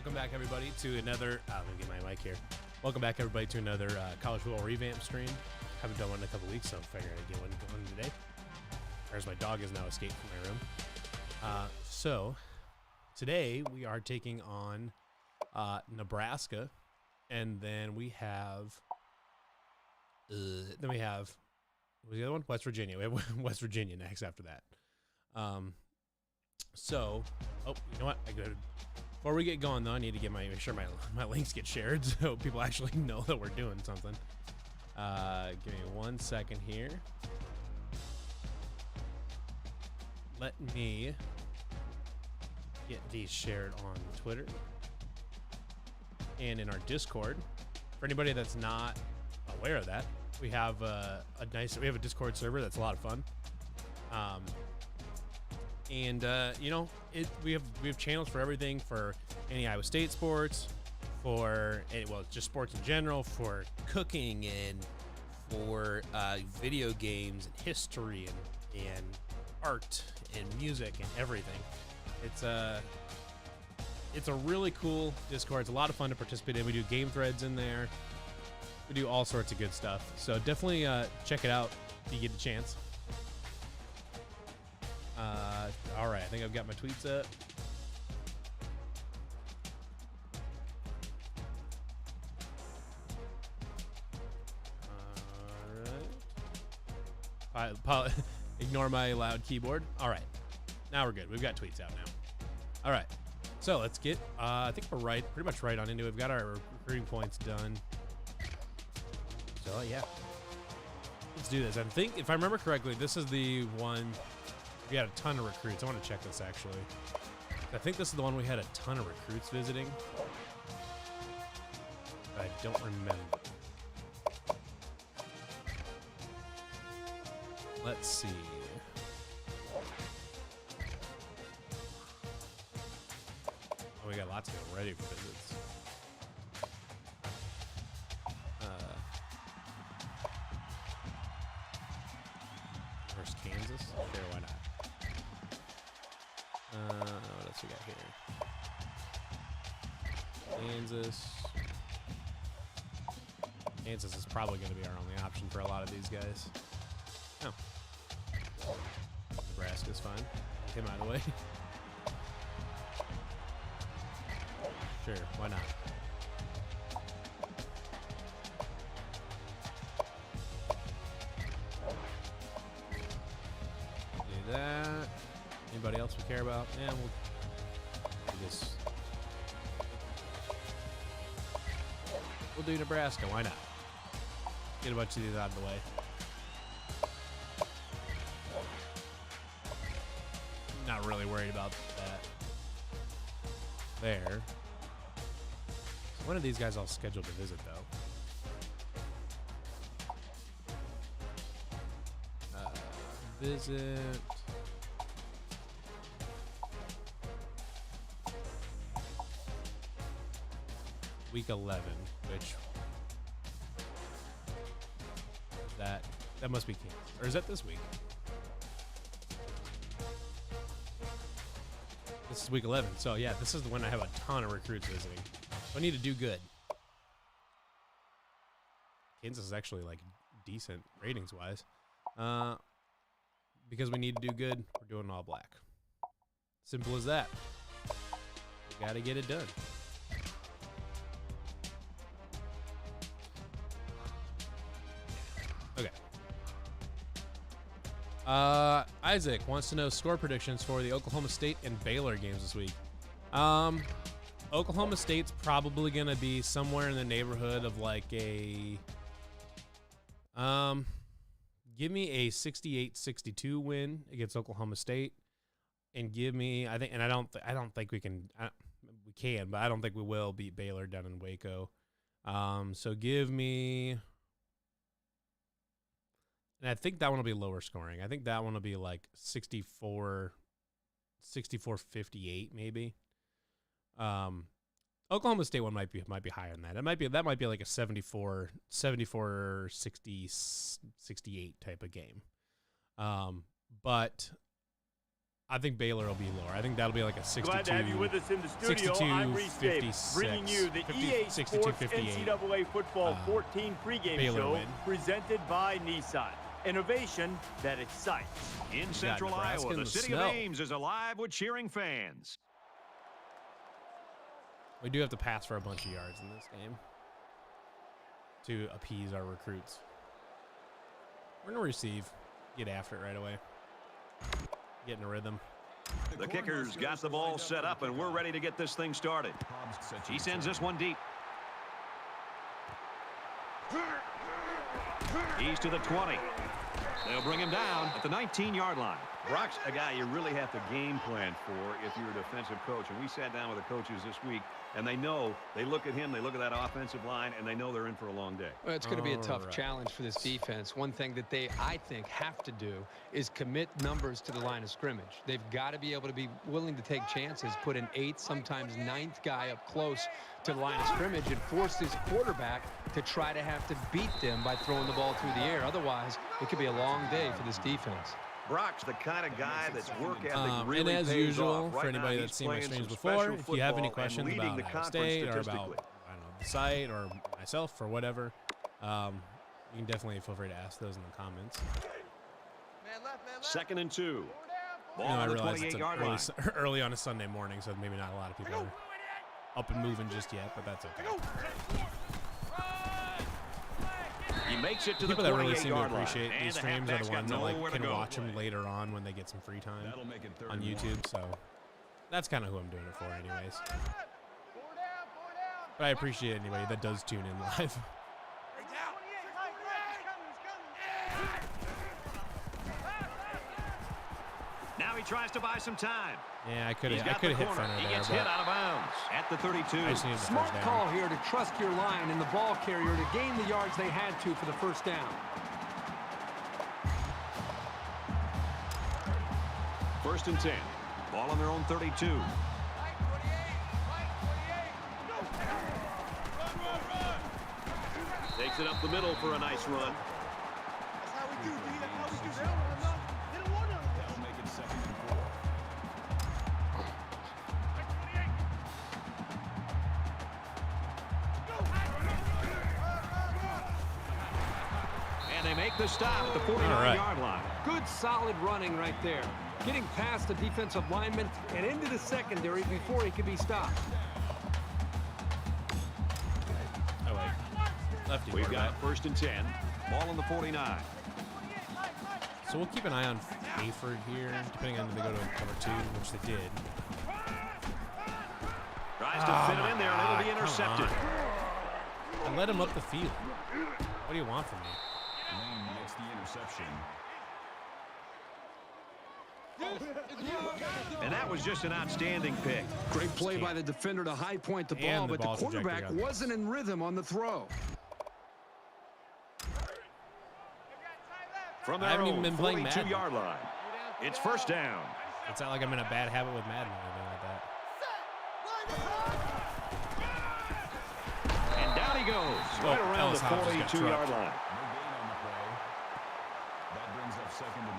Welcome back, everybody, to another. Let me get my mic here. Welcome back, everybody, to another college football revamp stream. Haven't done one in a couple weeks, so I'm figuring I'd get one going today. Whereas my dog has now escaped from my room. So today we are taking on Nebraska, and then we have. What was the other one? West Virginia. We have West Virginia next after that. So, you know what? Before we get going, though, I need to get make sure my links get shared so people actually know that we're doing something. Give me 1 second here. Let me get these shared on Twitter and in our Discord. For anybody that's not aware of that, we have a Discord server that's a lot of fun. We have channels for everything, for any Iowa State sports, for just sports in general, for cooking, and for video games and history and art and music and everything. It's a really cool Discord. It's a lot of fun to participate in. We do game threads in there. We do all sorts of good stuff. So definitely check it out if you get a chance. All right, I think I've got my tweets up. All right. Ignore my loud keyboard. All right, now we're good. We've got tweets out now. All right, so let's get. I think we're pretty much right on into it. We've got our recruiting points done. So yeah, let's do this. I think if I remember correctly, this is the one. We had a ton of recruits. I want to check this actually. I think this is the one we had a ton of recruits visiting. I don't remember. Let's see. Oh, we got lots of people ready for visits. Where's Kansas? Sure, why not? What else we got here? Kansas is probably going to be our only option for a lot of these guys. Oh. Nebraska's fine. Get him out of the way. Sure, why not? Do that. Anybody else we care about? Yeah, we'll do this. We'll do Nebraska. Why not? Get a bunch of these out of the way. Not really worried about that. There. One of these guys I'll schedule to visit, though. Visit. Week 11, which that must be Kansas, or is that this week? This is week 11, so yeah, this is the one I have a ton of recruits visiting. So I need to do good. Kansas is actually like decent ratings wise, because we need to do good. We're doing all black. Simple as that. We got to get it done. Okay. Isaac wants to know score predictions for the Oklahoma State and Baylor games this week. Oklahoma State's probably going to be somewhere in the neighborhood of like a give me a 68-62 win against Oklahoma State, and give me I don't think we can but I don't think we will beat Baylor down in Waco. So give me. And I think that one will be lower scoring. I think that one will be like 64-58 maybe. Oklahoma State one might be higher than that. That might be like a 74-68 type of game. But I think Baylor will be lower. I think that'll be like a 62. Glad to have you with us in the studio. 62, I'm Reese Davis, 56, bringing you the 50, EA 62, Sports 58. NCAA Football 14 pregame Baylor show win. presented by Nissan. Innovation that excites. In Central Iowa, the city snow. of Ames is alive with cheering fans. We do have to pass for a bunch of yards in this game to appease our recruits. We're going to receive. Get after it right away. Get in a rhythm. The kicker's got the ball set up, and we're ready to get this thing started. He sends this one deep. He's to the 20. They'll bring him down at the 19-yard line. Brock's a guy you really have to game plan for if you're a defensive coach. And we sat down with the coaches this week, and they know, they look at him, they look at that offensive line, and they know they're in for a long day. Well, it's going to be a tough challenge for this defense. One thing that they, I think, have to do is commit numbers to the line of scrimmage. They've got to be able to be willing to take chances, put an 8th, sometimes 9th guy up close to the line of scrimmage and force this quarterback to try to have to beat them by throwing the ball through the air. Otherwise, it could be a long day for this defense. Brock's the kind of guy that's work ethic really and as pays usual, off. for Right anybody now, that's he's seen my playing streams some before, special if you have any football questions and leading about the Iowa conference State or about statistically. I don't know, the site or myself or whatever, you can definitely feel free to ask those in the comments. Second and 2. Ball I on the realize it's 28-yard line. early on a Sunday morning, so maybe not a lot of people are up and moving just yet, but that's okay. He makes it to the People that really seem to 28-yard line. appreciate And these the streams are halfback's the got ones that nowhere like to can go. watch them later on when they get some free time on YouTube. So that's kind of who I'm doing it for, anyways. But I appreciate anybody that does tune in live. Now he tries to buy some time. Yeah, I could He's have got the hit corner. Fenner He there, gets hit but out of bounds at the 32. I just needed the Smart first down. call here to trust your line and the ball carrier to gain the yards they had to for the first down. First and 10. Ball on their own 32. Takes it up the middle for a nice run. That'll make it 2nd and 4. And they make the stop at the 49-yard line. Good, solid running right there. Getting past the defensive lineman and into the secondary before he could be stopped. Oh, wait. Lefty We've quarterback. got first and 10. Ball on the 49. So we'll keep an eye on Hayford here, depending on if they go to cover 2, which they did. Tries to fit it in there, and it'll be intercepted. I let him up the field. What do you want from me? Lane gets the interception. And that was just an outstanding pick. Great play by the defender to high point the ball, And the but ball the quarterback trajectory got wasn't in rhythm on the throw. From I their haven't even own been playing Madden. 42-yard line. It's first down. It's not like I'm in a bad habit with Madden or anything like that. And down he goes. Right around Ellis the Hobbs just got 42-yard trucked. line. No gain on the play. That brings up 2nd and 9.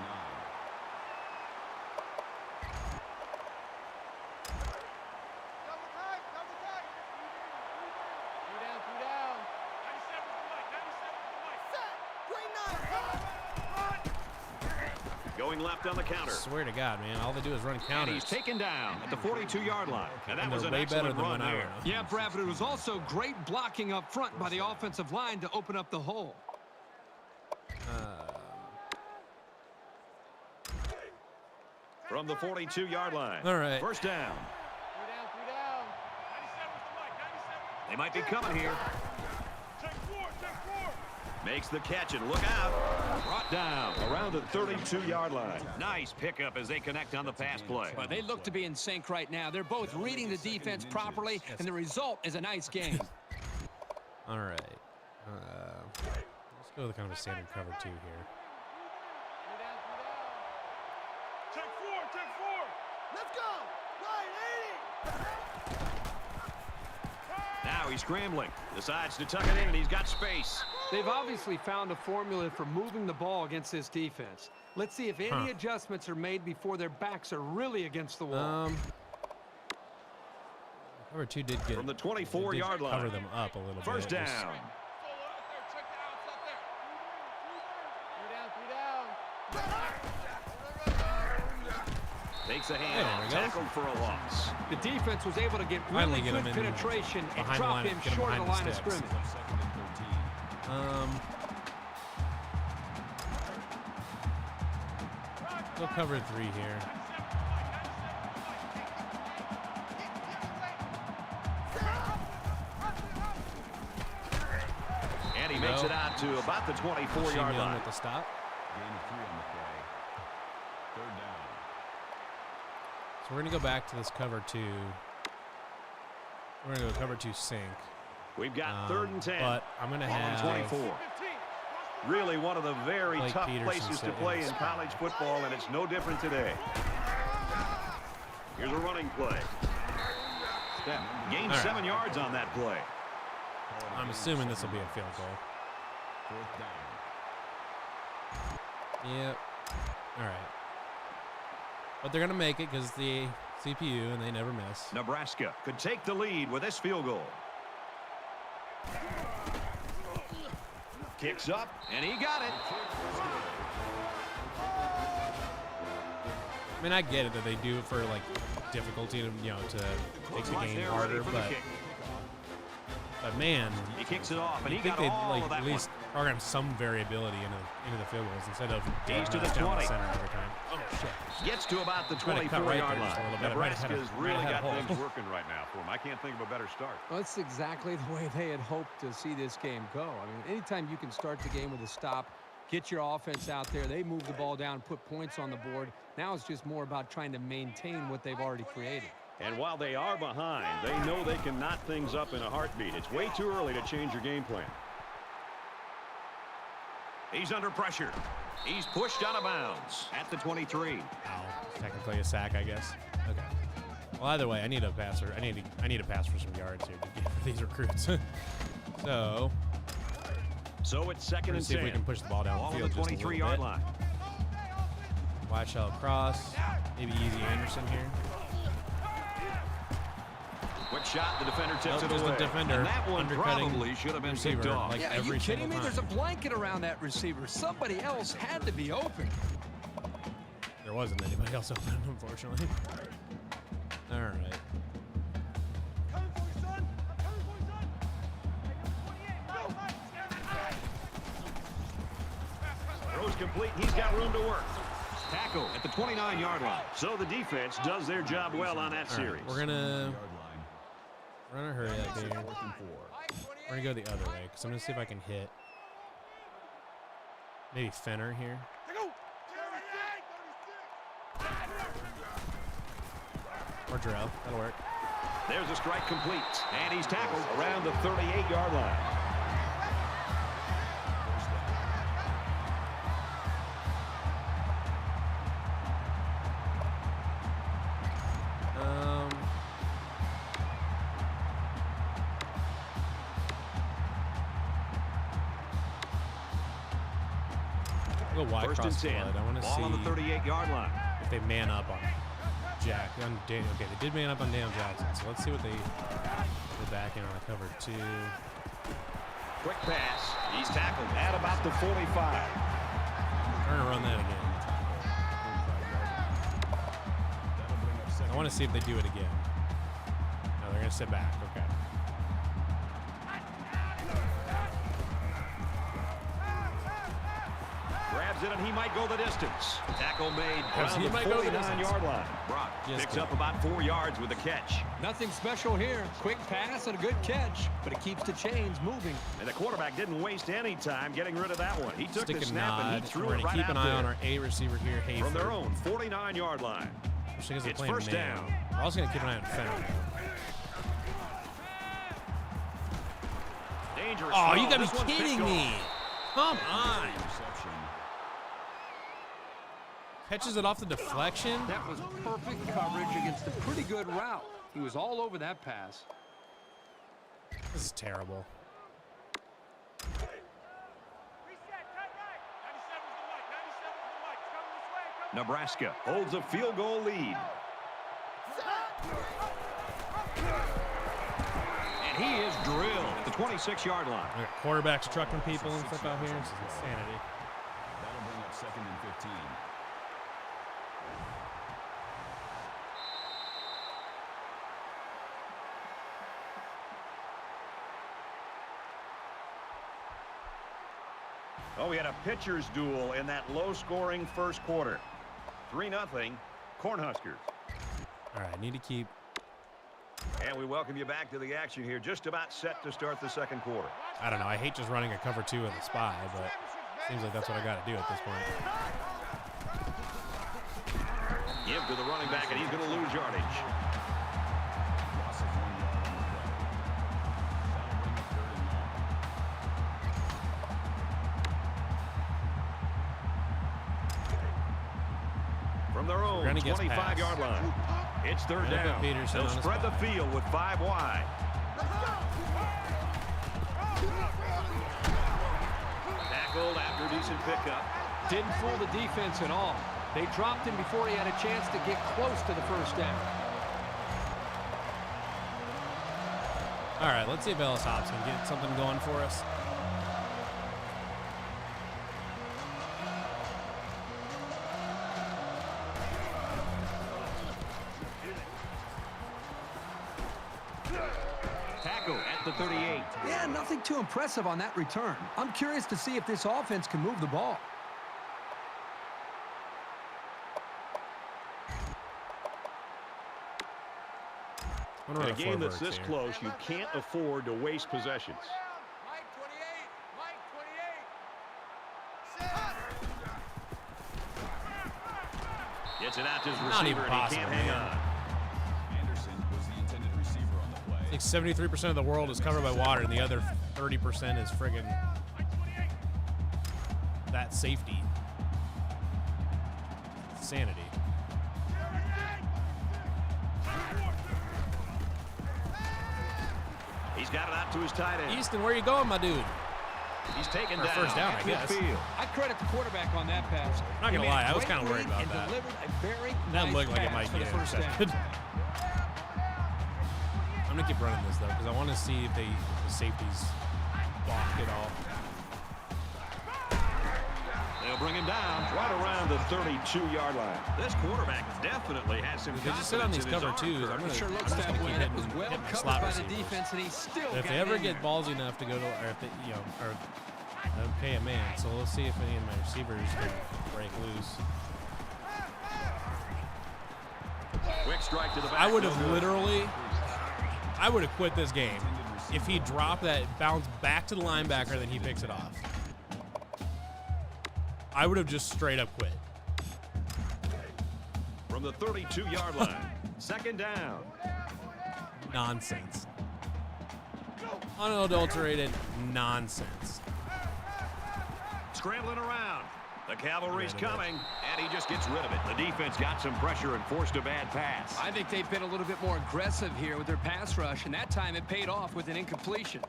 Going left on the counter. I swear to God, man, all they do is run And counters. he's taken down at the 42-yard line. And that And was they're an way better excellent than run when I there. ran. Yeah, Brad, but it was also great blocking up front by the offensive line to open up the hole. From the 42-yard line. All right. First down. They might be coming here. Makes the catch and look out. Brought down around the 32-yard line. Nice pickup as they connect on the pass play. But they look to be in sync right now. They're both reading the defense properly, and the result is a nice game. All right. Let's go with kind of a standard cover 2 here. Now he's scrambling. Decides to tuck it in, and he's got space. They've obviously found a formula for moving the ball against this defense. Let's see if any adjustments are made before their backs are really against the wall. Cover 2 did get From the 24-yard line. Cover them up a little bit. First down. Takes a hand, tackled for a loss. The defense was able to get really good penetration and drop him short of the line of scrimmage. We'll cover 3 here. And he makes it out to about the 24-yard line. With the stop. Gain of 3 on the play. Third down. So we're going to go back to this cover 2. We're going to go cover 2 sink. We've got 3rd and 10. But I'm going to have 24. Really one of the very tough places to play in college football, and it's no different today. Here's a running play. Gained 7 yards on that play. I'm assuming this will be a field goal. 4th down. Yep. All right. But they're going to make it because the CPU, and they never miss. Nebraska could take the lead with this field goal. Kicks up, and he got it. I mean, I get it that they do it for, like, difficulty, to, you know, to make the game harder, but man, he kicks it off, and he got they'd all of that at least program some variability into the field goals instead of He's to the down 20. the center every time. Oh shit! Gets to about the 24-yard line. Nebraska's really got things working right now for him. I can't think of a better start. Well, that's exactly the way they had hoped to see this game go. I mean, anytime you can start the game with a stop, get your offense out there, they move the ball down, put points on the board. Now it's just more about trying to maintain what they've already created. And while they are behind, they know they can knot things up in a heartbeat. It's way too early to change your game plan. He's under pressure. He's pushed out of bounds at the 23. Technically a sack, I guess. Okay. Well, either way, I need a passer. I need a pass for some yards here to get for these recruits. So it's 2nd and 10. See if we can push the ball down the field just a little 23-yard line. Wide shell cross. Maybe Easy Anderson here. Quick shot, the defender tips it Just away. the defender And that one undercutting probably should have been receiver, picked off. like Yeah, are every you kidding me? single There's a time. blanket around that receiver. Somebody else had to be open. There wasn't anybody else open, unfortunately. All right. Throws complete. He's got room to work. Tackle at the 29-yard line. So the defense does their job well on that series. We're gonna hurry up here. 4th and 4. We're gonna go the other way because I'm gonna see if I can hit maybe Fenner here. Or Drell. That'll work. There's a strike complete. And he's tackled around the 38-yard line. Go wide First cross and 10. flood. I want to Ball see on the 38-yard line. if they man up on Jack. On Daniel. Okay, they did man up on Daniel Jackson. So let's see what they back in on a cover 2. Quick pass. He's tackled at about the 45. We're gonna run that again. I want to see if they do it again. No, they're gonna sit back. Okay. Grabs it, and he might go the distance. Tackle made around he the might go the 49-yard line. Brock picks up about 4 yards with the catch. Nothing special here. Quick pass and a good catch, but it keeps the chains moving. And the quarterback didn't waste any time getting rid of that one. He took Stick the and snap nod. and he threw We're it gonna right keep out an eye there. on our A receiver here, Hayford. From their own 49-yard line. It's It's first down. We're also gonna keep an eye on Fenner. Dangerous. Oh, throw. you gotta This be one's kidding picked me! off. Come on! Interception. Catches it off the deflection. That was perfect coverage against a pretty good route. He was all over that pass. This is terrible. Nebraska holds a field goal lead. And he is drilled at the 26-yard line. We got quarterbacks trucking people and stuff out here. This is insanity. That'll bring up 2nd and 15. Oh, we had a pitcher's duel in that low-scoring first quarter. 3-0, Cornhuskers. All right, need to keep. And we welcome you back to the action here. Just about set to start the second quarter. I don't know. I hate just running a cover 2 with a spy, but seems like that's what I got to do at this point. Give to the running back, and he's going to lose yardage. Loss of 1 yard on the play. That'll bring up 3rd and long. From their own 25-yard line. It's 3rd down. They'll spread the field with 5 wide. Tackled after a decent pickup. Didn't fool the defense at all. They dropped him before he had a chance to get close to the first down. All right, let's see if Ellis Hobbs can get something going for us. Tackle at the 38. Yeah, nothing too impressive on that return. I'm curious to see if this offense can move the ball. In a game that's this close, you can't afford to waste possessions. Gets it out to his receiver, and he can't hang on. Anderson was the intended receiver on the play. I think 73% of the world is covered by water, and the other 30% is friggin' that safety. Sanity. He's got it out to his tight end. Easton, where you going, my dude? He's taken Or down. first down, I at guess. midfield. I credit the quarterback on that pass. Not gonna lie, I was kind of worried about that. That looked like it might be intercepted. I'm gonna keep running this though, because I want to see if the safeties block it all. They'll bring him down right around the 32-yard line. This quarterback definitely has some If they just sit on these cover 2s, I'm It sure gonna looks keep that way. hitting, That was well hitting the covered slot by the receivers. defense, and he still If got they it ever in get there. ballsy enough to go to, or if they, or pay a man, so we'll see if any of my receivers can break loose. Quick strike to the back. I would have quit this game if he dropped that bounce back to the linebacker, then he picks it off. I would have just straight up quit. From the 32-yard line. 2nd down. Nonsense. Unadulterated nonsense. Scrambling around. The cavalry's coming, and he just gets rid of it. The defense got some pressure and forced a bad pass. I think they've been a little bit more aggressive here with their pass rush, and that time it paid off with an incompletion.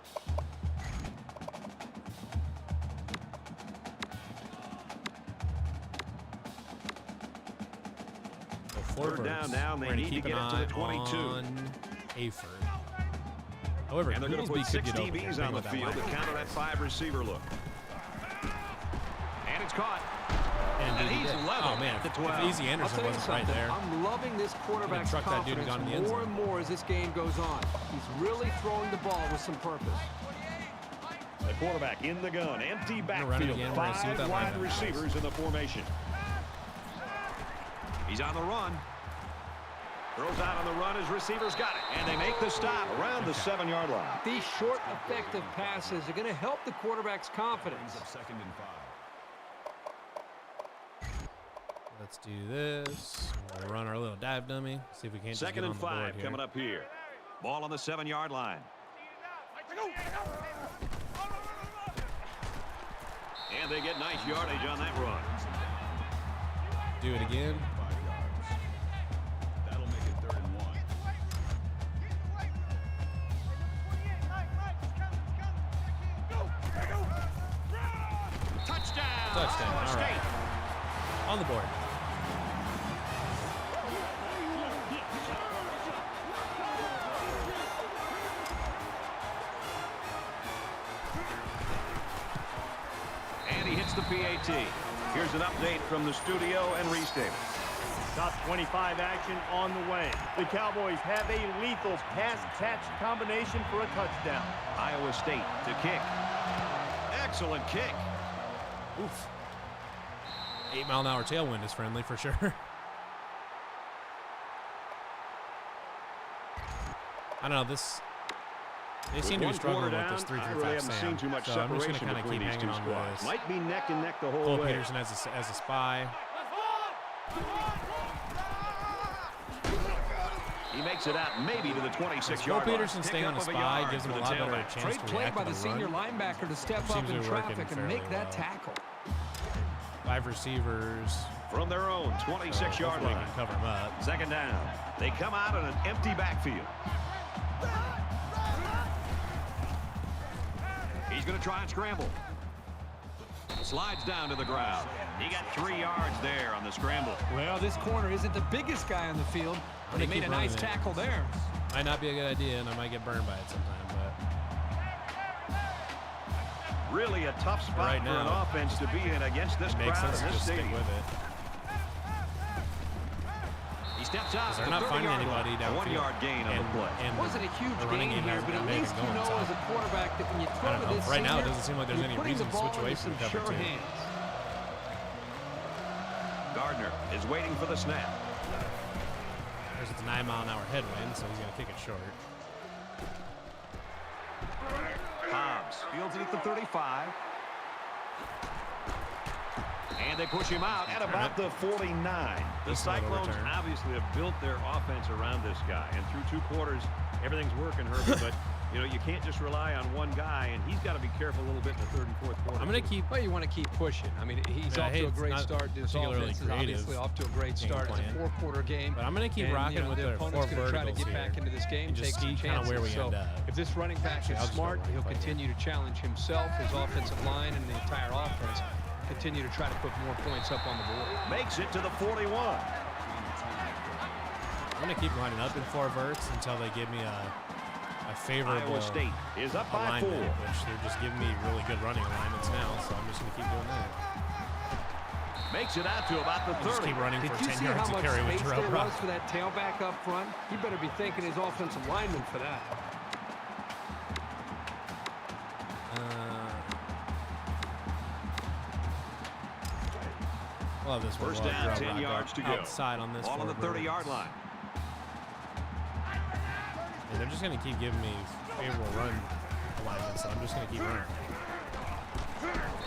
Third down now, they need to get it to the 22. On Hayford. However, And they're going to put 6 DBs on the field to counter that 5-receiver look. And it's caught. And he's level oh man, at the if 12. Easy Anderson wasn't right there. I'm loving this quarterback's truck that dude and confidence gone in the end more zone. and more as this game goes on. He's really throwing the ball with some purpose. The quarterback in the gun. Empty run it backfield. again. We're gonna see what 5 that wide linebacker does. receivers in the formation. He's on the run. Throws out on the run. His receivers got it. And they make the stop around the 7-yard line. These short, effective passes are going to help the quarterback's confidence. Brings up 2nd and 5. Let's do this. We'll run our little dive dummy. See if we can't just 2nd get on and the board 5 here. coming up here. Ball on the 7-yard line. And they get nice yardage on that run. Do it again. 5 yards. That'll make it 3rd and 1. Touchdown. Touchdown. All right. On the board. the PAT. Here's an update from the studio and Reese Davis. Top 25 action on the way. The Cowboys have a lethal pass-catch combination for a touchdown. Iowa State to kick. Excellent kick. Oof. 8-mile-an-hour tailwind is friendly for sure. I don't know, this. They seem to be struggling with this 3-3-5 Sam. So I'm just going to kind of keep hanging on to this. Might be neck and neck the whole Cole way. Peterson as a spy. He makes it out maybe to the 26-yard Cole line. Peterson staying on the spy gives him a lot better chance Great to play react by to the senior linebacker to step up in traffic and make that tackle. 5 receivers. From their own 26-yard They line. can cover him up. Second down. They come out in an empty backfield. He's going to try and scramble. Slides down to the ground. He got 3 yards there on the scramble. Well, this corner isn't the biggest guy on the field, but he made a nice tackle there. Might not be a good idea, and I might get burned by it sometime, but Really a tough spot right for now, an offense to be in against this it makes crowd sense in to this just stick stadium. with it. He steps out. They're not finding anybody A downfield. 1-yard gain on the play. And Wasn't a huge the running gain game here, hasn't but at been least you going, know so as a quarterback that when you throw I to don't know. this Right now, it senior, doesn't seem like there's you're any putting reason the to ball switch away into from some cover sure 2. hands. Gardner is waiting for the snap. There's a 9-mile-an-hour headwind, so he's going to kick it short. Hobbs fields it at the 35. And they push him out at about the 49. The Cyclones obviously have built their offense around this guy. And through 2 quarters, everything's working, Herbie. But, you know, you can't just rely on one guy. And he's got to be careful a little bit in the 3rd and 4th quarter. I'm going to keep... Well, you want to keep pushing. I mean, he's off to a great start. This offense is obviously off to a great start. It's a 4-quarter game. But I'm going to keep rocking with the the 4 opponent's going to try to verticals get back here. into this game, And take just some see kind of where we chances. end up. If this running back is smart, he'll continue to challenge himself, his offensive line, and the entire offense. Continue to try to put more points up on the board. Makes it to the 41. I'm going to keep lining up in 4 verts until they give me a favorable Iowa State is up by 4. alignment, which they're just giving me really good running alignments now, so I'm just going to keep doing that. Makes it out to about the 30. Just keep running Did for you 10 see yards how to much carry with space Terrell there Brock. was for that tailback up front? He better be thanking his offensive lineman for that. Love this one. First down, 10 yards to go. Outside on this Ball on the 30-yard line. And they're just going to keep giving me favorable run alignments, so I'm just going to keep running.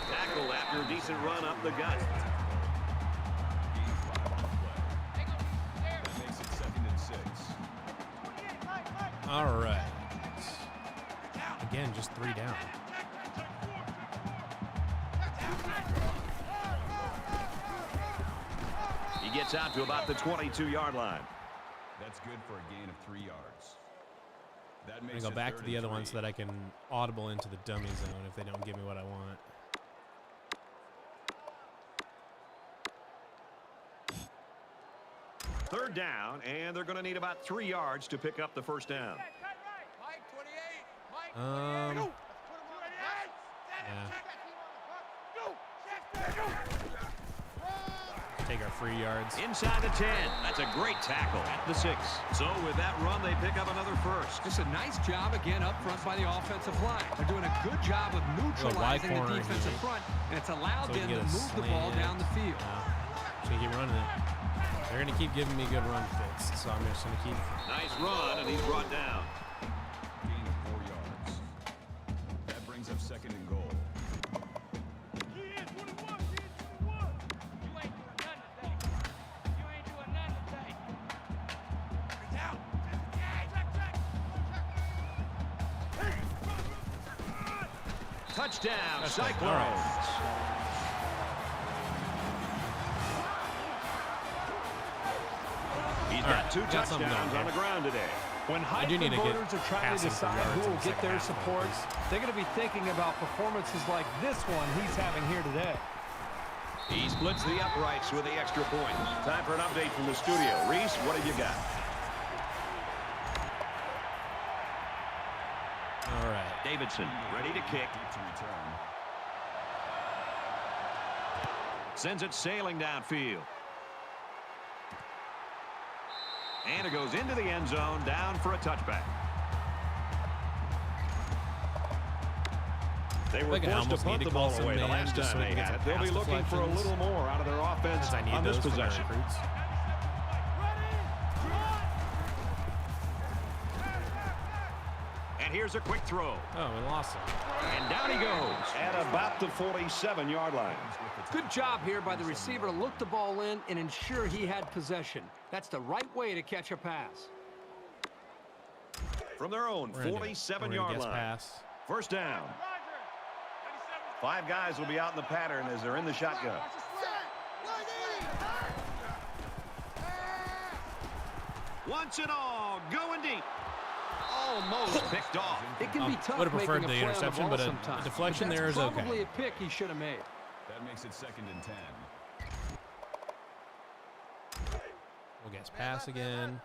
Tackle after a decent run up the gut. That makes it 2nd and 6. All right. Again, just 3 down. He gets out to about the 22-yard line. That's good for a gain of 3 yards. That I'm going makes to go it back 3rd to the and other one 3. so that I can audible into the dummy zone if they don't give me what I want. Third down, and they're going to need about 3 yards to pick up the first down. Yeah. Take our 3 yards. Inside the 10. That's a great tackle at the 6. So with that run, they pick up another first. Just a nice job again up front by the offensive line. They're doing a good job of neutralizing the defensive front, and it's allowed them to move the ball down the field. Just gonna keep running it. They're gonna keep giving me good run fits, so I'm just gonna keep. Nice run, and he's brought down. Gain of 4 yards. That brings up 2nd and goal. Touchdown, Cyclones. All right. He's All got right, 2 got something touchdowns going on the ground today. When I do need to get voters are trying to passing for decide yards who in will the get second their half, support, please. they're going to be thinking about performances like this one he's having here today. He splits the uprights with the extra point. Time for an update from the studio. Reese, what have you got? All right. Davidson ready to kick. Deep to return. Sends it sailing downfield. And it goes into the end zone, down for a touchback. They were forced to punt the ball away the last time they had it. They'll be looking for a little more out of their offense on this possession. And here's a quick throw. Oh, we lost him. And down he goes at about the 47-yard line. Good job here by the receiver to look the ball in and ensure he had possession. That's the right way to catch a pass. From their own 47-yard line. Pass. First down. 5 guys will be out in the pattern as they're in the shotgun. Once and all, going deep. Almost picked off. It can be tough would have preferred making the a play interception, on the but ball a sometimes. deflection But there is okay. probably a pick he should have made. That makes it 2nd and 10. We'll guess pass again.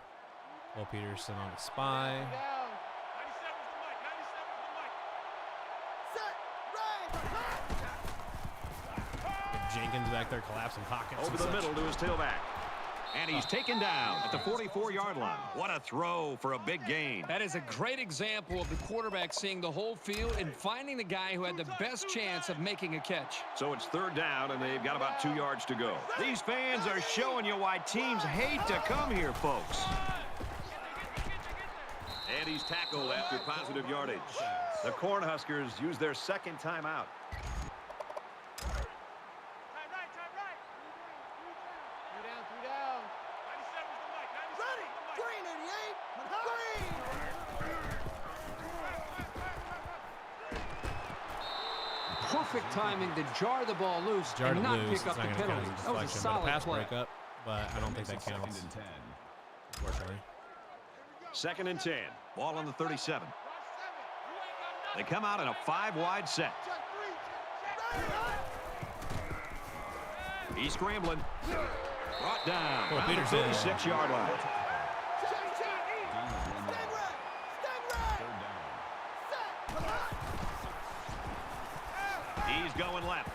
Will Peterson on the spy. Jenkins back there collapsing pockets. Over the middle to his tailback. And he's taken down at the 44-yard line. What a throw for a big gain. That is a great example of the quarterback seeing the whole field and finding the guy who had the best chance of making a catch. So it's 3rd down, and they've got about 2 yards to go. These fans are showing you why teams hate to come here, folks. And he's tackled after positive yardage. The Cornhuskers use their 2nd timeout. Perfect timing to jar the ball loose and not pick up the penalty. That was a solid pass play. breakup, but I don't think that counts. 2nd and 10. Unfortunately. 2nd and 10. Ball on the 37. They come out in a 5-wide set. He's scrambling. Brought down Oh, around the Peterson. 36-yard line. He's going left.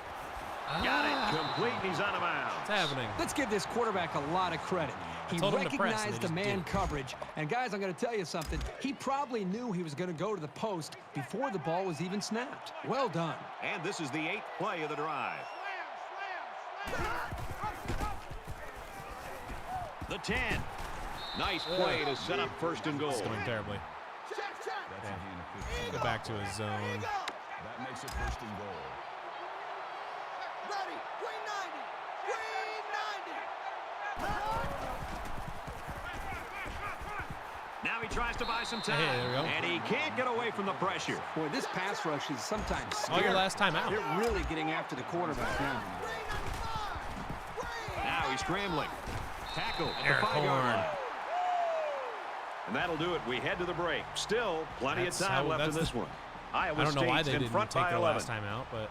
Got it. Complete, and he's out of bounds. What's happening? Let's give this quarterback a lot of credit. He told him to press, and recognized they the just man did. coverage. And, guys, I'm going to tell you something. He probably knew he was going to go to the post before the ball was even snapped. Well done. And this is the 8th play of the drive. The 10. Nice play to set up 1st and goal. It's going terribly. That's a gain of 15. Go back to his zone. That makes it 1st and goal. Now he tries to buy some time. Hey, there we go. And he can't get away from the pressure. Boy, this pass rush is sometimes Oh, scary. your last time out. They're really getting after the quarterback now. Now he's scrambling. Tackle at the Eric 5-yard Horn. line. And that'll do it. We head to the break. Still plenty of That's time how- left in that's this the- one. Iowa I don't know why State's they in didn't front take by their 11. last time out, but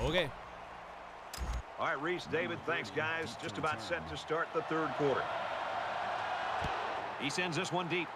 okay. All right, Reese, David, thanks, guys. Just about set to start the 3rd quarter. He sends this one deep.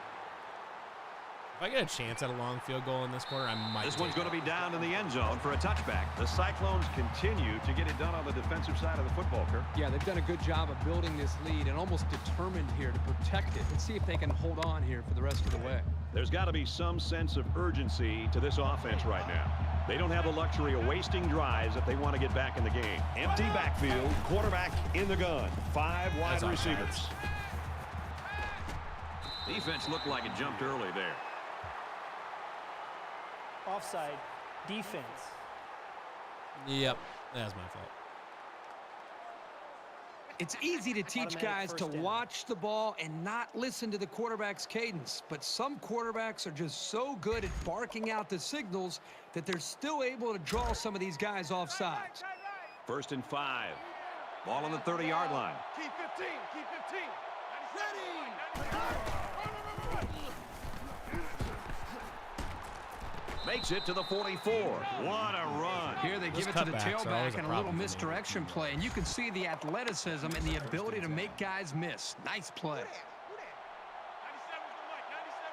If I get a chance at a long field goal in this quarter, I might. This one's going to be down in the end zone for a touchback. The Cyclones continue to get it done on the defensive side of the football, Kirk. Yeah, they've done a good job of building this lead and almost determined here to protect it and see if they can hold on here for the rest of the way. There's got to be some sense of urgency to this offense right now. They don't have the luxury of wasting drives if they want to get back in the game. Empty backfield, quarterback in the gun, 5 wide receivers. Defense looked like it jumped early there. Offside. Defense. Yep, that's my fault. It's easy to teach Automatic guys to first down. watch the ball and not listen to the quarterback's cadence. But some quarterbacks are just so good at barking out the signals that they're still able to draw some of these guys off sides. 1st and 5. Ball on the 30-yard line. Keep 15. Keep 15. Makes it to the 44. What a run. Here they Those give it to the cutbacks are always tailback a and a little problem for me. misdirection play. And you can see the athleticism and the ability to make guys miss. Nice play.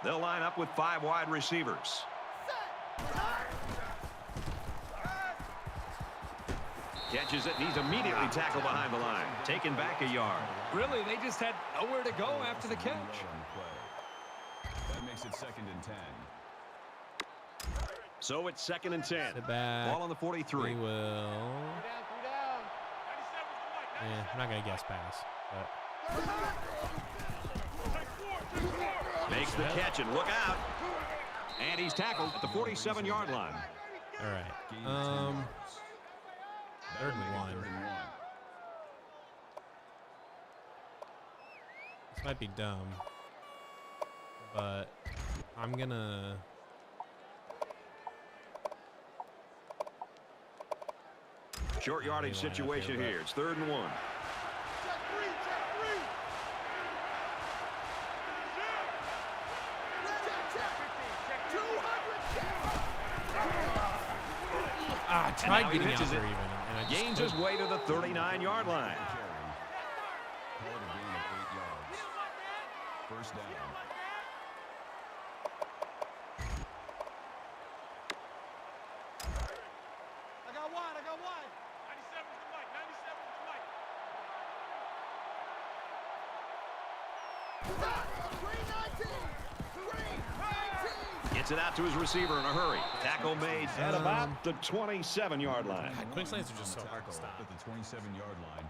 They'll line up with 5 wide receivers. Catches it, and he's immediately tackled behind the line. Taken back a yard. Really, they just had nowhere to go after the catch. That makes it 2nd and 10. So it's 2nd and 10. Sit back. Ball on the 43. We will. Yeah, I'm not going to guess pass. But. Makes the catch, and look out. And he's tackled at the 47-yard line. All right. 3rd and 1. This might be dumb, but I'm going to. Short yardage situation here. It's 3rd and 1. I tried getting out there even, and I just gains his way to the 39-yard line. Call it a gain of 8 yards. First down. I got wide. 97 is the mic. 97 is the mic. Gets it out to his receiver in a hurry. Tackle made at about the 27-yard line. God, quick slants are just so hard to stop. At the 27-yard line.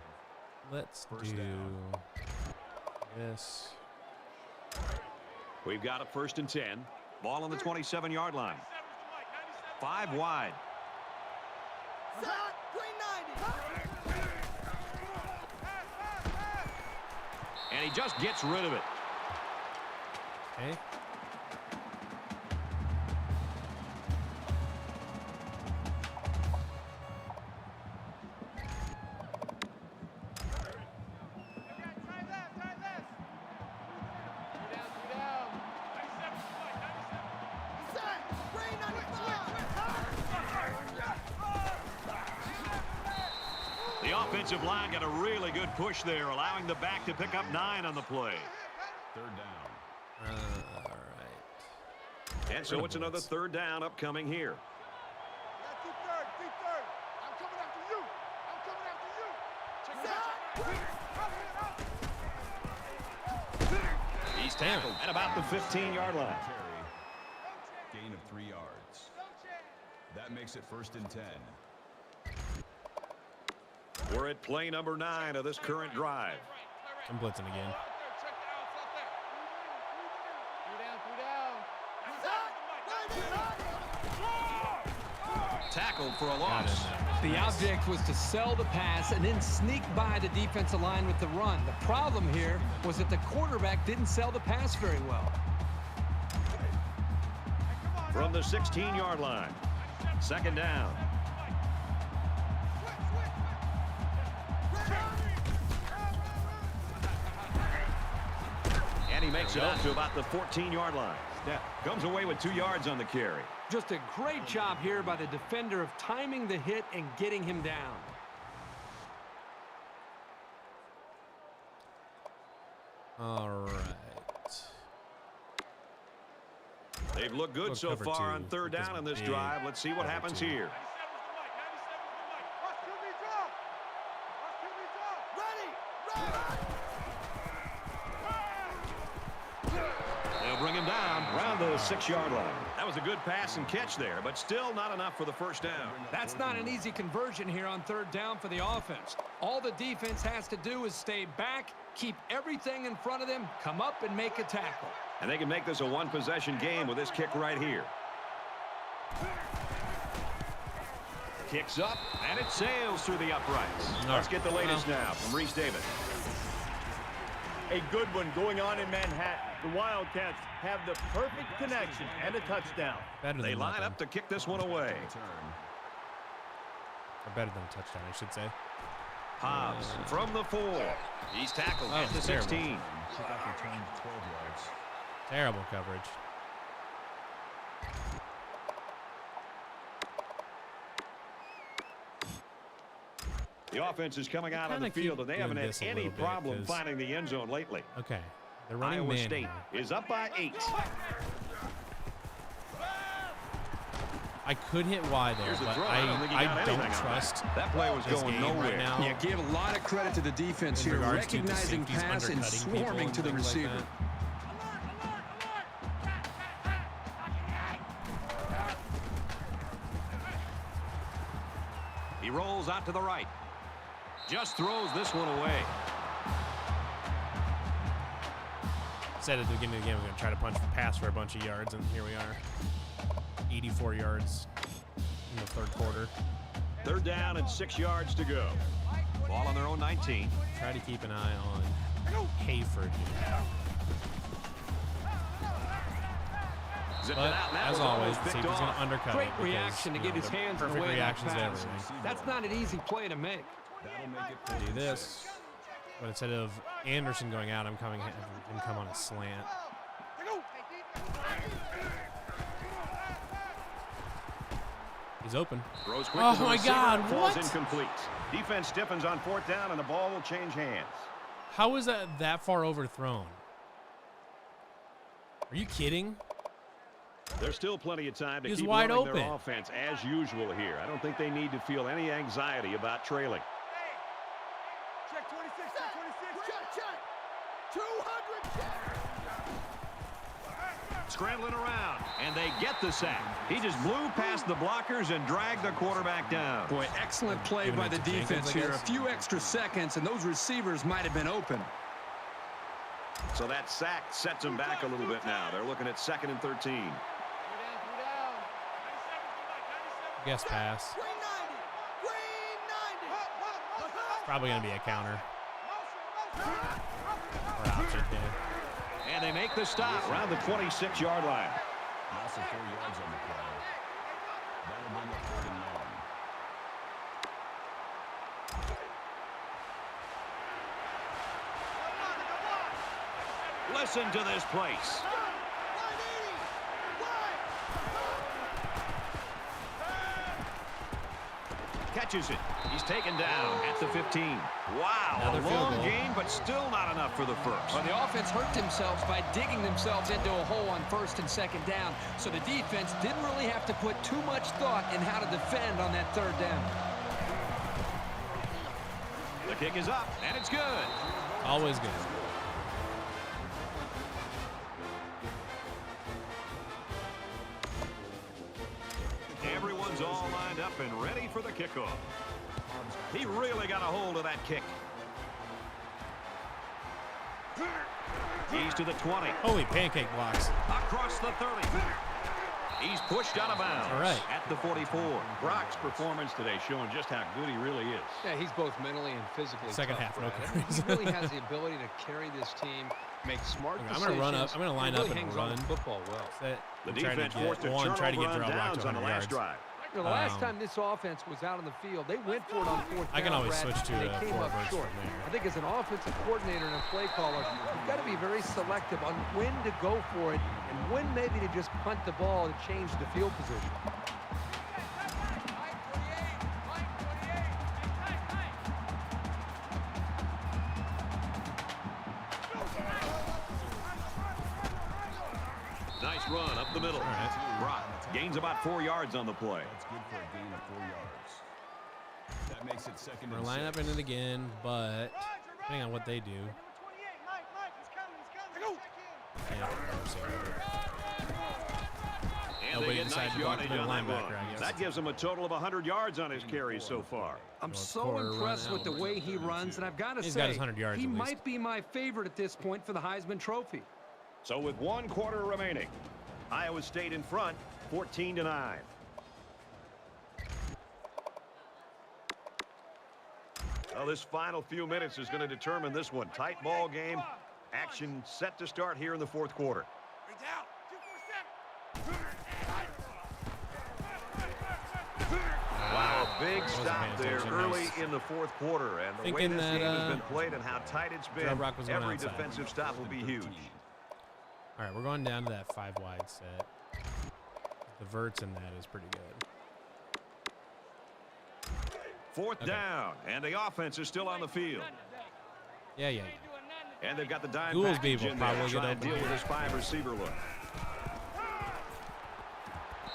Let's First do down. this. We've got a 1st and 10. Ball on the 27-yard line. 5 wide. And he just gets rid of it. Okay. The offensive line got a really good push there, allowing the back to pick up 9 on the play. 3rd down. All right. And so it's another 3rd down upcoming here. Deep third. I'm coming after you. He's tackled at about the 15-yard line. Carry. Gain of 3 yards. That makes it 1st and 10. We're at play number 9 of this current drive. I'm blitzing again. Tackled for a loss. The object was to sell the pass and then sneak by the defensive line with the run. The problem here was that the quarterback didn't sell the pass very well. From the 16-yard line. 2nd down. And he makes it up to about the 14-yard line. Comes away with 2 yards on the carry. Just a great job here by the defender of timing the hit and getting him down. All right. They've looked good so far on 3rd down in this drive. Let's see what happens here. They'll bring him down around the 6-yard line. That was a good pass and catch there, but still not enough for the 1st down. That's not an easy conversion here on 3rd down for the offense. All the defense has to do is stay back, keep everything in front of them, come up and make a tackle. And they can make this a 1-possession game with this kick right here. Kicks up, and it sails through the uprights. Let's get the latest now from Reese Davis. A good one going on in Manhattan. The Wildcats have the perfect connection and a touchdown. They line up to kick this one away. Or better than a touchdown, I should say. Hobbs from the 4. He's tackled at the 16. Kickoff return 12 yards. Terrible coverage. The offense is coming out on the field, and they haven't had any problem finding the end zone lately. Okay. They're running Iowa man State is up by 8. I could hit Y there, Here's the but throw. I don't anything on trust that play was this going game nowhere. right now. Yeah, give a lot of credit to the defense In here, regards to the recognizing safeties pass and undercutting people swarming and to the things like receiver. that. He rolls out to the right. Just throws this one away. Said at the beginning of the game, we're going to try to punch for pass for a bunch of yards, and here we are. 84 yards in the third quarter. 3rd down and 6 yards to go. Ball on their own 19. Try to keep an eye on Hayford. Zip But it out, and that as was always, almost the picked safety's going off. to undercut Great it because, reaction to you get know, his the hands in the perfect way of that reactions to pass. everything. That's not an easy play to make. That'll make it Do 4th and this, 6. but instead of Anderson going out, I'm having him come on a slant. He's open. Throws quick Oh to the my receiver, God, falls what? incomplete. Defense stiffens on 4th down, and the ball will change hands. How is that far overthrown? Are you kidding? There's still plenty of time to He's keep wide running open. their offense as usual here. I don't think they need to feel any anxiety about trailing. Check 26, check 26. Check. 200, check. Scrambling around, and they get the sack. He just blew past the blockers and dragged the quarterback down. Boy, excellent play Giving by it the to Jenkins, defense I here. A guess. few extra seconds, and those receivers might have been open. So that sack sets them back a little bit now. They're looking at 2nd and 13. Guess pass. Green 90. Green 90. Probably going to be a counter. Or option, yeah. And they make the stop around the 26-yard line. Loss of 4 yards on the play. That'll bring up 3rd and long. Listen to this place. Catches it. He's taken down at the 15. Wow, Another a field long goal. game, but still not enough for the first. Well, the offense hurt themselves by digging themselves into a hole on 1st and 2nd down, so the defense didn't really have to put too much thought in how to defend on that 3rd down. The kick is up, and it's good. Always good. Everyone's all lined up and ready for the kickoff. He really got a hold of that kick. He's to the 20. Holy pancake blocks. Across the 30. He's pushed out of bounds All right. at the 44. Brock's performance today showing just how good he really is. Yeah, he's both mentally and physically Second tough, half, no Brad. carries. He really has the ability to carry this team, make smart Okay, I'm decisions. gonna run up. I'm gonna line He really up and hangs on run. to football well. Set. The And try to defense forced a get try to get turnover on Gerald Rock downs to on the 100 last yards. drive. You know, the last time this offense was out on the field, they went for it on 4th down. I can always Brad, switch to and they came four up verts short. from there. I think as an offensive coordinator and a play caller, you've got to be very selective on when to go for it and when maybe to just punt the ball to change the field position. Nice run up the middle. Brock gains about 4 yards on the play. That's good for a gain of 4 yards. That makes it 2nd We're and lining up 6. in it again, but depending on what they do. Yeah, And Nobody they get decided nice to block yardage the on that linebacker, run. I guess. That gives him a total of 100 yards on his carries so far. I'm North so quarter impressed run with the out. way he runs, and I've got to He's say, got his 100 yards he at least. might be my favorite at this point for the Heisman Trophy. So with 1 quarter remaining, Iowa State in front, 14-9. Well, this final few minutes is going to determine this one. Tight ball game. Action set to start here in the 4th quarter. Wow, a big That was a stop man there touchdown. early Nice. in the 4th quarter. And the way Thinking this that, game has been played and how tight it's been, Gerald Rock was going every outside. defensive stop will be huge. All right, we're going down to that 5 wide set. The verts in that is pretty good. 4th down, and the offense is still on the field. Yeah. And they've got the dime Goolsby package will in there probably to try get and open deal with here. this 5 receiver look.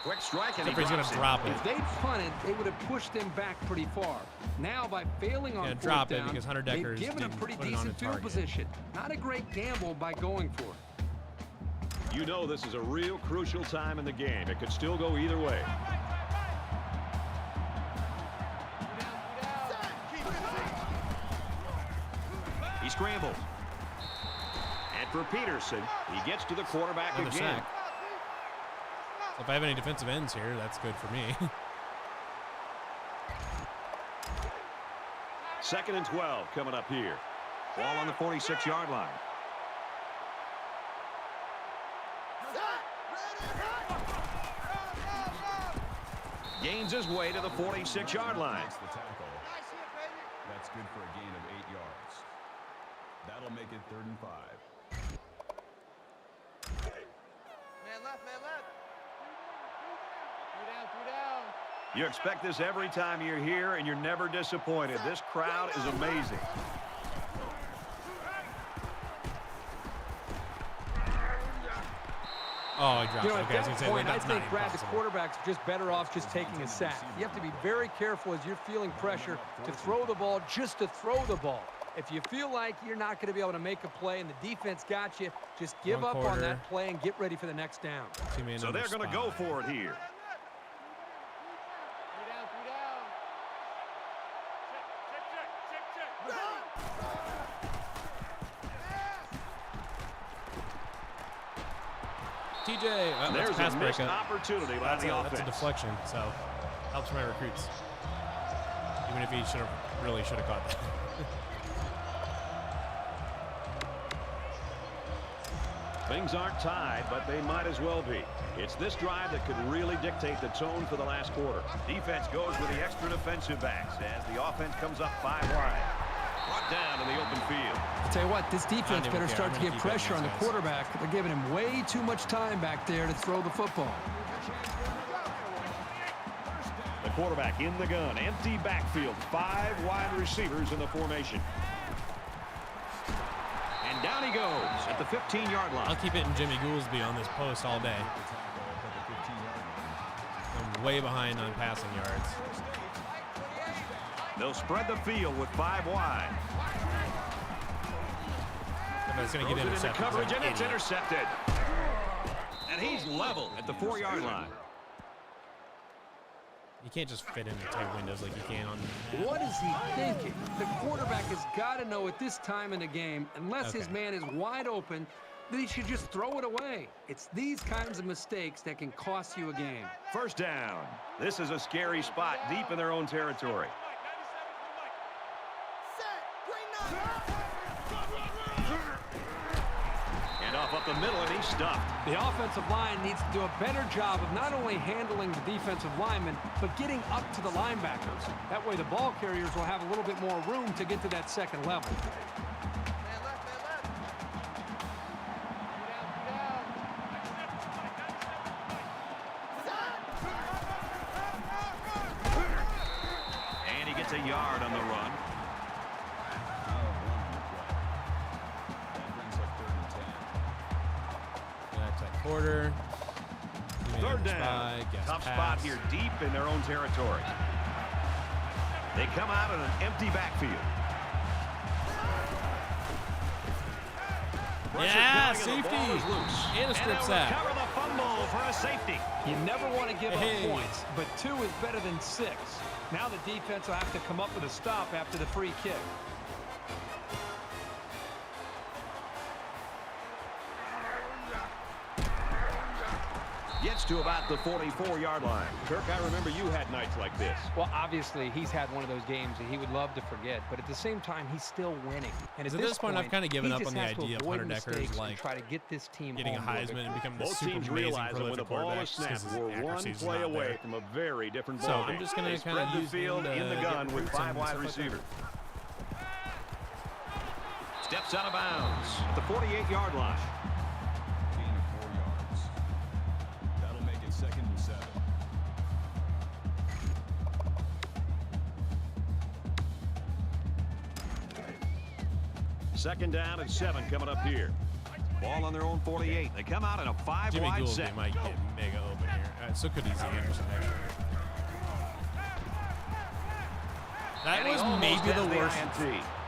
Quick strike, and Except he's going to drop it. If they punted, they would have pushed them back pretty far. Now, by failing on fourth drop down, it because Hunter they've Deckers given a didn't pretty put it on decent the field target. position. Not a great gamble by going for it. You know this is a real crucial time in the game. It could still go either way. He scrambles. And for Peterson, he gets to the quarterback Another again. sack. So if I have any defensive ends here, that's good for me. 2nd and 12 coming up here. Ball on the 46-yard line. Gains his way to the 46-yard line. Makes the tackle. That's good for a gain of 8 yards. That'll make it 3rd and 5. Man left, man left. 3 down, 3 down. You expect this every time you're here, and you're never disappointed. This crowd is amazing. Oh, I dropped it. You know, Okay, I at was going to that say, point, I that's think, not Brad, the impossible. quarterbacks are just better off just taking a sack. You have to be very careful as you're feeling pressure to throw the ball just to throw the ball. If you feel like you're not going to be able to make a play and the defense got you, just give One up on quarter. that play and get ready for the next down. Two-man So under they're going to go spy. for it here. 3 down, 3 down. TJ, that's There's a pass a missed breakup. opportunity by That's the a offense. deflection, so helps my recruits. Even if he really should have caught that. Things aren't tied, but they might as well be. It's this drive that could really dictate the tone for the last quarter. Defense goes with the extra defensive backs as the offense comes up 5 wide. Brought down in the open field. I'll tell you what, this defense even better care. start I'm to gonna get keep pressure on hitting the these guys. quarterback. They're giving him way too much time back there to throw the football. The quarterback in the gun. Empty backfield. 5 wide receivers in the formation. And down he goes at the 15-yard line. I'll keep hitting Jimmy Goolsby on this post all day. The tackle at the 15-yard line. I'm way behind on passing yards. They'll spread the field with 5 wide. If it's going to Throws get it into intercepted, coverage, I'm an and it's idiot. intercepted. And he's leveled at the 4-yard line. You can't just fit into tight windows like you can on. What is he thinking? The quarterback has got to know at this time in the game, unless his Okay. man is wide open, that he should just throw it away. It's these kinds of mistakes that can cost you a game. First down. This is a scary spot deep in their own territory. And off up the middle, and he's stuffed. The offensive line needs to do a better job of not only handling the defensive linemen, but getting up to the linebackers. That way the ball carriers will have a little bit more room to get to that second level. Man left, man left. 3 down, 3 down. And he gets a yard on the run. That brings up 3rd and 10. That's that quarter. Third down. Tough spot here deep in their own territory. They come out in an empty backfield. Yeah, Pressure coming, and the safety. ball is loose. And a strip sack. Recover the fumble for a safety. You never want to give Hey. up points, but 2 is better than 6. Now the defense will have to come up with a stop after the free kick. Gets to about the 44-yard line. Kirk, I remember you had nights like this. Well, obviously, he's had one of those games that he would love to forget, but at the same time, he's still winning. And So at at this point, I've kinda given he up just on the has to idea of avoid Hunter Deckers, mistakes and like, try to get this team Getting a home to Heisman and becoming this Both super teams amazing realize that when prolific the ball quarterback is just 'cause snapped, his we're one accuracy's play not away there. from a very different So ball I'm game. just gonna They kinda spread the use field him to in the get gun with routes 5 and wide stuff like that. receivers. Steps out of bounds at the 48-yard line. Gain of 4 yards. That'll make it 2nd and 7. Second down and 7 coming up here. Ball on their own 48. They come out in a 5 Jimmy wide Goolsby set. might get mega open here. Alright, so could easy Anderson actually. That was maybe the worst.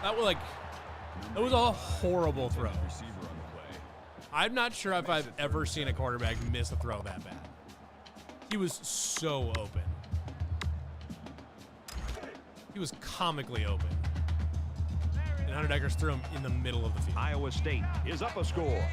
That was a horrible throw. I'm not sure if I've ever seen a quarterback miss a throw that bad. He was so open. He was comically open. And Hunter Dekkers threw him in the middle of the field. Iowa State is up a score.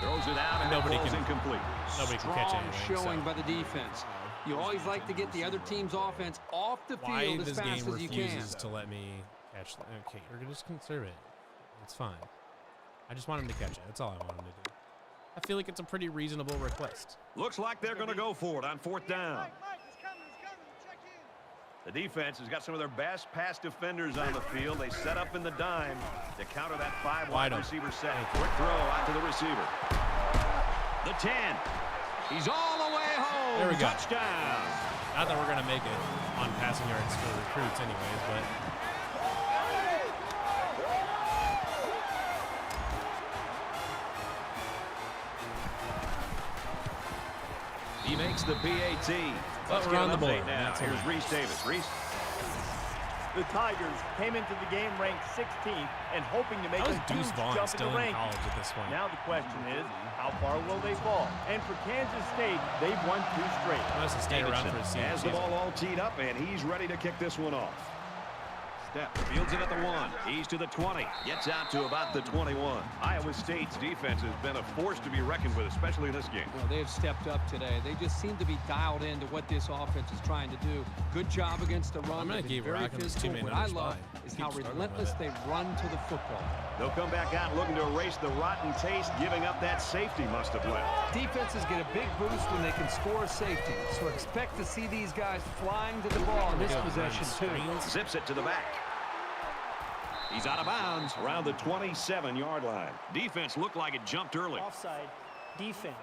Throws it out and nobody it can incomplete. Nobody can catch anything. Showing So. by the defense. You always like to get the other team's offense off the Why field as this fast game as you can. refuses to let me catch? Okay, we're gonna just conserve it. It's fine. I just want him to catch it. That's all I want him to do. I feel like it's a pretty reasonable request. Looks like they're going to go for it on 4th down. The defense has got some of their best pass defenders on the field. They set up in the dime to counter that 5 wide receiver set. Quick throw out to the receiver. The 10. He's all the way home. There we go. Touchdown. Not that we're going to make it on passing yards for recruits anyways, but... He makes the PAT. But we're on the board. Now. Here's Reese Davis. Reese. The Tigers came into the game ranked 16th and hoping to make a huge jump in still the in rankings. college at this point. Now the question is, how far will they fall? And for Kansas State, they've won 2 straight. He must have stayed around for his senior has the season. ball all teed up, and he's ready to kick this one off. Step, fields it at the 1. He's to the 20. Gets out to about the 21. Iowa State's defense has been a force to be reckoned with, especially in this game. Well, they have stepped up today. They just seem to be dialed into what this offense is trying to do. Good job against the run. I'm going to give Rock this teammate What I love is how relentless they run to the football. They'll come back out looking to erase the rotten taste, giving up that safety must have left. Defenses get a big boost when they can score safety. So expect to see these guys flying to the ball in this possession, too. Zips it to the back. He's out of bounds around the 27-yard line. Defense looked like it jumped early. Offside. Defense.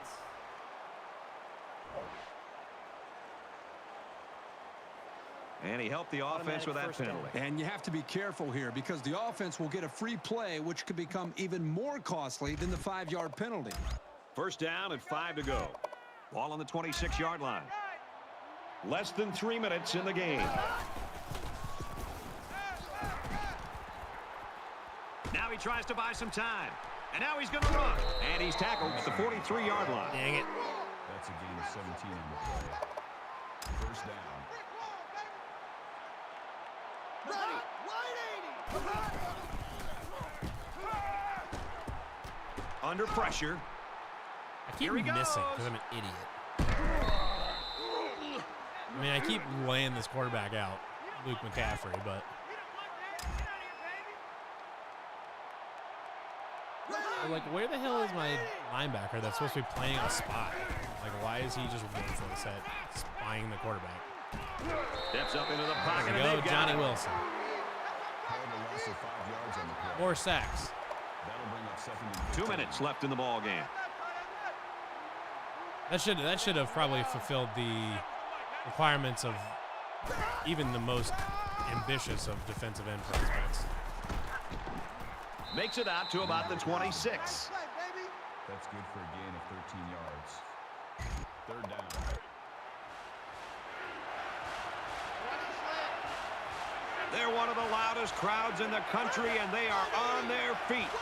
And he helped the offense with that penalty. And you have to be careful here because the offense will get a free play, which could become even more costly than the 5-yard penalty. 1st down and 5 to go. Ball on the 26-yard line. Less than 3 minutes in the game. Now he tries to buy some time. And now he's going to run. And he's tackled at the 43-yard line. Dang it. That's a gain of 17 on the play. 1st down. Under pressure. I keep missing because I'm an idiot. I mean, I keep laying this quarterback out, Luke McCaffrey, but... Like, where the hell is my linebacker that's supposed to be playing a spot? Like, why is he just worthless at spying the quarterback? Steps up into the pocket. There we go, Johnny Wilson. Loss of 5 yards on the play. More sacks. That'll bring up 2nd and 2 minutes left in the ball game. That should have probably fulfilled the requirements of even the most ambitious of defensive end prospects. Makes it out to about the 26. That's good for a gain of 13 yards. 3rd down. They're one of the loudest crowds in the country, and they are on their feet.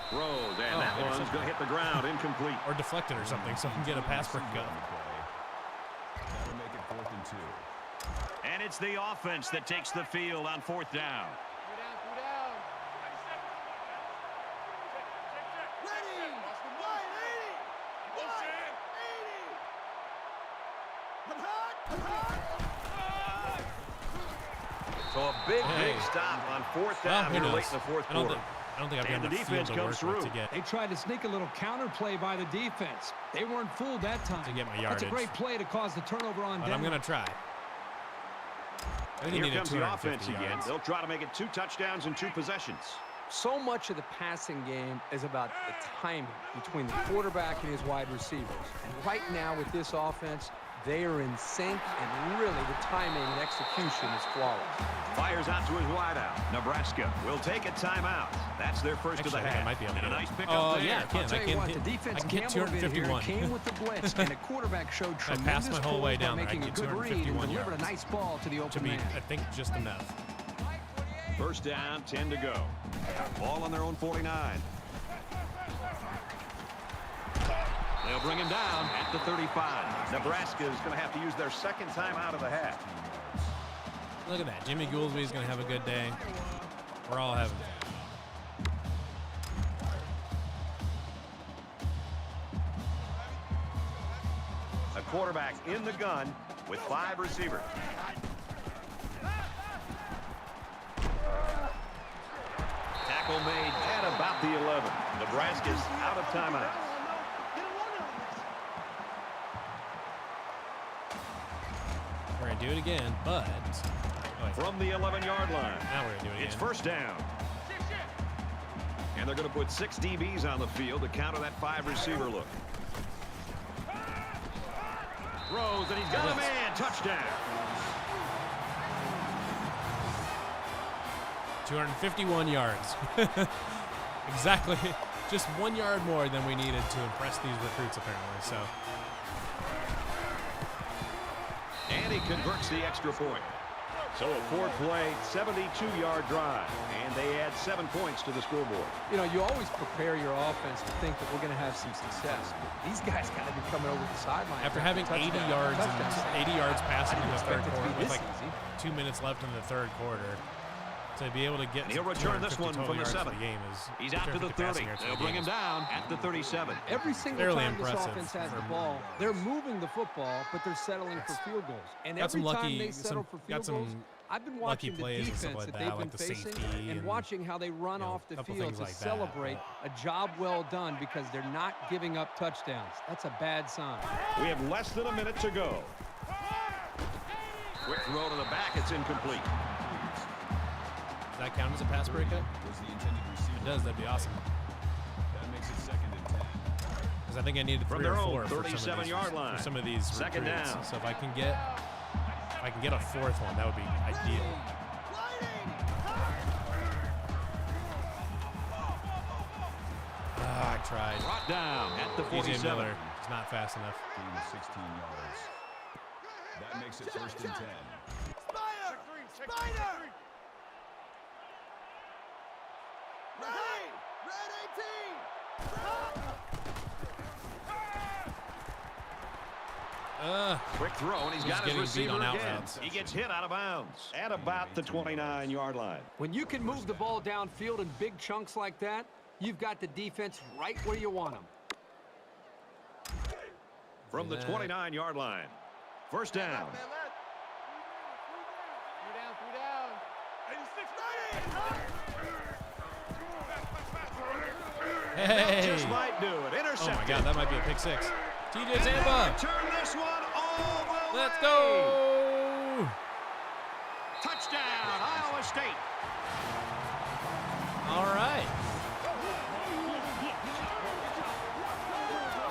Throws, and that one's going to hit the ground, incomplete. Or deflected or something, so I can get a pass break go. That'll make it 4th and 2. And it's the offense that takes the field on 4th down. So a big stop on 4th down here late in the 4th quarter. I don't think I've been the defense comes through. to get. They tried to sneak a little counter play by the defense. They weren't fooled that time. To get my yardage. That's a great play to cause the turnover on down. I'm going to try. Here comes the offense again. They'll try to make it 2 touchdowns in 2 possessions. So much of the passing game is about the timing between the quarterback and his wide receivers. And right now with this offense, They are in sync, and really the timing and execution is flawless. Fires out to his wideout. Nebraska will take a timeout. That's their first of the half. Might be able to and a get nice it. pickup Oh, there. yeah, I can. I'll tell you what, the I defense can get Campbell here 251. came with the blitz, and the quarterback showed I passed tremendous my whole way pulls down by there. I making a get good read and 251 delivered a yards. nice ball to the To open be, man. I think, just enough. First down, 10 to go. Ball on their own 49. They'll bring him down at the 35. Nebraska is going to have to use their second time out of the half. Look at that. Jimmy Goolsby's going to have a good day. We're all having fun. A quarterback in the gun with 5 receivers. Tackle made at about the 11. Nebraska's out of timeout. We're going to do it again, but... From the 11-yard line. Now we're going to do it again. It's first down. And they're going to put 6 DBs on the field to counter that 5-receiver look. Throws, and he's got a man. Touchdown. 251 yards. Exactly. Just 1 yard more than we needed to impress these recruits, apparently. So. And he converts the extra point. So a 4-play, 72-yard drive. And they add 7 points to the scoreboard. You know, you always prepare your offense to think that we're going to have some success. These guys got to be coming over the sideline. After having 80 yards passing in the third quarter with like 2 minutes left in the third quarter, to be able to get and he'll return this one from the 7. The game is he's out to the 30. They'll bring him down at the 37. Every single time this offense has the ball, they're moving the football, but they're settling for field goals. And every time they settle for field goals, I've been watching the defense that they've been facing and watching how they run off the field to celebrate a job well done because they're not giving up touchdowns. That's a bad sign. We have less than a minute to go. Quick throw to the back. It's incomplete. Does that count as a pass breakup? If it does, that'd be awesome. That makes it second and 10. Because I think I needed 3 or 4 for 37-yard line. some of these Second recruits. down. So if I can get a 4th one, that would be ideal. I tried. Brought down at the 47. DJ Miller is not fast enough. Gain of 16 yards. That makes it first and 10. Spider! Red 18! Quick throw, and he's got his receiver again. He gets hit out of bounds at about the 29-yard line. When you can move the ball downfield in big chunks like that, you've got the defense right where you want them. From the 29-yard line. First down. 3 down. 86. Hey! Just might do it. Intercepted. Oh my God, that might be a pick 6. TJ Zampa. Turn this one all the way. Let's go! Touchdown, Iowa State. All right.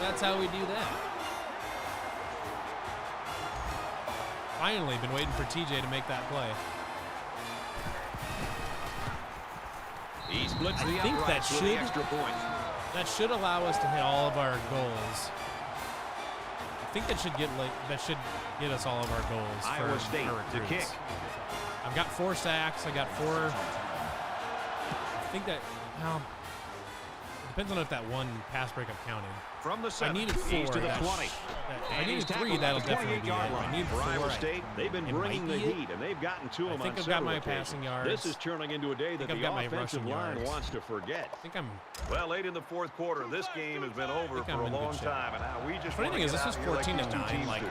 That's how we do that. Finally, been waiting for TJ to make that play. He splits the I think that uprights with the extra point. That should allow us to hit all of our goals. I think that should get us all of our goals. Iowa State to kick. I've got 4 sacks. I got 4. I think that depends on if that one pass breakup counted. From the 7, I needed 4. he's to the 20. I needed 3. That'll definitely be it. I need 4. Iowa State, they've been bringing the heat, and they've gotten to him on several occasions. I think I've got my passing yards. This is turning into a day that the offensive line wants to forget. I think I'm. Well, late in the 4th quarter, this game has been over for a long time, and now we just. Funny thing is, this was 14-9, like not that long ago.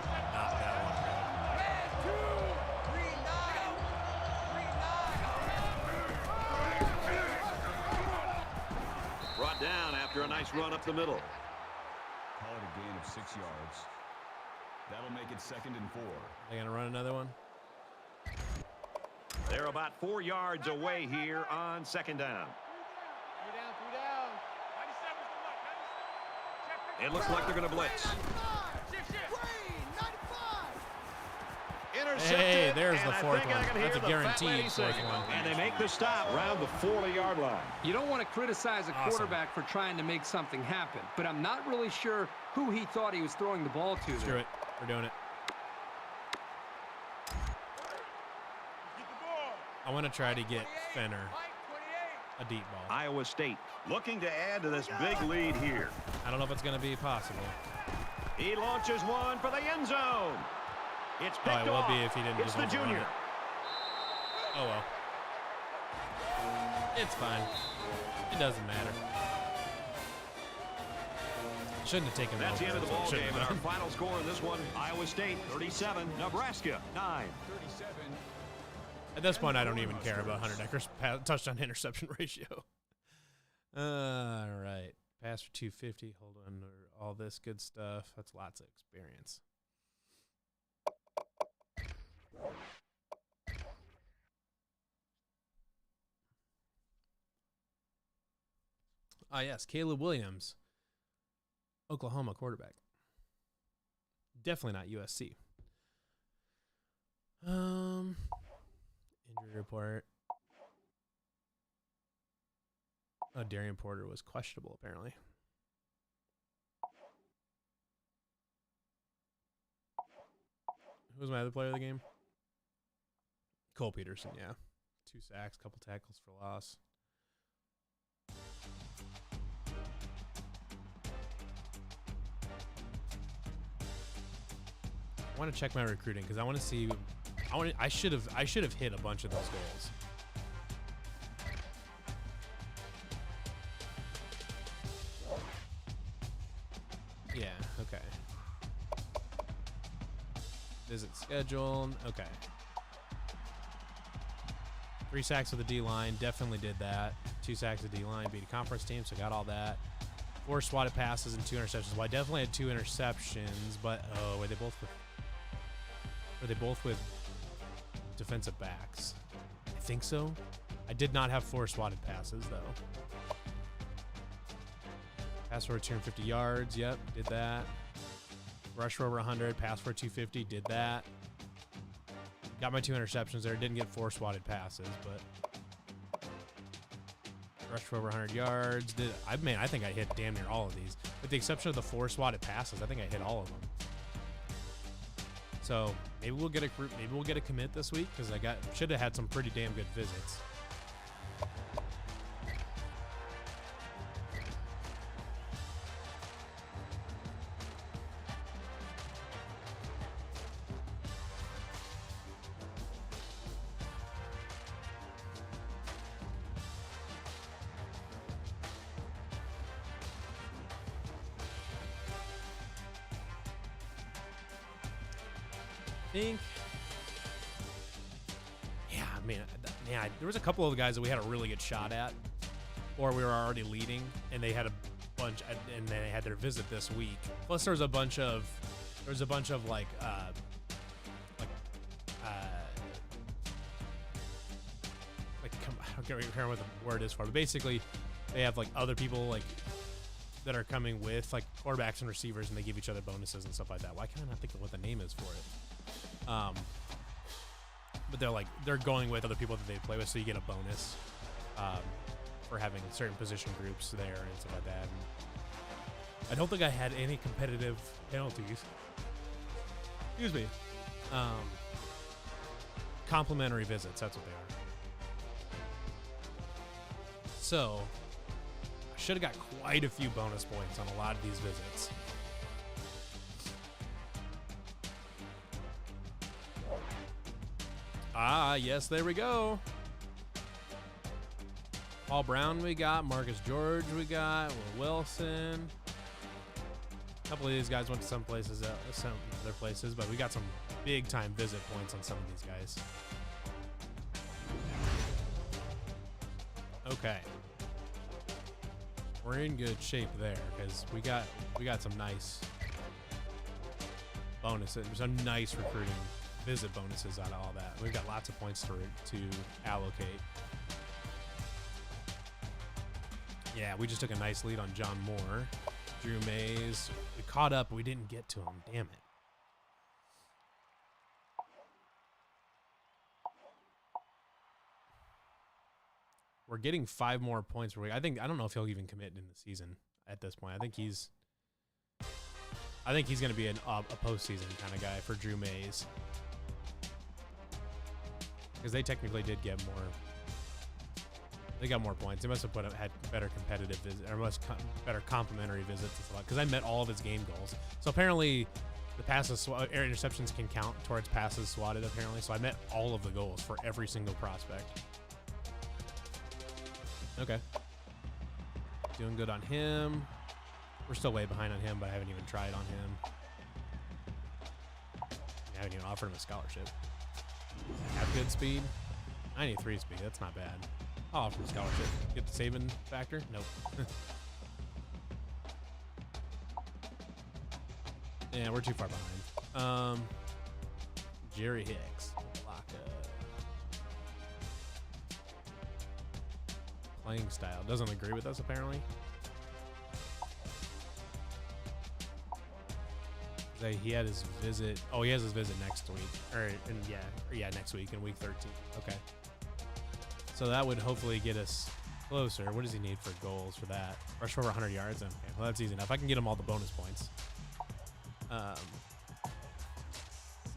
Brought down after a nice run up the middle. Call it a gain of 6 yards. That'll make it second and 4. They gonna run another one? They're about 4 yards away here on second down. 3 down. 97's the luck. It looks like they're going to blitz. Shift. Intercepted. There's the And I fourth think I one. can That's hear a the fat lady guaranteed fourth singing. one. And they make the stop around the 40-yard line. You don't want to criticize a Awesome. quarterback for trying to make something happen, but I'm not really sure who he thought he was throwing the ball to. Screw it. We're doing it. I want to try to get Fenner a deep ball. Iowa State looking to add to this big lead here. I don't know if it's going to be possible. He launches one for the end zone. It's picked Oh, it will off. be if he didn't It's just the overrun junior. it. Oh, well. It's fine. It doesn't matter. Shouldn't have taken That's the end of the ball Shouldn't game. have And our done. final score in this one, Iowa State 37, Nebraska 9. 37. At this point, I don't even care about Hunter Decker's touchdown interception ratio. All right. Pass for 250. Hold on. All this good stuff. That's lots of experience. Ah, yes. Caleb Williams, Oklahoma quarterback. Definitely not USC. Injury report. Oh, Darian Porter was questionable, apparently. Who was my other player of the game? Cole Peterson, yeah. 2 sacks, couple tackles for loss. I want to check my recruiting because I want to see. I should have hit a bunch of those goals. Yeah. Okay. Visit scheduled. Okay. 3 sacks with the D-line. Definitely did that. 2 sacks with the D-line. Beat a conference team, so got all that. 4 swatted passes and 2 interceptions. Well, I definitely had 2 interceptions, but were they both with defensive backs? I think so. I did not have 4 swatted passes, though. Pass for 250 yards. Yep, did that. Rush for over 100. Pass for 250. Did that. Got my 2 interceptions there. Didn't get 4 swatted passes, but rush for over 100 yards. I think I hit damn near all of these. With the exception of the 4 swatted passes, I think I hit all of them. So maybe we'll get a commit this week because I should have had some pretty damn good visits. There was a couple of guys that we had a really good shot at, or we were already leading, and they had a bunch, and they had their visit this week. Plus, there was a bunch of like I don't remember what the word is for, but basically, they have like other people like that are coming with like quarterbacks and receivers, and they give each other bonuses and stuff like that. Why can't I not think of what the name is for it? But they're going with other people that they play with, so you get a bonus for having certain position groups there and stuff like that. And I don't think I had any competitive penalties. Excuse me. Complimentary visits, that's what they are. So I should have got quite a few bonus points on a lot of these visits. Ah, yes, there we go. Paul Brown we got. Marcus George we got. Will Wilson. A couple of these guys went to some places, some other places, but we got some big-time visit points on some of these guys. Okay. We're in good shape there because we got some nice bonuses. Some nice recruiting visit bonuses out of all that. We've got lots of points to allocate. Yeah, we just took a nice lead on John Moore. Drew Mays. We caught up, but we didn't get to him. Damn it. we're getting 5 more points per week. I don't know if he'll even commit in the season at this point. I think he's going to be a postseason kind of guy for Drew Mays, because they technically did get more. They got more points. They must have had better competitive visits, or better complimentary visits and stuff. Because I met all of his game goals. So apparently, the passes, interceptions can count towards passes swatted. Apparently, so I met all of the goals for every single prospect. Okay, doing good on him. We're still way behind on him, but I haven't even tried on him. I haven't even offered him a scholarship. Have good speed. 93 speed. That's not bad. I'll offer him a scholarship. Get the saving factor? Nope. Yeah, we're too far behind. Jerry Hicks. Playing style. Doesn't agree with us, apparently. He had his visit. Oh, he has his visit next week. Next week in week 13. Okay. So that would hopefully get us closer. What does he need for goals for that? Rush for over 100 yards? Okay, well, that's easy enough. I can get him all the bonus points. I'm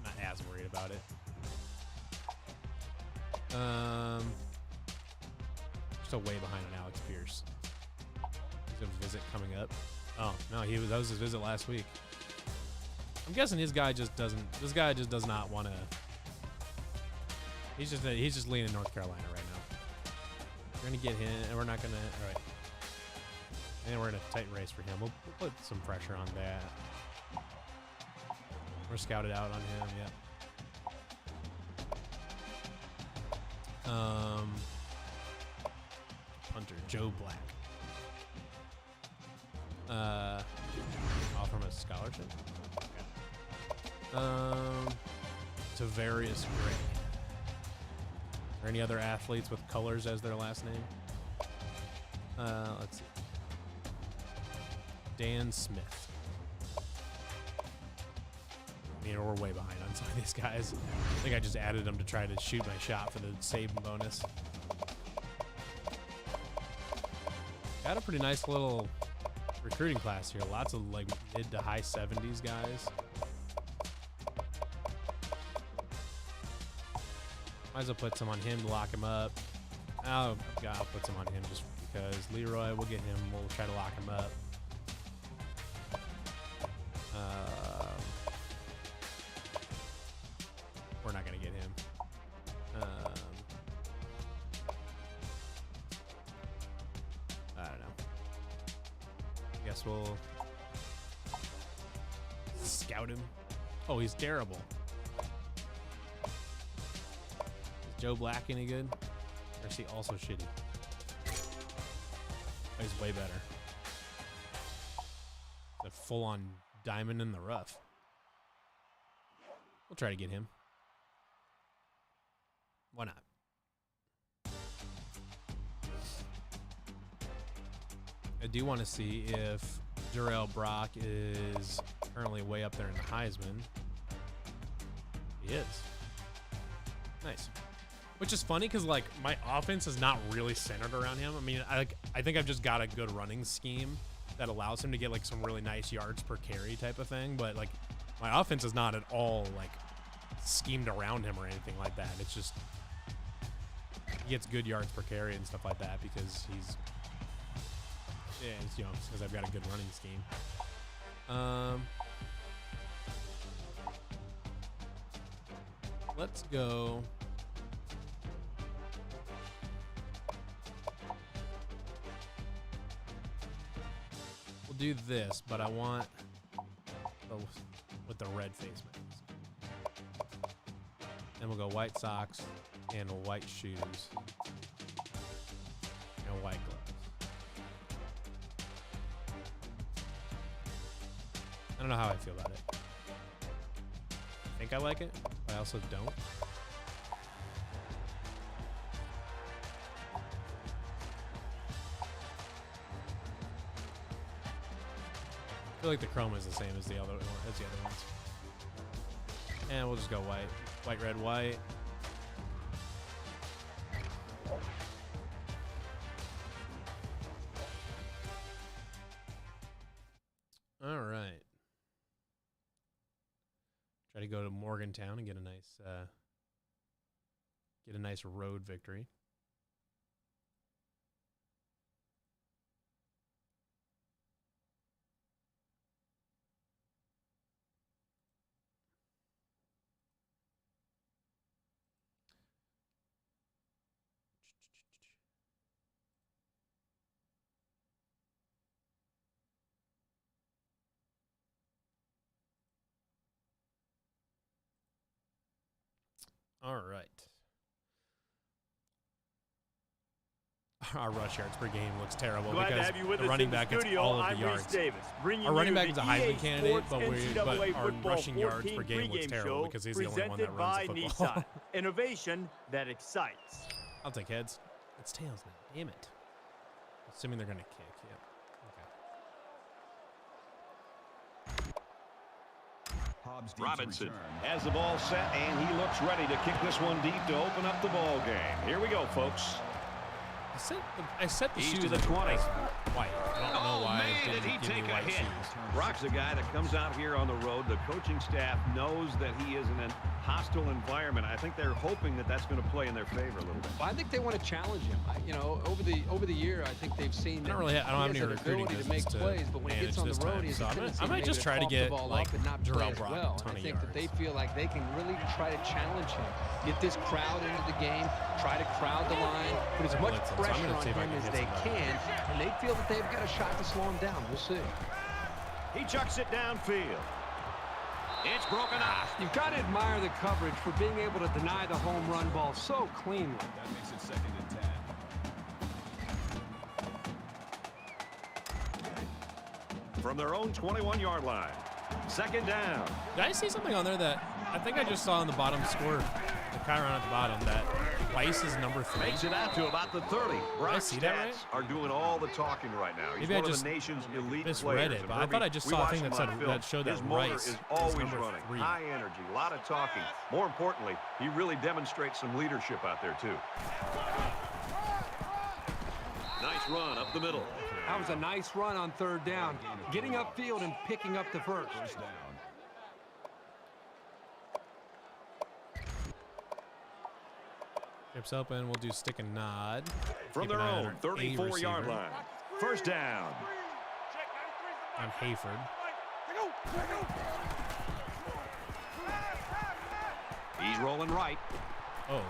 not as worried about it. Still way behind on Alex Pierce. He's a visit coming up. Oh, no, that was his visit last week. I'm guessing his guy just doesn't. This guy just does not want to. He's just leaning North Carolina right now. We're gonna get him, and we're not gonna. All right. And we're in a tight race for him. We'll put some pressure on that. We're scouted out on him. Yep. Punter Joe Black. Offer him a scholarship. To various grade. Are there any other athletes with colors as their last name? Let's see. Dan Smith. I mean, we're way behind on some of these guys. I think I just added them to try to shoot my shot for the save bonus. Got a pretty nice little recruiting class here. Lots of like mid to high 70s guys. Might as well put some on him to lock him up. I'll put some on him just because. Leroy, we'll get him. We'll try to lock him up. We're not going to get him. I don't know. I guess we'll scout him. Oh, he's terrible. Joe Black any good? Or is he also shitty? Oh, he's way better. It's a full-on diamond in the rough. We'll try to get him. Why not? I do want to see if Darrell Brock is currently way up there in the Heisman. He is. Nice. Which is funny because, like, my offense is not really centered around him. I mean, I think I've just got a good running scheme that allows him to get, like, some really nice yards per carry type of thing. But, like, my offense is not at all, like, schemed around him or anything like that. It's just he gets good yards per carry and stuff like that because he's, yeah, it's, you know, because I've got a good running scheme. Let's go. We'll do this, but I want with the red face mask. Then we'll go white socks and white shoes and white gloves. I don't know how I feel about it. I think I like it, but I also don't. I feel like the chrome is the same as the other ones. And we'll just go white. White, red, white. to go to Morgantown and get a nice road victory. All right. Our rush yards per game looks terrible because the running back gets all of the yards. Our running back is a Heisman candidate, but our rushing yards per game looks terrible because he's the only one that runs the football. Innovation that excites. I'll take heads. It's tails now. Damn it. Assuming they're going to kick. Yeah. Robinson has the ball set, and he looks ready to kick this one deep to open up the ball game. Here we go, folks. I set the He's shoes to the 20. White. I don't know why man, it did he didn't give take me a white hit. shoes. Brock's a guy that comes out here on the road. The coaching staff knows that he is in a hostile environment. I think they're hoping that that's going to play in their favor a little bit. Well, I think they want to challenge him. Over the year, I think they've seen. I don't have any recruiting ability to make plays, but when he gets on the road, he's I might just try to get like Jarrell Brock well. I think that they feel like they can really try to challenge him, get this crowd into the game, try to crowd the line, put as much pressure on him as they can, and they feel that they've got a shot to slow him down. We'll see. He chucks it downfield. It's broken up. You've got to admire the coverage for being able to deny the home run ball so cleanly. That makes it 2nd and 10. From their own 21-yard line. 2nd down. Did I see something on there that I think I just saw on the bottom score, the chyron at the bottom, that Weiss is number 3? Makes it out to about the 30. Brock's see that right? are doing all the talking right now. He's Maybe one I of just the nation's elite misread players. it, but I thought I just saw a thing that said that showed that his motor Rice is always number running. 3. High energy, a lot of talking. More importantly, he really demonstrates some leadership out there too. Nice run up the middle. That was a nice run on 3rd down, getting upfield and picking up the first. First down. Hips open. We'll do stick and nod. From their own 34-yard line. 1st down. On Hayford. He's rolling right. Oh.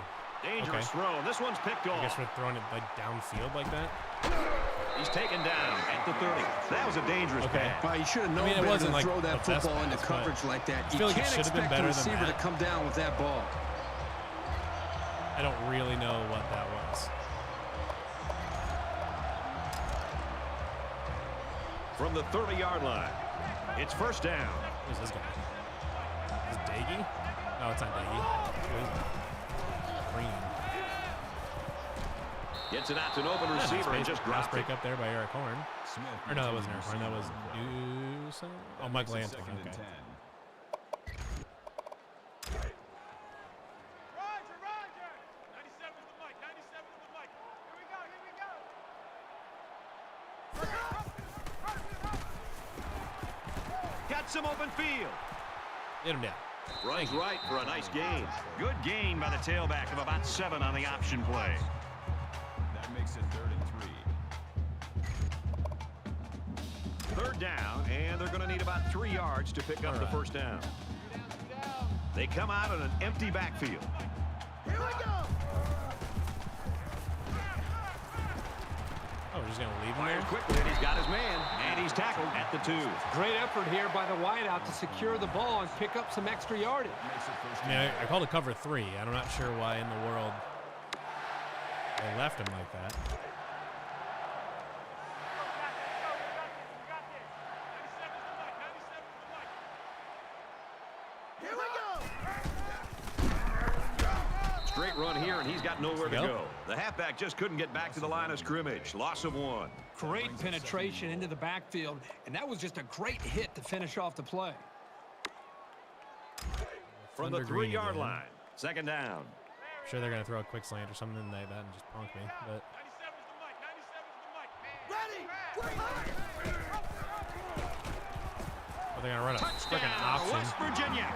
Dangerous throw. This one's picked off. I guess we're throwing it like downfield like that. He's taken down at the 30. That was a dangerous pass. Well, you should have known it better wasn't to like throw that the best football into pass, coverage like that. I You feel like it can't should have been expect better the than receiver to that. come down with that ball. I don't really know what that was. From the 30-yard line, it's 1st down. Who's this guy? Is it Daggy? No, it's not Daggy. Who is it? Green. Gets it out to an open receiver and just drops break up there by Eric Horn. Smith. Or no, that wasn't Eric Horn. That was Newsom. Oh, Michael Anton. 2nd and Okay. 10. Roger. 97 is the mic. 97 is the mic. Here we go. Got some open field. Get him down. Runs right for a nice gain. Good gain by the tailback of about 7 on the option play. That makes it 3rd and 3. 3rd down, and they're going to need about 3 yards to pick up the 1st down. They come out in an empty backfield. Here we go. Oh, we're just going to leave him Fired there? quickly, and he's got his man, and he's tackled at the 2. Great effort here by the wideout to secure the ball and pick up some extra yardage. Makes it 1st I mean, I called it cover 3. I'm not sure why in the world they left him like that. Here we go. Straight run here, and he's got nowhere to go. The halfback just couldn't get back to the line of scrimmage. Loss of 1. Great penetration into the backfield, and that was just a great hit to finish off the play. From the Thunder Green 3-yard again. line. 2nd down. I'm sure they're going to throw a quick slant or something like that and just punk me. But 97 is the mic. Ready. they're going to run a freaking Touchdown, option. West Virginia.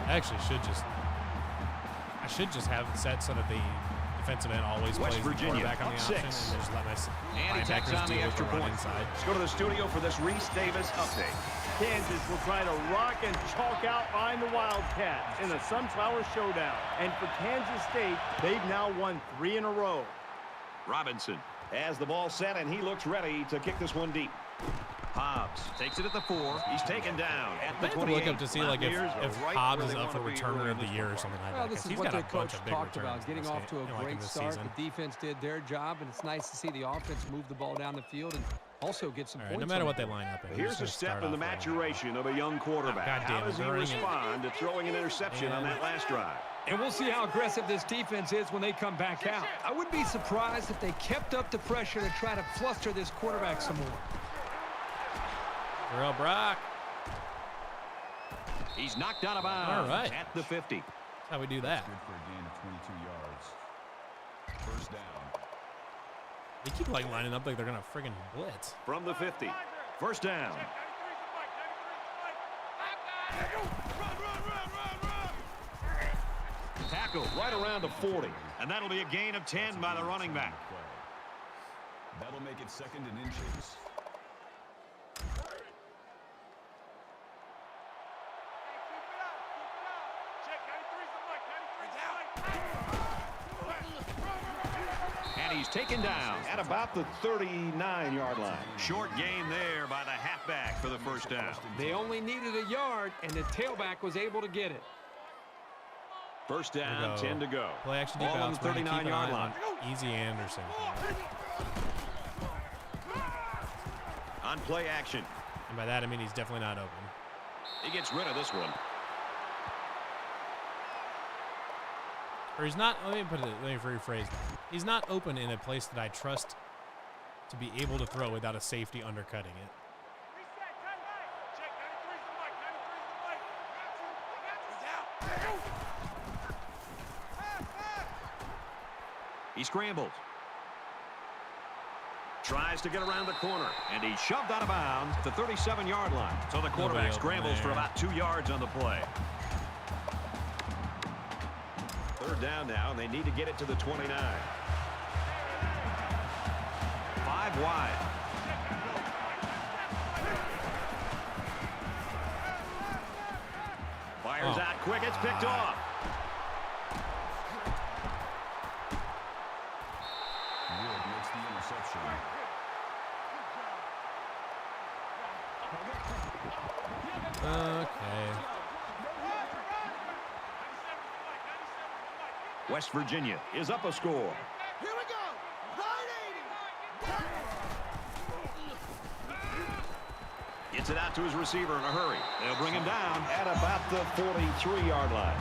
I actually should just have it set so that the defensive end always West plays the Virginia, quarterback on the option, and 6. just let my And he tacks on the deal with extra run point. inside. Let's go to the studio for this Reese Davis update. Kansas will try to rock and chalk out behind the Wildcats in the Sunflower Showdown. And for Kansas State, they've now won 3 in a row. Robinson has the ball set, and he looks ready to kick this one deep. Hobbs takes it at the 4. He's taken down at the I have to 28. look up to see like if Right Hobbs where is they up for wanna be returner early of the in year or ball something like Well, that. this is He's what got the a bunch coach of big talked returns about, getting in off this to a game, like great in this start. season. The defense did their job, and it's nice to see the offense move the ball down the field and also get some All right, points. no matter on what the they board. line up in. Here's a step in the maturation of a young quarterback. God damn How it, does he they're running it. respond to throwing an interception on that last drive? And we'll see how aggressive this defense is when they come back out. I wouldn't be surprised if they kept up the pressure to try to fluster this quarterback some more. Terrell Brock. He's knocked out of bounds All right. at the 50. That's how we do that. Good for a gain of 22 yards. First down. They keep like lining up like they're gonna friggin' blitz. From the 50. First down. Tackle right around the 40. And that'll be a gain of 10 by the running back. That'll make it 2nd and inches. And he's taken down at about the 39-yard line. Short gain there by the halfback for the first down. They only needed a yard, and the tailback was able to get it. First down, 10 to go. Play action Ball deep on the outs. We're gonna keep an 39-yard eye line. on Easy Anderson. On play action. And by that I mean he's definitely not open. He gets rid of this one. Or he's not, let me rephrase that. He's not open in a place that I trust to be able to throw without a safety undercutting it. He scrambles. Tries to get around the corner, and he's shoved out of bounds at the 37-yard line. So the quarterback scrambles for about 2 yards on the play. Third down now, and they need to get it to the 29. 5 wide. Fires out quick. It's picked off. Wood makes the interception. Okay. West Virginia is up a score. Here we go. 980. Gets it out to his receiver in a hurry. They'll bring him down at about the 43-yard line.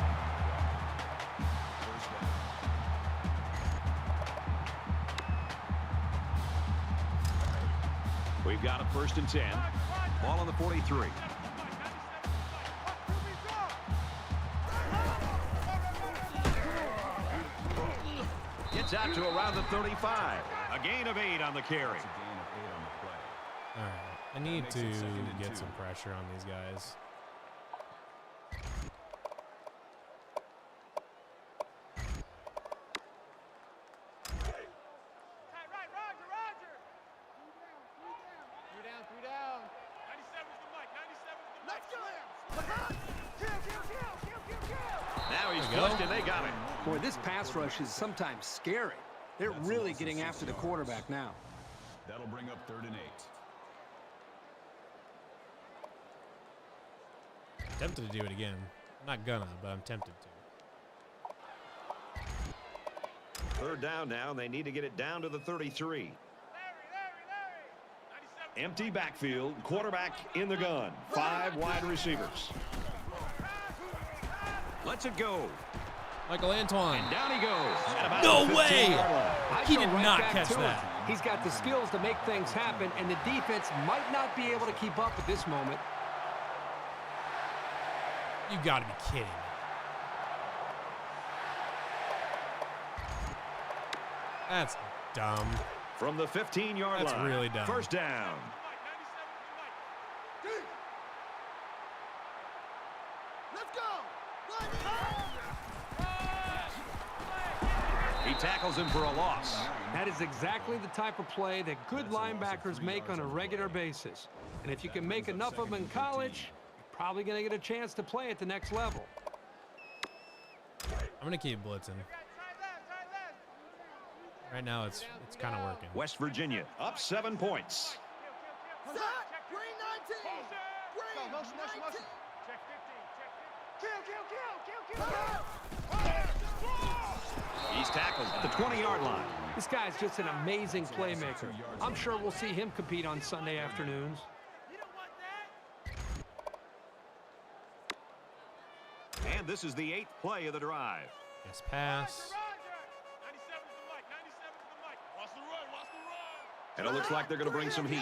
First down. We've got a 1st and 10. Ball on the 43. Gets out to around the 35. A gain of 8 on the carry. It's a gain of 8 on the play. All right. I need makes to it 2nd and get 2. some pressure on these guys. Now he's flushed and they got him. Boy, this pass rush is sometimes scary. They're really getting after the quarterback now. That'll bring up 3rd and 8. Tempted to do it again. I'm not gonna, but I'm tempted to. 3rd down now, and they need to get it down to the 33. Empty backfield, quarterback in the gun. 5 wide receivers. Lets it go. Michael Antoine. And down he goes. At about No the way! 15-yard line. I'd He go did right not back catch to him. that. He's got the skills to make things happen, and the defense might not be able to keep up at this moment. You gotta be kidding me. That's dumb. From the 15-yard line. That's really dumb. First down. Let's go. tackles him for a loss. That is exactly the type of play that good linebackers make on a regular basis. And if you can make enough of them in college, you're probably going to get a chance to play at the next level. I'm going to keep blitzing. Right now, it's kind of working. West Virginia up 7 points. Green 19. Green 19. Check 15. Kill. He's tackled at the 20-yard line. This guy's just an amazing playmaker. I'm sure we'll see him compete on Sunday afternoons. And this is the 8th play of the drive. Yes, pass. And it looks like they're going to bring some heat.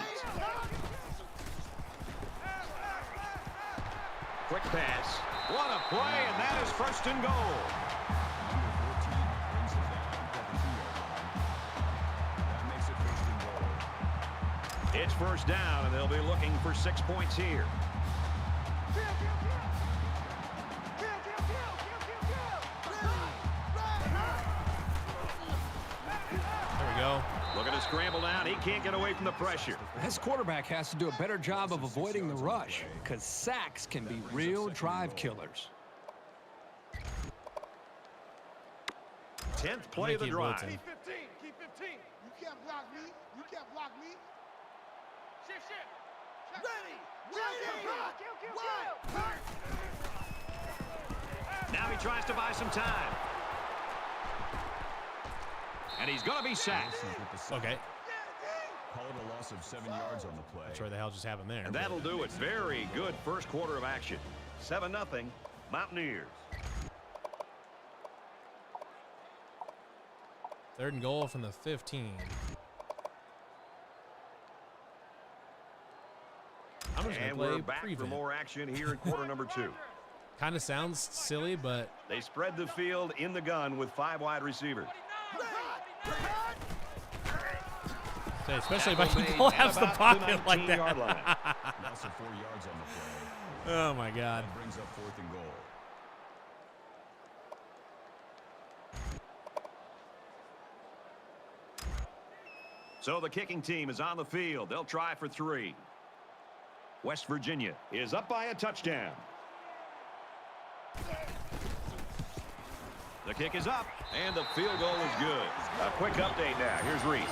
Quick pass. What a play, and that is first and goal. It's first down, and they'll be looking for 6 points here. There we go. Looking to scramble down. He can't get away from the pressure. This quarterback has to do a better job of avoiding the rush, because sacks can be real drive killers. 10th play of the drive. Keep 15. Keep 15. You can't block me. You can't block me. Shift. Ready. Now he tries to buy some time. And he's going to be sacked. Okay. Call it a loss of 7 yards on the play. Not sure what the hell just happened there. And that'll do it. Very good first quarter of action. 7-0 Mountaineers. 3rd and goal from the 15. I'm just going And to we're play back for prevent. more action here in quarter number 2. Kind of sounds silly, but They spread the field in the gun with 5 wide receivers. especially if I can collapse the pocket like that. Loss of 4 yards on the play. Oh, my God. That brings up 4th and goal. So the kicking team is on the field. They'll try for 3. West Virginia is up by a touchdown. The kick is up, and the field goal is good. A quick update now. Here's Reese.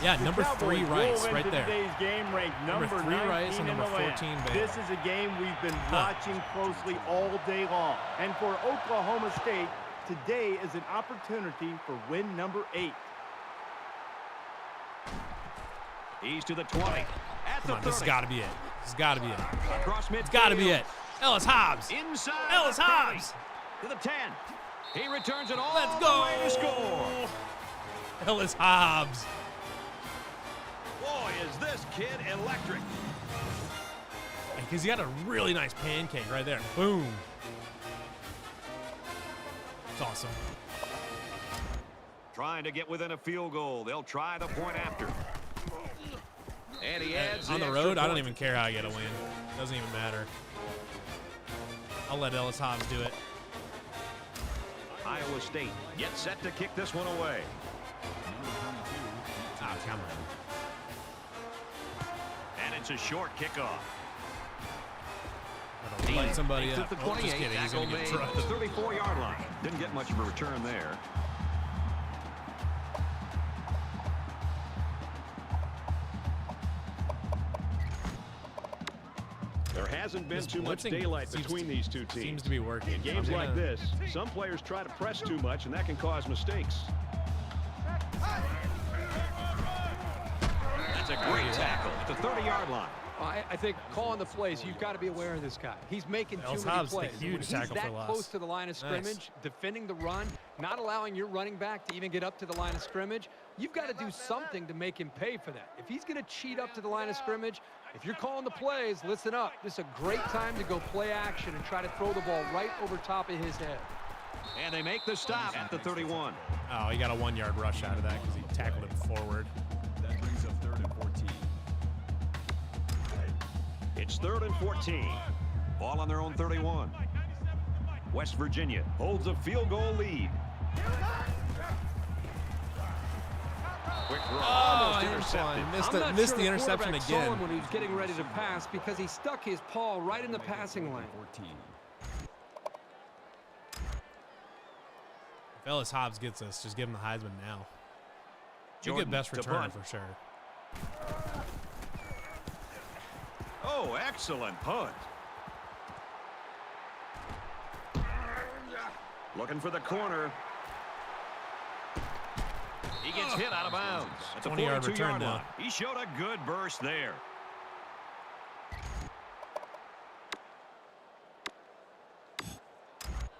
Yeah, number The 3 Cowboys Rice roll right into there. Today's game ranked Number number 3 Rice 19 and in number the land. 14 Baylor. This is a game we've been watching closely all day long. And for Oklahoma State, today is an opportunity for win number 8. He's to the 20. At the Come on, 30. this has got to be it. This has got to be it. Across midfield. It's got to be it. Ellis Hobbs. Inside. Ellis the 30. Hobbs. To the 10. He returns it all Let's the go. way to score. Ellis Hobbs. Boy, is this kid electric. Because he had a really nice pancake right there. Boom. It's awesome. Trying to get within a field goal. They'll try the point after. And he adds On the extra road, I don't point. even care how I get a win. Doesn't even matter. I'll let Ellis Hobbs do it. Iowa State gets set to kick this one away. Oh, come on. And it's a short kickoff. Gotta light somebody Takes up. it to Oh, just 28. kidding. He's Tackle going to get made at trucked. the 34-yard line. Didn't get much of a return there. There hasn't been This too much blitzing daylight seems between to- these two teams. Seems to be working. In games I'm like gonna- this, some players try to press too much, and that can cause mistakes. That's a great tackle at the 30-yard line. I think calling the plays, you've got to be aware of this guy. He's making too Ellis many Hobbs, the plays. huge When he's tackle for that loss. close to the line of scrimmage, defending the run, not allowing your running back to even get up to the line of scrimmage, you've got to do something to make him pay for that. If he's going to cheat up to the line of scrimmage, if you're calling the plays, listen up. This is a great time to go play action and try to throw the ball right over top of his head. And they make the stop at the 31. Oh, he got a 1-yard rush out of that because he tackled him forward. That brings up 3rd and 14. It's 3rd and 14. Ball on their own 31. West Virginia holds a field goal lead. Quick throw. Oh, Almost intercepted. Missed the interception again. When he was getting ready to pass because he stuck his paw right in the passing lane. 14. If Ellis Hobbs gets us, just give him the Heisman now. You'll get best returner for sure. Oh, excellent punt. Looking for the corner. He gets hit out of bounds. It's a 20-yard return now. line. He showed a good burst there.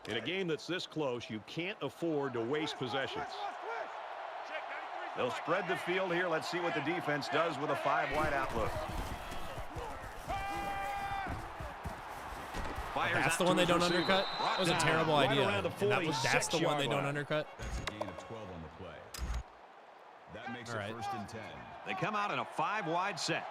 In a game that's this close, you can't afford to waste possessions. They'll spread the field here. Let's see what the defense does with a 5-wide outlook. That's the one they don't undercut? That was a terrible idea. That's the one they don't undercut? That's a gain of 12 on the play. That makes it first and 10. They come out in a 5-wide set.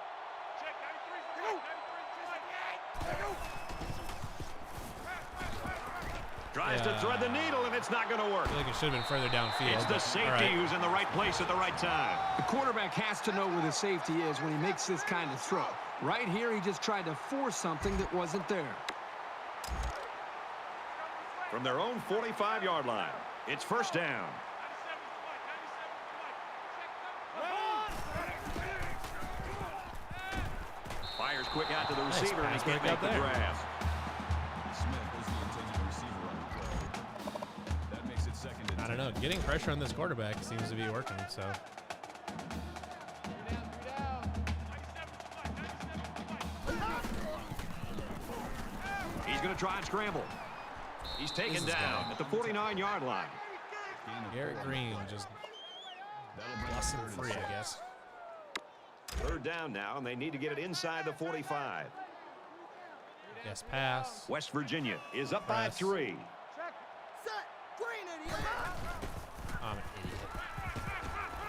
Tries to thread the needle, and it's not going to work. I feel like it should have been further downfield. It's the safety who's in the right place at the right time. The quarterback has to know where the safety is when he makes this kind of throw. Right here, he just tried to force something that wasn't there. From their own 45-yard line, it's first down. Fires quick out to the receiver, and he can't make the grab. I don't know. Getting pressure on this quarterback seems to be working, so. He's going to try and scramble. He's taken down at the 49-yard line. Garrett Green just busting free, I guess. Third down now, and they need to get it inside the 45. Yes, pass. West Virginia is up by 3. I'm an idiot.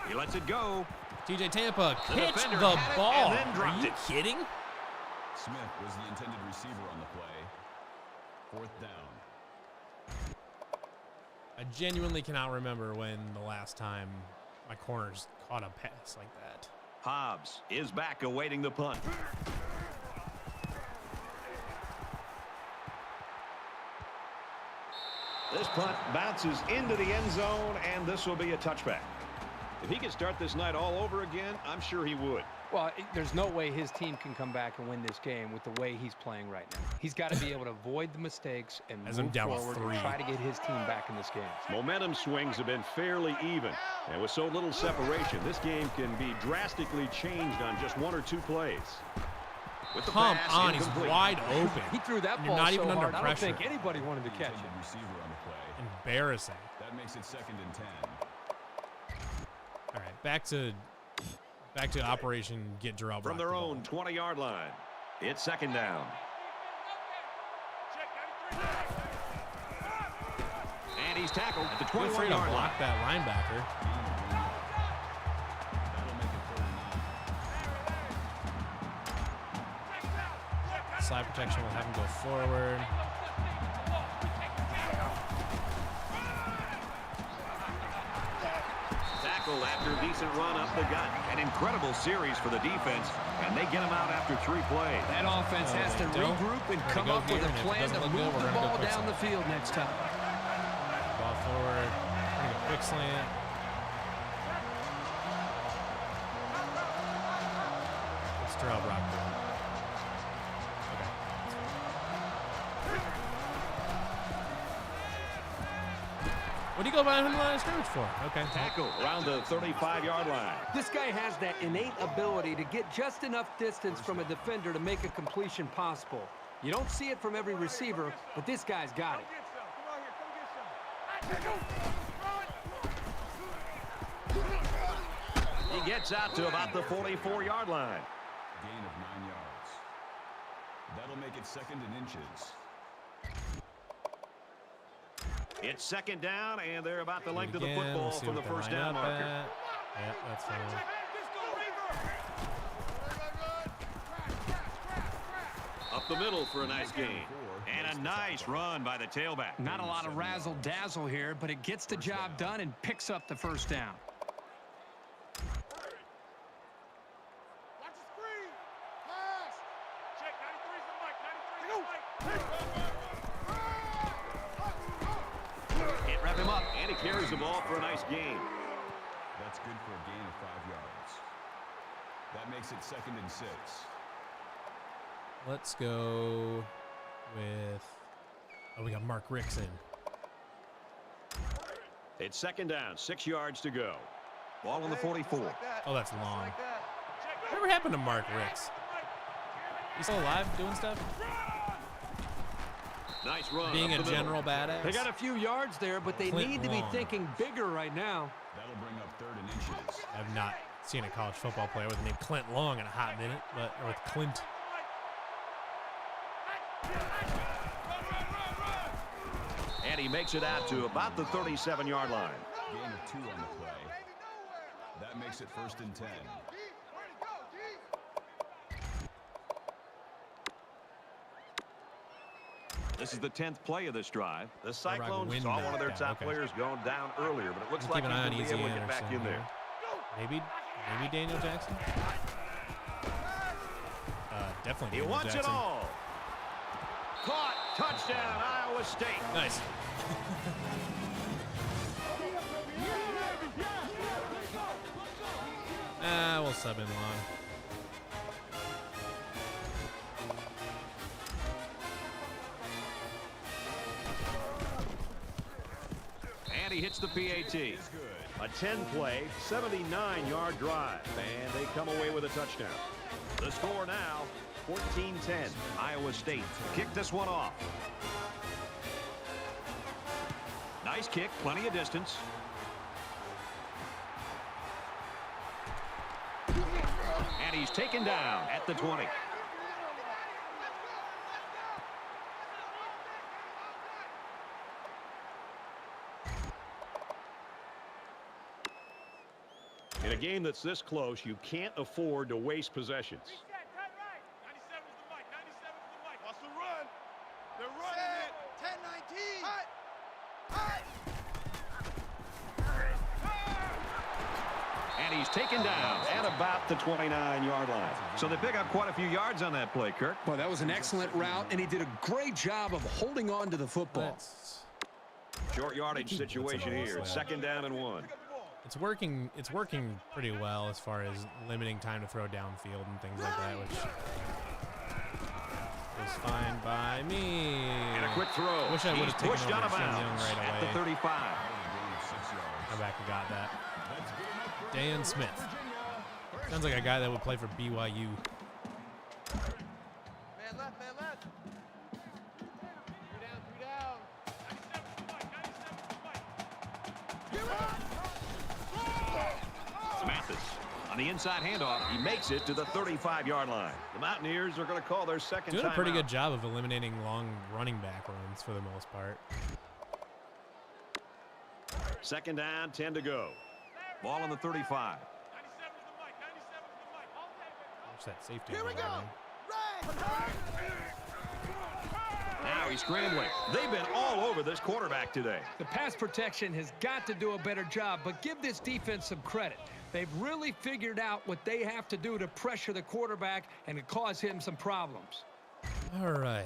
He lets it go. TJ Tampa pitched the ball. Are you kidding? Smith was the intended receiver on the play. Fourth down. I genuinely cannot remember when the last time my corners caught a pass like that. Hobbs is back awaiting the punt. This punt bounces into the end zone, and this will be a touchback. If he could start this night all over again, I'm sure he would. Well, there's no way his team can come back and win this game with the way he's playing right now. He's got to be able to avoid the mistakes and move forward and try to get his team back in this game. Momentum swings have been fairly even, and with so little separation, this game can be drastically changed on just 1 or 2 plays. Come on, he's wide open. He threw that ball not even so under hard, pressure. I don't think anybody wanted to catch it. Receiver on the play. Embarrassing. That makes it second and 10. All right, back to Operation Get Jarrell. From their own 20-yard line, it's second down. And he's tackled at the 21-yard line. Block that linebacker. Side protection will have him go forward. Tackled after a decent run up the gut. An incredible series for the defense, and they get him out after 3 plays. That offense has to regroup and come up with a plan to move the ball down the field next time. Ball forward. Bring a quick slant. It's Jarrell Brock. What do you go by him line of scrimmage for? Okay. Tackle around the 35-yard line. This guy has that innate ability to get just enough distance from a defender to make a completion possible. You don't see it from every receiver, but this guy's got it. He gets out to about the 44-yard line. Gain of 9 yards. That'll make it second and inches. It's second down, and they're about the length of the football from the first down marker. Yeah, that's fine. Up the middle for a nice gain. And a nice run by the tailback. Not a lot of razzle-dazzle here, but it gets the job done and picks up the first down. Can't wrap him up, and he carries the ball for a nice gain. That's good for a gain of 5 yards. That makes it 2nd and 6. Let's go with... Oh, we got Mark Ricks in. It's 2nd down, 6 yards to go. Ball on the 44. Oh, that's long. Whatever happened to Mark Ricks? He's still alive doing stuff? Nice run. Being a general badass? They got a few yards there, but they Clint need to be Long. thinking bigger right now. That'll bring up 3rd and inches. I've not seen a college football player with the name Clint Long in a hot minute, or with Clint. And he makes it out to about the 37-yard line. Gain of 2 on the play. That makes it 1st and 10. This is the 10th play of this drive. The Cyclones saw one of their top players going down earlier, but it looks like he's going to be able to get back in there. Maybe Daniel Jackson? Definitely He Daniel wants Jackson. it all. Caught. Touchdown, Iowa State. Nice. We'll sub in Long. And he hits the PAT. A 10-play, 79-yard drive. And they come away with a touchdown. The score now, 14-10. Iowa State kick this one off. Nice kick, plenty of distance. And he's taken down at the 20. In a game that's this close, you can't afford to waste possessions. 97 is the mic. 97 is the mic. Watch the run. They're running it. 10-19. And he's taken down at about the 29-yard line. So they pick up quite a few yards on that play, Kirk. Well, that was an excellent route, and he did a great job of holding on to the football. Short yardage situation here. 2nd down and 1. It's working pretty well as far as limiting time to throw downfield and things like that, which is fine by me. And a quick throw. Wish I would have taken pushed out over of Sean Young bounds right at the away. 35. I'm back and got that. Dan Smith. Sounds like a guy that would play for BYU. Man left, man left. 3 down, 3 down. Mathis on the inside handoff. He makes it to the 35-yard line. The Mountaineers are going to call their second Doing a timeout. pretty good job of eliminating long running back runs for the most part. 2nd down, 10 to go. Ball on the 35. Watch that safety. Here we go. Now he's scrambling. They've been all over this quarterback today. The pass protection has got to do a better job, but give this defense some credit. They've really figured out what they have to do to pressure the quarterback and to cause him some problems. All right.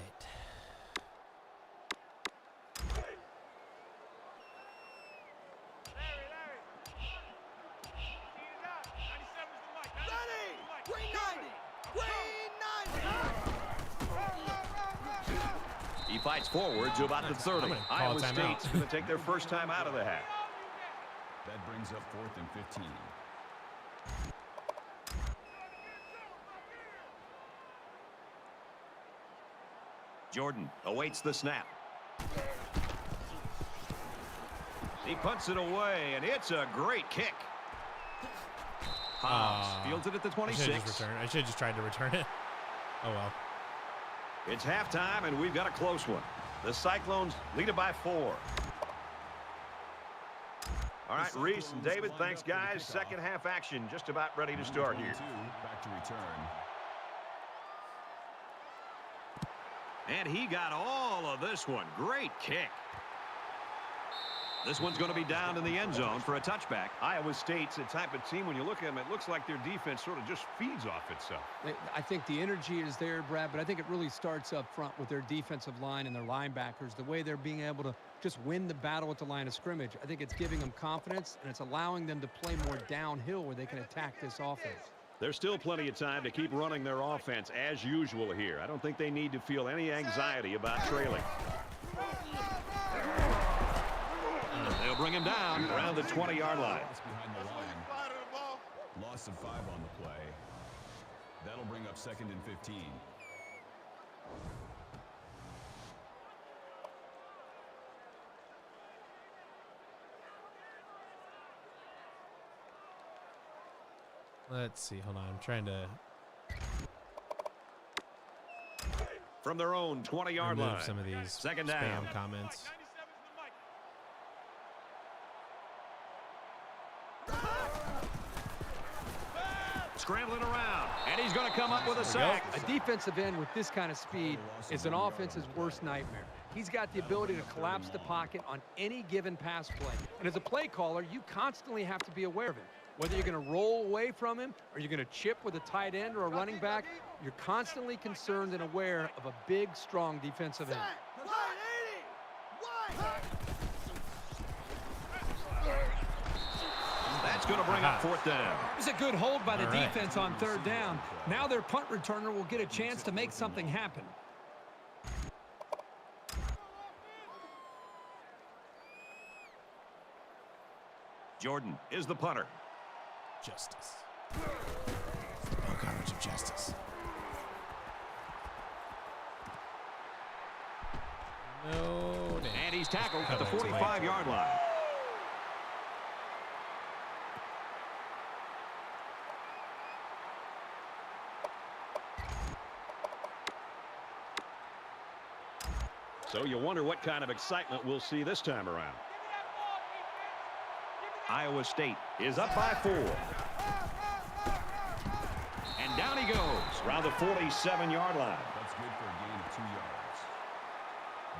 He fights forward to about the 30. Iowa State's going to take their first time out of the half. That brings up 4th and 15. Jordan awaits the snap. He punts it away, and it's a great kick. Hobbs fields it at the 26. I should have just tried to return it. Oh, well. It's halftime, and we've got a close one. The Cyclones lead it by 4. All right, Reese and David, thanks, guys. Second half action just about ready to start here. Back to return. And he got all of this one. Great kick. This one's going to be down in the end zone for a touchback. Iowa State's the type of team, when you look at them, it looks like their defense sort of just feeds off itself. I think the energy is there, Brad, but I think it really starts up front with their defensive line and their linebackers, the way they're being able to just win the battle at the line of scrimmage. I think it's giving them confidence, and it's allowing them to play more downhill where they can attack this offense. There's still plenty of time to keep running their offense as usual here. I don't think they need to feel any anxiety about trailing. They'll bring him down around the 20-yard line. Behind the line. Loss of 5 on the play. That'll bring up 2nd and 15. Let's see. Hold on. I'm trying to From their own 20-yard line. remove some of these Second spam down. comments. Scrambling around, and he's going to come up with a sack. A defensive end with this kind of speed is an offense's worst nightmare. He's got the ability to collapse the pocket on any given pass play. And as a play caller, you constantly have to be aware of it. Whether you're going to roll away from him or you're going to chip with a tight end or a running back, you're constantly concerned and aware of a big, strong defensive end. That's going to bring up 4th down. It's a good hold by the defense on 3rd down. Now their punt returner will get a chance to make something happen. Jordan is the punter. Justice. No coverage of justice. No. And he's tackled at the 45-yard line. So you wonder what kind of excitement we'll see this time around. Iowa State is up by 4. And down he goes around the 47-yard line. That's good for a gain of 2 yards.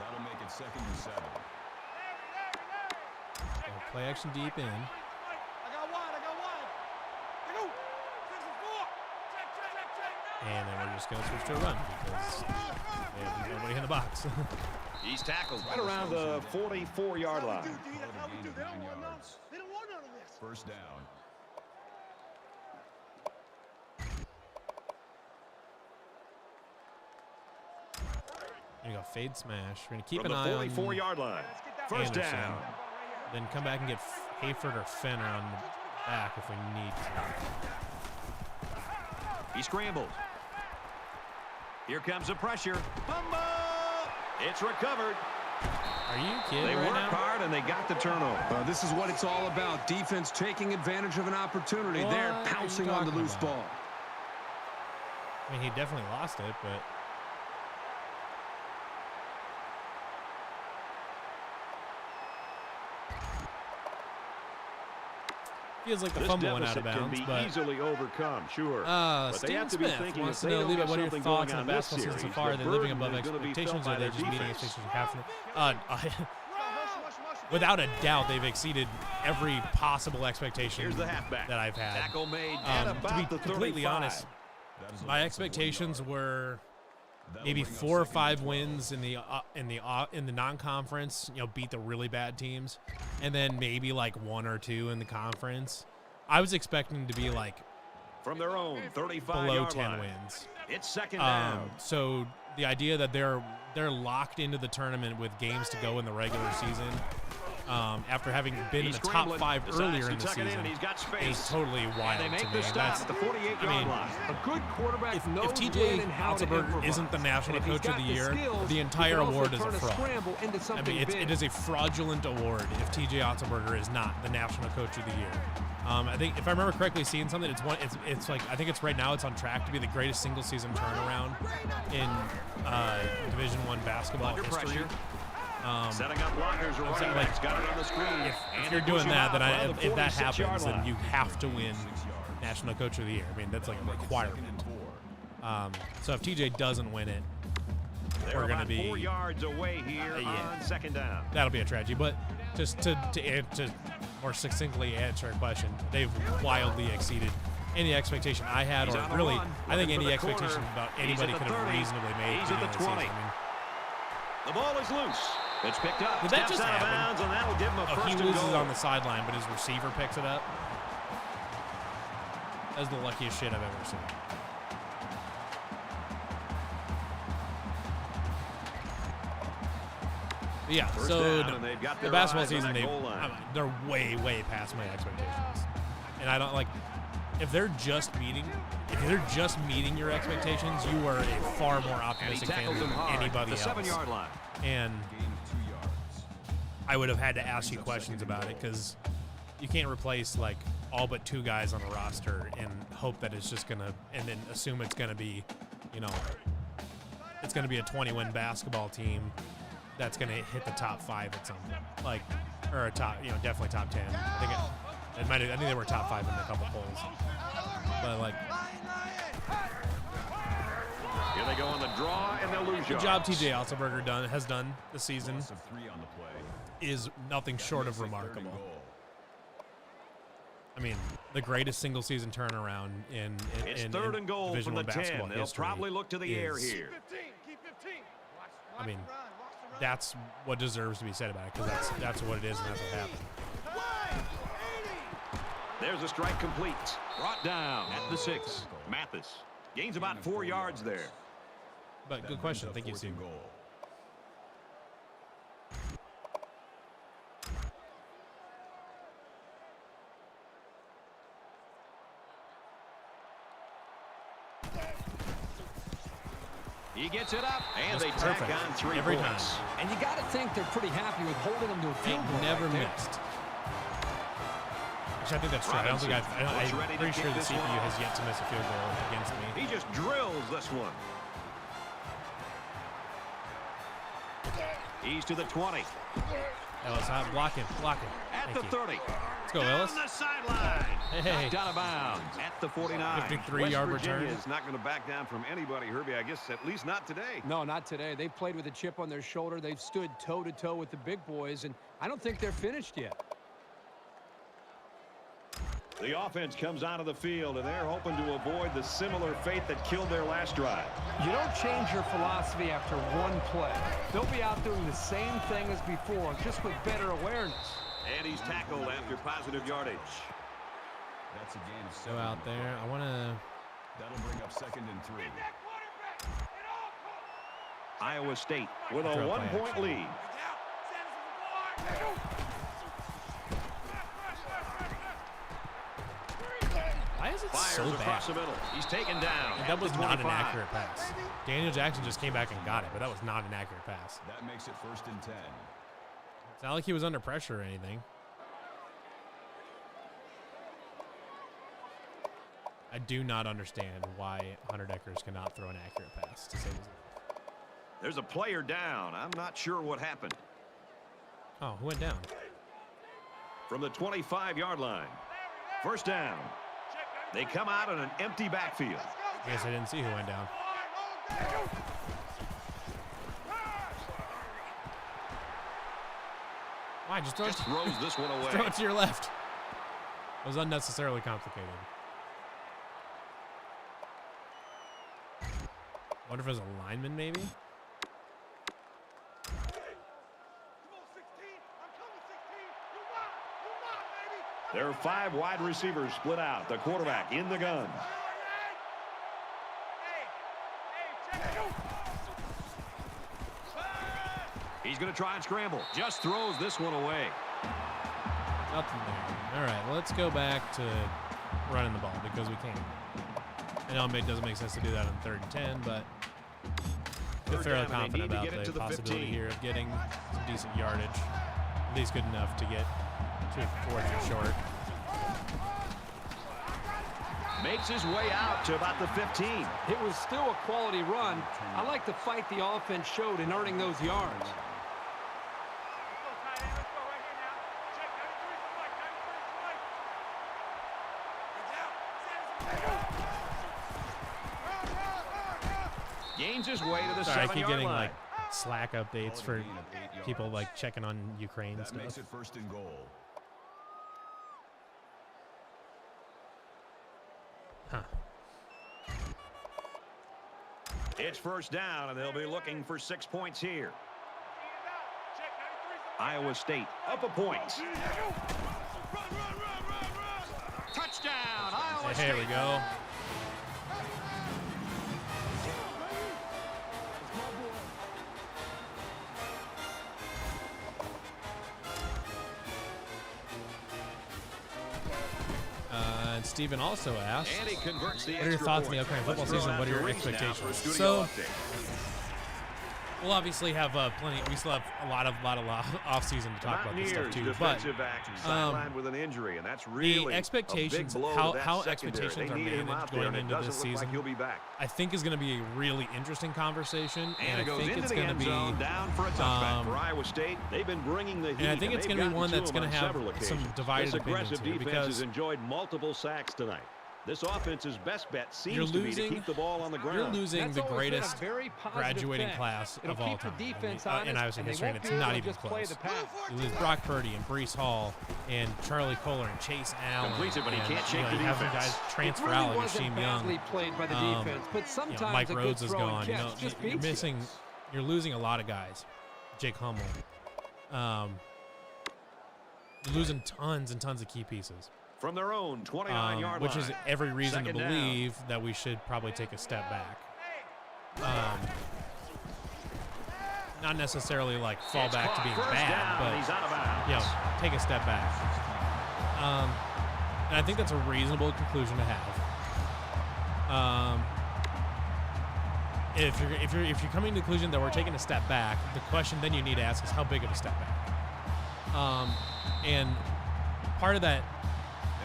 That'll make it 2nd and 7. So play action deep in. I got one. And then we're just going to switch to a run because they have nobody in the box. He's tackled right around the 44-yard line. They don't want none of this. 1st down. There you go, fade smash. We're going to keep From an the eye on 44-yard line. 1st Anderson. down. Then come back and get Hayford or Fenner on the back if we need to. He scrambles. Here comes the pressure. Fumble! It's recovered. Are you kidding They right worked now? hard and they got the turnover. This is what it's all about. Defense taking advantage of an opportunity. What They're are you pouncing on the talking loose about? ball. I mean, he definitely lost it, but feels like the This fumble went out of deficit bounds. can be But easily overcome, sure. But they Steven have to be Smith thinking wants if to they know, don't Leva, get what are your something thoughts going on on the this basketball season so series, far? Are the they living burden above is gonna be expectations, felt or by are they their just meeting defense. expectations? Without a doubt, they've exceeded every possible expectation Here's the halfback. that I've had. Tackle made at To about be the completely 35. honest, That is a my loss of expectations 1 yard. were That'll maybe bring up 4 or 2nd and 5 12. wins in the non-conference. Beat the really bad teams, and then maybe like 1 or 2 in the conference. I was expecting to be like From their own 35-yard below line. 10 wins. It's 2nd down. So the idea that they're locked into the tournament with games to go in the regular season, after having been in He's the top scrambling, 5 decides earlier to in the tuck it in, season, and he's got space. is totally wild And they to make me. the stop That's, at the 48-yard line. A good quarterback knows if when TJ and how to Otzelberger improvise. isn't the national And if he's coach of got the year, skills, the he entire can also award is a turn fraud. scramble into I something mean, big. it is a fraudulent award if TJ Otzelberger is not the national coach of the year. I think if I remember correctly, seeing something, it's like I think it's right now it's on track to be the greatest single season turnaround in Division I basketball Under history. pressure. Setting up blockers or running like, backs. Got it on the screen. If you're doing that, then if that happens, then you have to win National Coach of the Year. I mean, that's like a requirement. So if TJ doesn't win it, They're we're going to about be 4 yards away here on 2nd down. That'll be a tragedy. But just to more succinctly answer a question, they've wildly exceeded any expectation I had, or really, I think any expectation about anybody could have reasonably made. He's at the 20. The ball is loose. It's picked up. Did that just out of happen? bounds, and that'll give him a first He and loses goal. on the sideline, but his receiver picks it up. That's the luckiest shit I've ever seen. Yeah, First so down, and they've got the their basketball eyes on season, that goal line. they're way past my expectations. And I don't like, if they're just meeting your expectations, you are a far more optimistic fan than anybody else. 7-yard line. And I would have had to ask you questions about it, because you can't replace like all but 2 guys on a roster and hope that it's just gonna, and then assume it's gonna be, you know, it's gonna be a 20-win basketball team that's gonna hit the top 5 at some point, like, or a top, you know, definitely top 10. I think they were top 5 in a couple polls, but like, Here they go on the draw, and they'll lose the yards. job T.J. Otzelberger has done this season Loss of 3 on the play. is nothing That short makes of it 3rd and remarkable. goal. I mean, the greatest single season turnaround in It's in 3rd and goal from Division the I basketball 10. They'll history probably look to the air is- here. 15, keep 15. I mean, that's what deserves to be said about it, because that's what it is, and that's what happened. There's a strike complete. Brought down at the 6. Mathis gains about 4 yards there. But good question. Thank you, Steve. Goal. He gets it up, and That's they perfect. tack on 3 Every points. time. And you got to think they're pretty happy with holding them to a field goal. They never right there. missed. Which I think that's true. I don't think Robinson looks ready I'm to pretty kick sure the this CPU one off. has yet to miss a field goal against me. He just drills this one. He's to the 20. Ellis, block him. At Thank the you. 30. Let's go, Down Ellis. the sideline. Hey. Knocked out of bounds at the 49. 53-yard West Virginia return. is not going to back down from anybody, Herbie. I guess at least not today. No, not today. They played with a chip on their shoulder. They've stood toe-to-toe with the big boys, and I don't think they're finished yet. The offense comes out of the field, and they're hoping to avoid the similar fate that killed their last drive. You don't change your philosophy after one play. They'll be out doing the same thing as before, just with better awareness. And he's tackled after positive yardage. That's a gain of 7. Go out there. I want to. That'll bring up 2nd and 3. Iowa State with a Throw play 1-point action. lead. Why is it Fires so across bad? the middle. He's taken down. And at that was the not an 25. accurate pass. Daniel Jackson just came back and got it, but that was not an accurate pass. That makes it 1st and 10. It's not like he was under pressure or anything. I do not understand why Hunter Deckers cannot throw an accurate pass to save his life. There's a player down. I'm not sure what happened. Oh, who went down? From the 25-yard line. First down. They come out on an empty backfield. I guess I didn't see who went down. Why? Just throw it. Just throws this one away. Throw it to your left. It was unnecessarily complicated. Wonder if it was a lineman, maybe? There are 5 wide receivers split out. The quarterback in the gun. He's going to try and scramble. Just throws this one away. Nothing there. All right, well, let's go back to running the ball because we can. I know it doesn't make sense to do that on 3rd and 10, but we're Third fairly down, and they confident need to about get it the to the possibility 15. here of getting some decent yardage. At least good enough to get 2 4 short. Makes his way out to about the 15. It was still a quality run. I like the fight the offense showed in earning those yards. Gains his way to the Sorry, I 7-yard keep getting line. like Slack updates for people like checking on Ukraine and That stuff. makes it first and goal. Huh. It's first down, and they'll be looking for 6 points here. Iowa State up a point. Touchdown, Iowa State. Here we go. And Stephen also asked, And he converts the what are your extra thoughts on the point. upcoming football Let's throw season? it What are out your to Reese now expectations? for a studio So, update. we'll obviously have plenty. We still have a lot of off season to talk about this stuff too. But defensive action sidelined with an injury, and that's really the expectations, a big blow how to that secondary. expectations They are need him managed out there, going and it into this doesn't look season, like he'll be back. I think is going to be a really interesting conversation, And I it goes think into it's the going to end be. zone, down for a touchback for Iowa State. They've been bringing the heat, And I think it's they've going to be gotten one that's them going to on have several some occasions. divided This opinions aggressive here defense has because enjoyed multiple sacks tonight. This offense's best bet you're seems to be to losing. keep the ball on the ground. You're losing That's the always been a greatest very positive graduating thing. class It'll of all keep the time. defense In honest, Iowa State and they history, and won't it's be not able to even just play close. the pass. You lose Brock Purdy and Breece Hall and Charlie Kohler and Chase Allen. Completes it, but he and, can't shake you the have some defense. guys transfer it really out like wasn't Rasheem badly Young. played by the defense, but sometimes Mike a good Rhodes is throw and gone. catch just You're beats missing. you. You're losing a lot of guys. Jake Hummel. You're losing tons and tons of key pieces. From their own 29-yard which line. is every reason Second to down. believe that we should probably take a step back. Not necessarily like fall It's back to caught. being First bad, down, but he's out of bounds. you know, take a step back. And I think that's a reasonable conclusion to have. If you're coming to the conclusion that we're taking a step back, the question then you need to ask is how big of a step back. And part of that,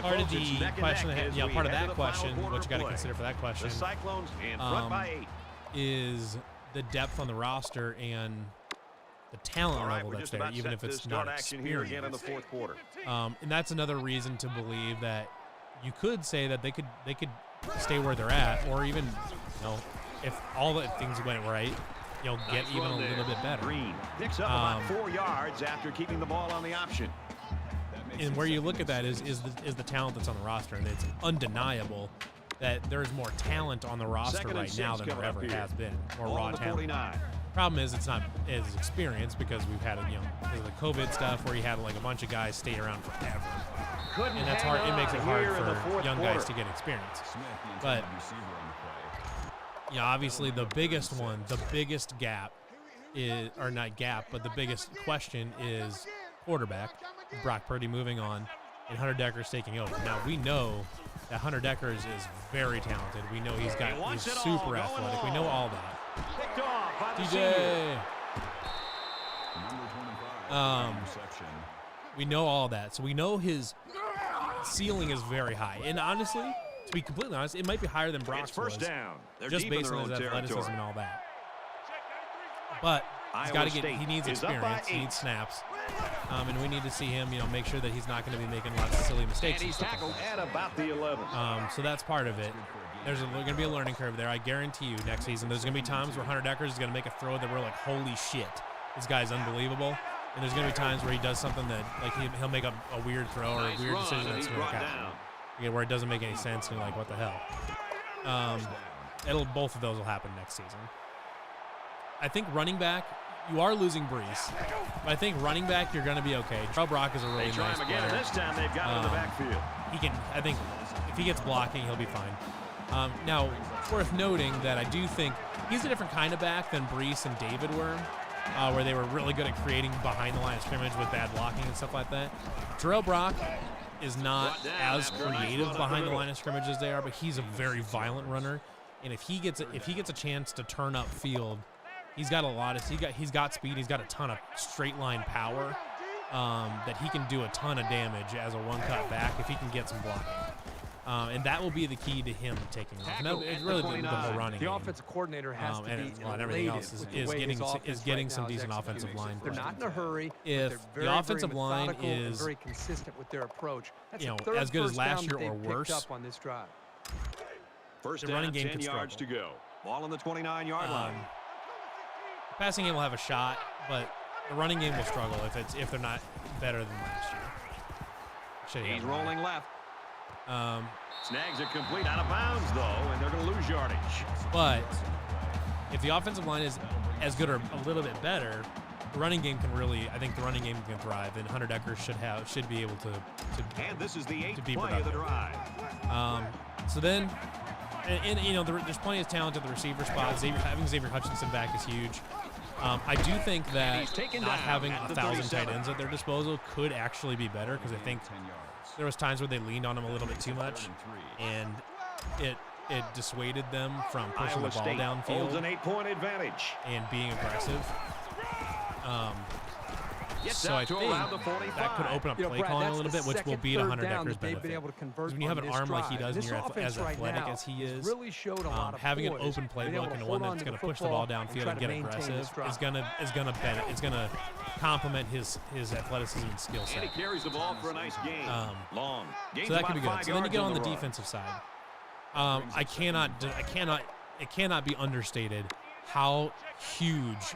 part of the question, part of that question, what you got to consider for that question, The Cyclones in front by 8. is the depth on the roster and the talent level that's there, even if it's not experienced. Again in the fourth quarter. And that's another reason to believe that you could say that they could stay where they're at, or even, if all the things went right, get even a little bit better. Green picks up about 4 yards after keeping the ball on the option. And where you look at that is the talent that's on the roster, and it's undeniable that there's more talent on the roster Second and right now 6 than there coming up ever here. has been, more Ball raw on the talent. 49. Problem is, it's not as experienced because we've had because of the COVID stuff where you had like a bunch of guys stay around forever, and that's hard. It makes it hard for young guys to get experience. But obviously the biggest gap is, or not gap, but the biggest question is quarterback. Brock Purdy moving on, and Hunter Decker's taking over. Now we know that Hunter Deckers is very talented. We know he's super athletic. We know all that. Picked off by the DJ. Number 25, We know all that, so we know his ceiling is very high. And honestly, to be completely honest, it might be higher than Brock's It's first was, down. They're just deep in based their on his own athleticism territory. and all that. But he's got to get. He needs experience. He needs snaps, and we need to see him. Make sure that he's not going to be making lots of silly mistakes. And he's tackled at about the 11. So that's part of it. There's going to be a learning curve there. I guarantee you next season there's going to be times where Hunter Deckers is going to make a throw that we're like, holy shit, this guy's unbelievable. And there's going to be times where he does something that like he'll make a weird throw or a weird decision that's going to happen. Where it doesn't make any sense and you're like, what the hell? Both of those will happen next season. I think running back, you are losing Breece, but I think running back you're going to be okay. Terrell Brock is a really They try nice him again, player. and this time they've got him in the backfield. He can. I think if he gets blocking, he'll be fine. Now, worth noting that I do think he's a different kind of back than Breece and David were, where they were really good at creating behind the line of scrimmage with bad blocking and stuff like that. Terrell Brock is not as creative behind the line of scrimmage as they are, but he's a very violent runner. And if he gets a chance to turn up field, he's got he's got speed. He's got a ton of straight line power that he can do a ton of damage as a one cut back if he can get some blocking. And that will be the key to him taking off. And it's really the whole running The game. offensive coordinator has to be and everything else is getting some decent offensive line. They're not in a hurry. If but they're very, the offensive very line methodical and is, very consistent with their approach. That's you know, the third as good as first last down year that or they've picked worse, up on this drive. First the down, running game 10 could yards to struggle. go. Ball on the 29-yard line. passing game will have a shot, but the running game will struggle if they're not better than last year. He's rolling left. Snags it complete out of bounds, though, and they're going to lose yardage. But if the offensive line is as good or a little bit better, the running game can really, I think the running game can thrive, and Hunter Decker should be able to and this is the 8th be play productive. of the drive. So then, and you know, there's plenty of talent at the receiver spot. Having Xavier Hutchinson back is huge. I do think that not having 1,000 tight ends at their disposal could actually be better, because I think there was times where they leaned on him a little bit too much, and it dissuaded them from pushing the ball downfield. Holds an 8-point advantage and being aggressive. So I think that could open up play calling a little bit, which will be to Hunter Decker's benefit. Because when you have an arm like he does and you're as athletic as he is, having an open playbook and one that's going to push the ball downfield and get aggressive is going to complement his athleticism and skill set. And he carries the ball for a nice gain. Long. So that could be good. So then you get on the defensive side. It cannot be understated how huge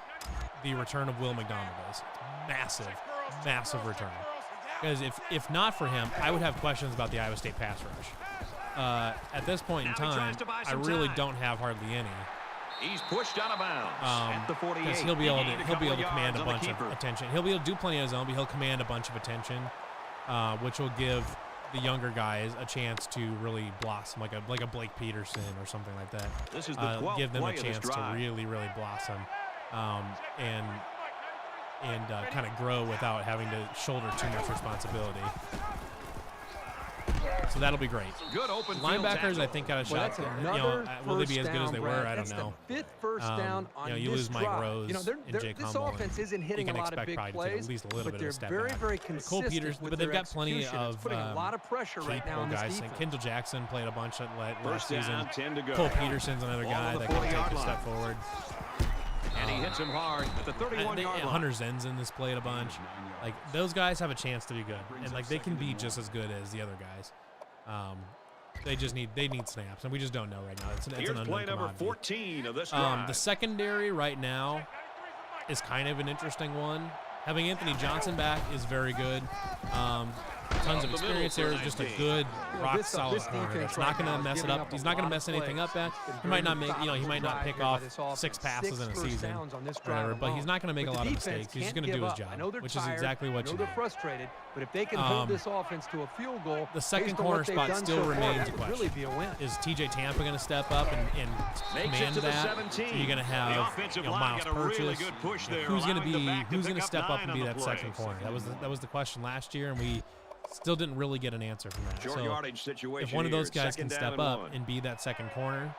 the return of Will McDonald is. Massive return. Because if not for him, I would have questions about the Iowa State pass rush. At this point in time, I really don't have hardly any. He's pushed out of bounds at the 48. Because he'll be able to command a bunch of attention. He'll be able to do plenty of his own, but he'll command a bunch of attention, which will give the younger guys a chance to really blossom, like a Blake Peterson or something like that. This is the 12th give them a play of chance this to drive. really blossom, and kind of grow without having to shoulder too much responsibility. So that'll be great. Good open linebackers, I think, got a shot. Will they be as good as they were? I don't know. Fifth first down on you lose Mike Rose and Jake this Hummel. offense isn't hitting a lot of big plays, at least a little but bit of a step they're back. very consistent. Cole Peters, with but they've their got plenty execution. of It's putting a lot of pressure right now on this guys. defense. Kendall Jackson played a bunch last season. 10 to go. Cole Peterson's another guy that can take a step forward. And he hits him hard at the 31-yard line. Hunter Zenzen has played a bunch. Like, those guys have a chance to be good, and like they can be just as good as the other guys. They need snaps, and we just don't know right now. It's an unknown play number commodity. 14 of this drive. The secondary right now is kind of an interesting one. Having Anthony Johnson back is very good. Tons of experience there. Just a good, rock solid corner. It's not going to mess it up. He's not going to mess anything up. He might not make, he might not pick off 6 passes in a season, or whatever, but he's not going to make a lot of mistakes. He's just going to do his job, which is exactly what you do. They're frustrated, but if they can hold this offense to a field goal, the second corner spot still remains a question. Is TJ Tampa going to step up and command that? Are you going to have Miles Purchase? Who's going to step up and be that second corner? That was the question last year, and we still didn't really get an answer from that. So if one of those guys can step up and be that second corner,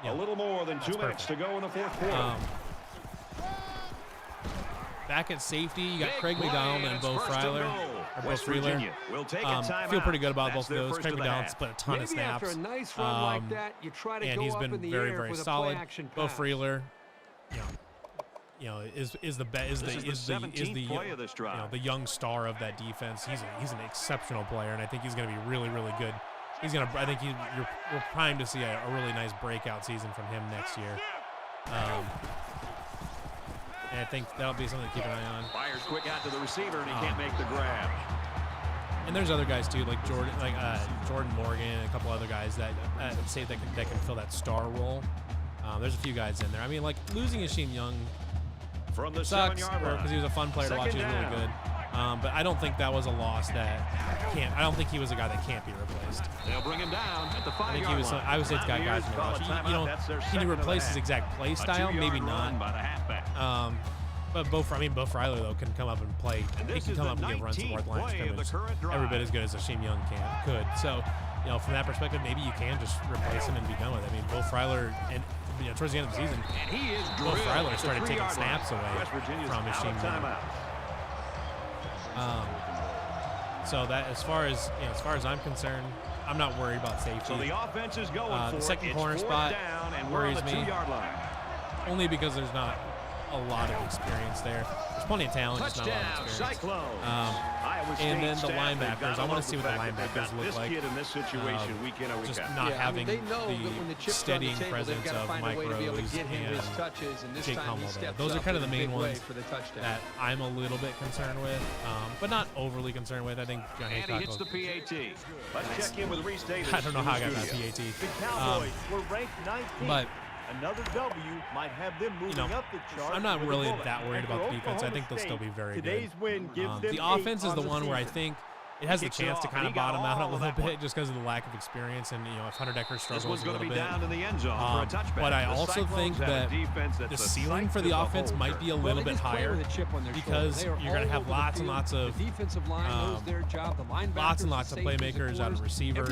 a little more than 2 minutes to go in the fourth quarter. Back at safety, you got Craig McDonald and Bo Freeler. Feel pretty good about both of those. Craig McDonald split a ton of snaps. After a nice run like that, you try to and go he's up been in the very, air very with solid. a play-action Bo pass. Freeler, is the young star of that defense. He's an exceptional player, and I think he's going to be really, really good. I think we're primed to see a really nice breakout season from him next year. And I think that'll be something to keep an eye on. Fires quick out to the receiver, and he can't make the grab. And there's other guys too, like Jordan Morgan, and a couple other guys that can fill that star role. There's a few guys in there. I mean, like losing Yasheem Young from the sucks 7-yard line because he was a fun player to watch. He was really good. But I don't think that was a loss that can't. I don't think he was a guy that can't be replaced. They'll bring him down at the 5-yard line. I think he was. Iowa State's got guys in the rush. Can you replace his exact play style? Maybe not. But Bo Freeler though can come up and play. He can come up and give runs to fourth line scrimmage every bit as good as Yasheem Young could. So, from that perspective, maybe you can just replace him and be done with it. I mean, Bo Freeler and towards the end of the season, Bo Freeler started taking snaps away from Yasheem Young. So that as far as I'm concerned, I'm not worried about safety. So the offense is going for the second corner spot worries me, only because there's not a lot of experience there. There's plenty of talent, just not a lot of experience. And then the linebackers, I want to see what the linebackers look like. Just not having the steadying presence of Mike Rose and Jake Hummel there. Those are kind of the main ones that I'm a little bit concerned with, but not overly concerned with. I think John Haycock hits the PAT. Let's check in with Restate. I don't know how I got that PAT. The Cowboys were ranked 19th. But another W might have them moving up the chart. I'm not really that worried about the defense. I think they'll still be very good. Today's win gives them the offense is the one where I think it has the chance to kind of bottom out a little bit just because of the lack of experience, and if Hunter Decker struggles a little bit. Down in the end zone for a touchback. But I also think that the ceiling for the offense might be a little bit higher because you're going to have lots and lots of playmakers out of receiver,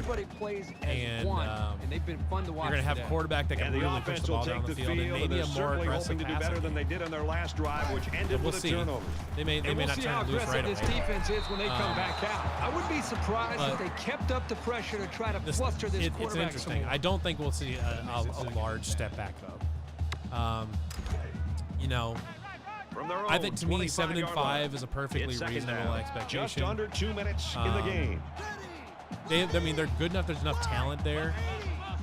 and they've been fun to watch. you're going to have a quarterback that can really push the ball down the field, and maybe a more aggressive passer. Than they did on their last drive, which ended with a turnover. They may not try to lose right away. This defense is when they come back out. I would be surprised if they kept up the pressure to try to fluster this quarterback. It's interesting. I don't think we'll see a large step back though. I think to me 7-5 is a perfectly reasonable expectation. Just under 2 minutes in the game. They're good enough. There's enough talent there.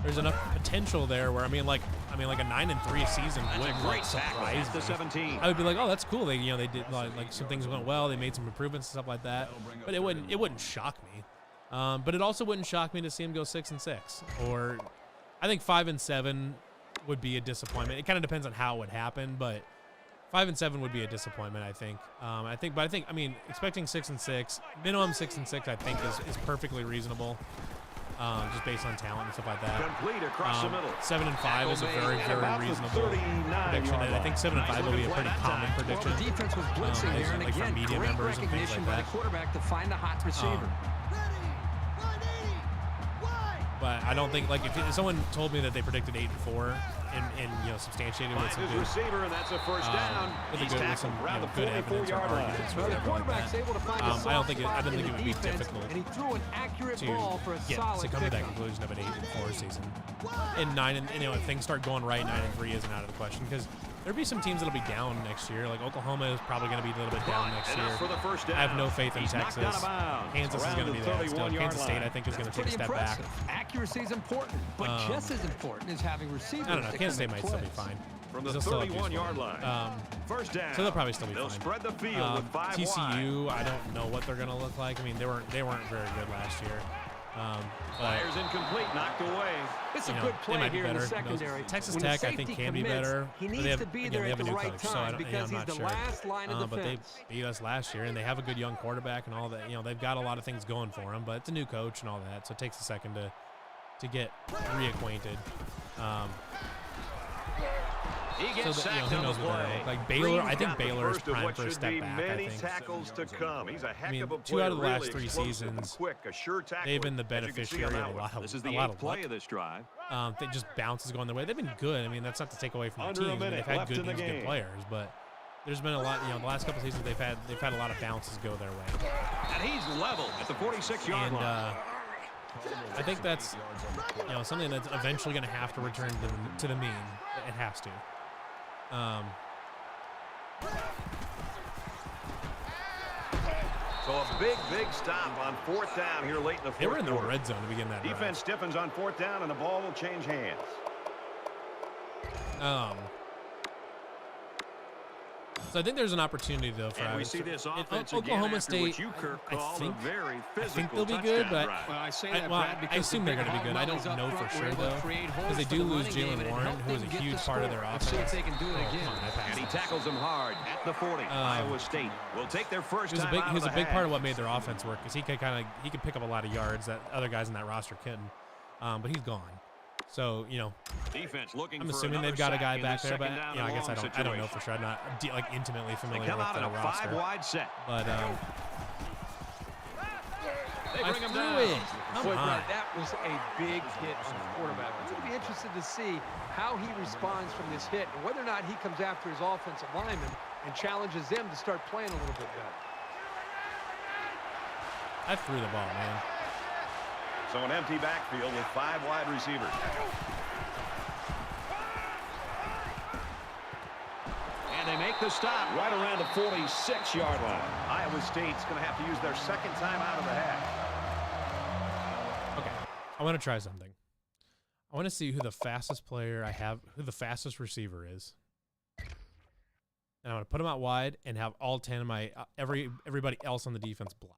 There's enough potential there where like a 9-3 season would surprise me. 17. I would be like, oh, that's cool. They did like some things went well. They made some improvements and stuff like that. But it wouldn't shock me. But it also wouldn't shock me to see them go 6-6. Or I think 5-7 would be a disappointment. It kind of depends on how it would happen, but 5-7 would be a disappointment. I think expecting 6-6, minimum 6-6, I think is perfectly reasonable. Just based on talent and stuff like that. Complete across the middle. 7-5 is a very, very reasonable prediction. And I think 7-5 will be a pretty common prediction. The defense was blitzing there, and again, media great members and things recognition like by the quarterback to find the hot receiver. But I don't think, if someone told me that they predicted 8-4 and substantiated with some good receiver, and that's a first down. With some good evidence or arguments or whatever like that. I don't think it would be difficult and he threw an accurate ball for a solid come to that conclusion of an 8-4 season. And 9 and if things start going right, 9-3 isn't out of the question because there'll be some teams that'll be down next year. Like Oklahoma is probably going to be a little bit down next year. I have no faith in Texas. Kansas is going to be there still. Kansas State, I think, is going to take a step back. Accuracy is important, but just as important is having receivers. I don't know. Kansas State might still be fine. From the 31-yard line. First down. So they'll probably still be fine. Spread the field with 5 TCU, I don't know what they're going to look like. I mean, they weren't very good last year. Fires incomplete, knocked away. It's a good play here in the secondary. Texas Tech, I think, can be better. He needs to be there at the right time because he's the last line of defense. But they beat us last year, and they have a good young quarterback and all that. They've got a lot of things going for them, but it's a new coach and all that, so it takes a second to get reacquainted. He gets sacked who knows what they're like. Baylor, I think Baylor is primed for a step back. Many tackles to come. He's a heck of a player. 2 out of the last 3 seasons, they've been the beneficiary of a lot of This is the 8th play of this drive. They just bounces going their way. They've been good. I mean, that's not to take away from the team. They've had good teams, good players, but there's been a lot. The last couple seasons they've had a lot of bounces go their way. And he's level at the 46-yard line. I think that's something that's eventually going to have to return to the mean. It has to. So a big stop on 4th down here late in the 4th quarter. They were in the red zone to begin that drive. Defense stiffens on 4th down, and the ball will change hands. So I think there's an opportunity though for Oklahoma State. I think they'll be good, but I assume they're going to be good. I don't know for sure though, because they do lose Jalen Warren, who is a huge part of their offense. See if they can do it again. And he tackles him hard at the 40. Iowa State will take their first time out. He was a big part of what made their offense work, because he could pick up a lot of yards that other guys in that roster couldn't. But he's gone. So defense looking I'm assuming they've got a guy back there, but I guess I don't know for sure. I'm not intimately familiar with their roster. 5-wide set. But they bring him down. That was a big hit on the quarterback. I'm going to be interested to see how he responds from this hit and whether or not he comes after his offensive lineman and challenges them to start playing a little bit better. I threw the ball, man. So an empty backfield with 5 wide receivers. And they make the stop right around the 46-yard line. Iowa State's going to have to use their second time out of the half. Okay, I want to try something. I want to see who the fastest player I have, who the fastest receiver is. And I want to put them out wide and have all 10 of my everybody else on the defense block.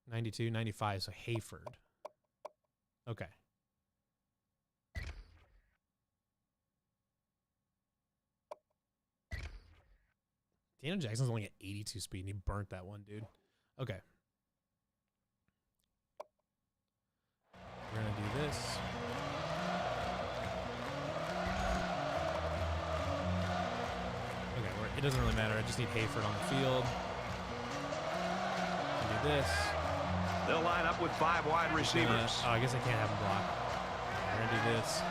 92, 95, so Hayford. Okay. Daniel Jackson's only at 82 speed, and he burnt that one, dude. Okay. We're going to do this. Okay, it doesn't really matter. I just need Hayford on the field. Do this. They'll line up with 5 wide receivers. I guess I can't have him block. We're going to do this.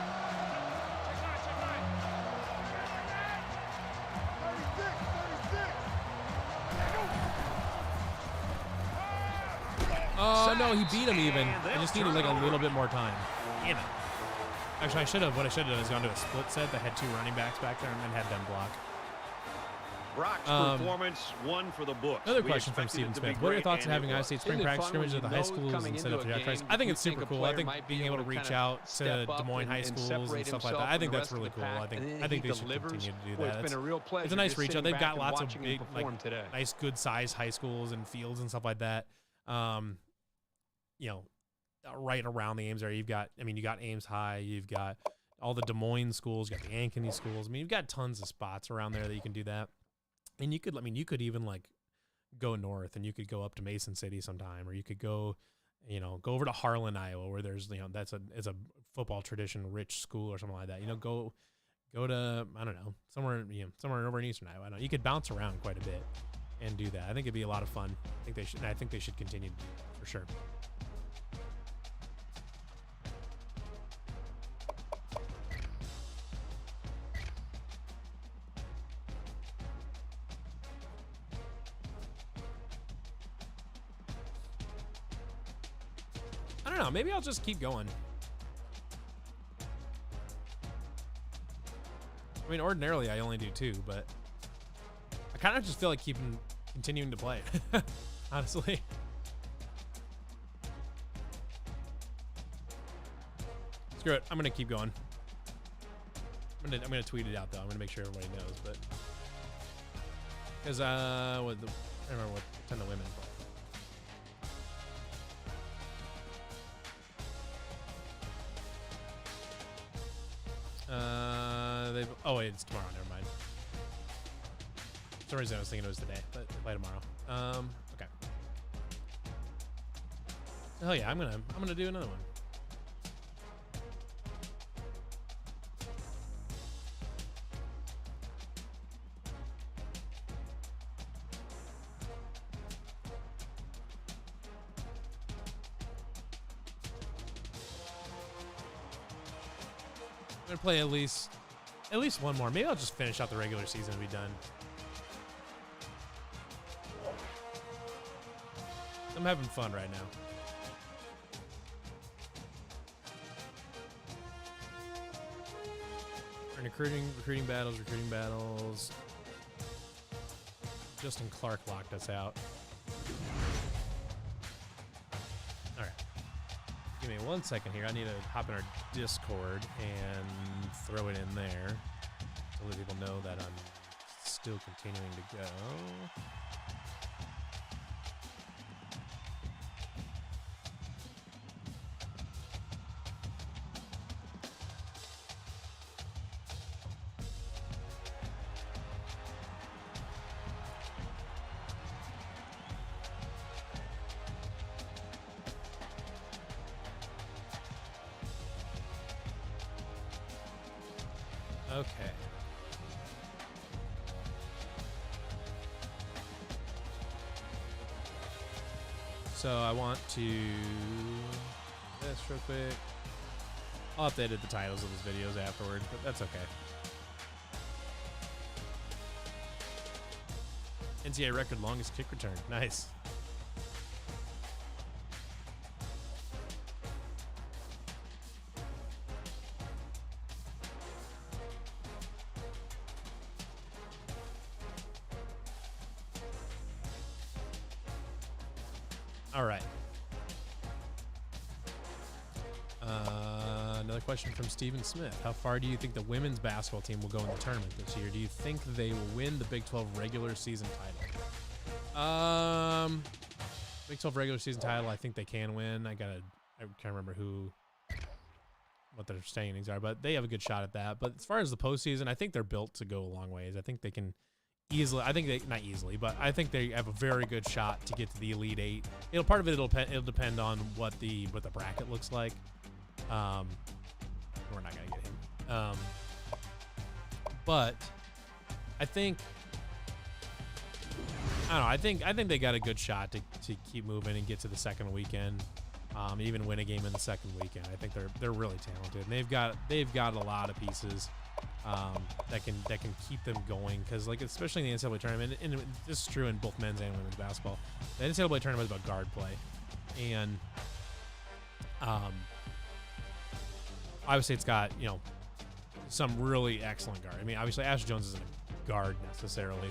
Oh, no, he beat him even. I just needed like a little bit more time. Damn it. Actually, what I should have done is gone to a split set that had 2 running backs back there and then had them block. Brock's performance, one for the books. Another question from Steven Smith. What are your thoughts on having Iowa State spring practice scrimmages at the high schools instead of draft practice? I think it's super cool. I think being able to reach out to Des Moines high schools and stuff like that, I think that's really cool. I think they should continue to do that. It's a nice reach out. They've got lots of big, like, nice, good size high schools and fields and stuff like that. You know, right around the Ames area, you got Ames High, you've got all the Des Moines schools, you got the Ankeny schools. I mean, you've got tons of spots around there that you can do that. And you could even like go north and you could go up to Mason City sometime, or you could go over to Harlan, Iowa, where there's, it's a football tradition rich school or something like that. Go to, I don't know, somewhere over in Eastern Iowa. I don't know. You could bounce around quite a bit and do that. I think it'd be a lot of fun. I think they should continue to do that for sure. I don't know. Maybe I'll just keep going. I mean, ordinarily I only do 2, but I kind of just feel like continuing to play. Honestly. Screw it. I'm gonna keep going. I'm gonna tweet it out though. I'm gonna make sure everybody knows, but because I don't remember what 10 of the women play. Oh wait, it's tomorrow. Never mind. For some reason I was thinking it was today, but they play tomorrow. Okay. Oh yeah, I'm gonna do another one. I'm gonna play at least one more. Maybe I'll just finish out the regular season and be done. I'm having fun right now. Recruiting battles. Justin Clark locked us out. All right. Give me 1 second here. I need to hop in our Discord and throw it in there to let people know that I'm still continuing to go. Okay. So I want to do this real quick. I'll have to edit the titles of these videos afterward, but that's okay. NCAA record longest kick return. Nice. All right. Another question from Steven Smith. How far do you think the women's basketball team will go in the tournament this year? Do you think they will win the Big 12 regular season title? Big 12 regular season title, I think they can win. I can't remember what their standings are, but they have a good shot at that. But as far as the postseason, I think they're built to go a long ways. I think they can easily. I think they not easily, but I think they have a very good shot to get to the Elite Eight. Part of it it'll depend on what the bracket looks like. We're not gonna get him. But I think I think they got a good shot to keep moving and get to the second weekend. Even win a game in the second weekend. I think they're really talented. And they've got a lot of pieces that can keep them going, because like especially in the NCAA tournament, and this is true in both men's and women's basketball. The NCAA tournament is about guard play, and Iowa State's got some really excellent guard. I mean, obviously Ashley Jones isn't a guard necessarily,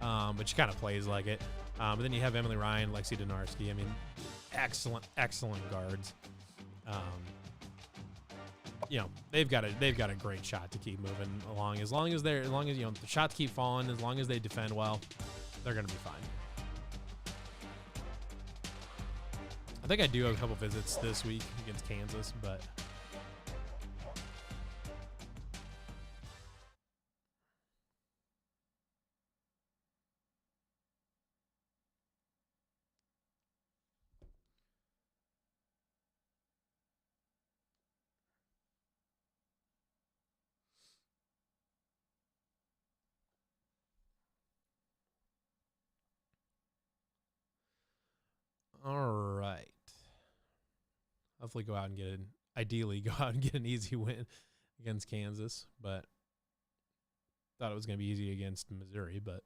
but she kind of plays like it. But then you have Emily Ryan, Lexi Donarski. I mean, excellent guards. They've got a great shot to keep moving along. As long as the shots keep falling, as long as they defend well, they're going to be fine. I think I do have a couple visits this week against Kansas, but all right. Hopefully ideally go out and get an easy win against Kansas, but thought it was going to be easy against Missouri, but.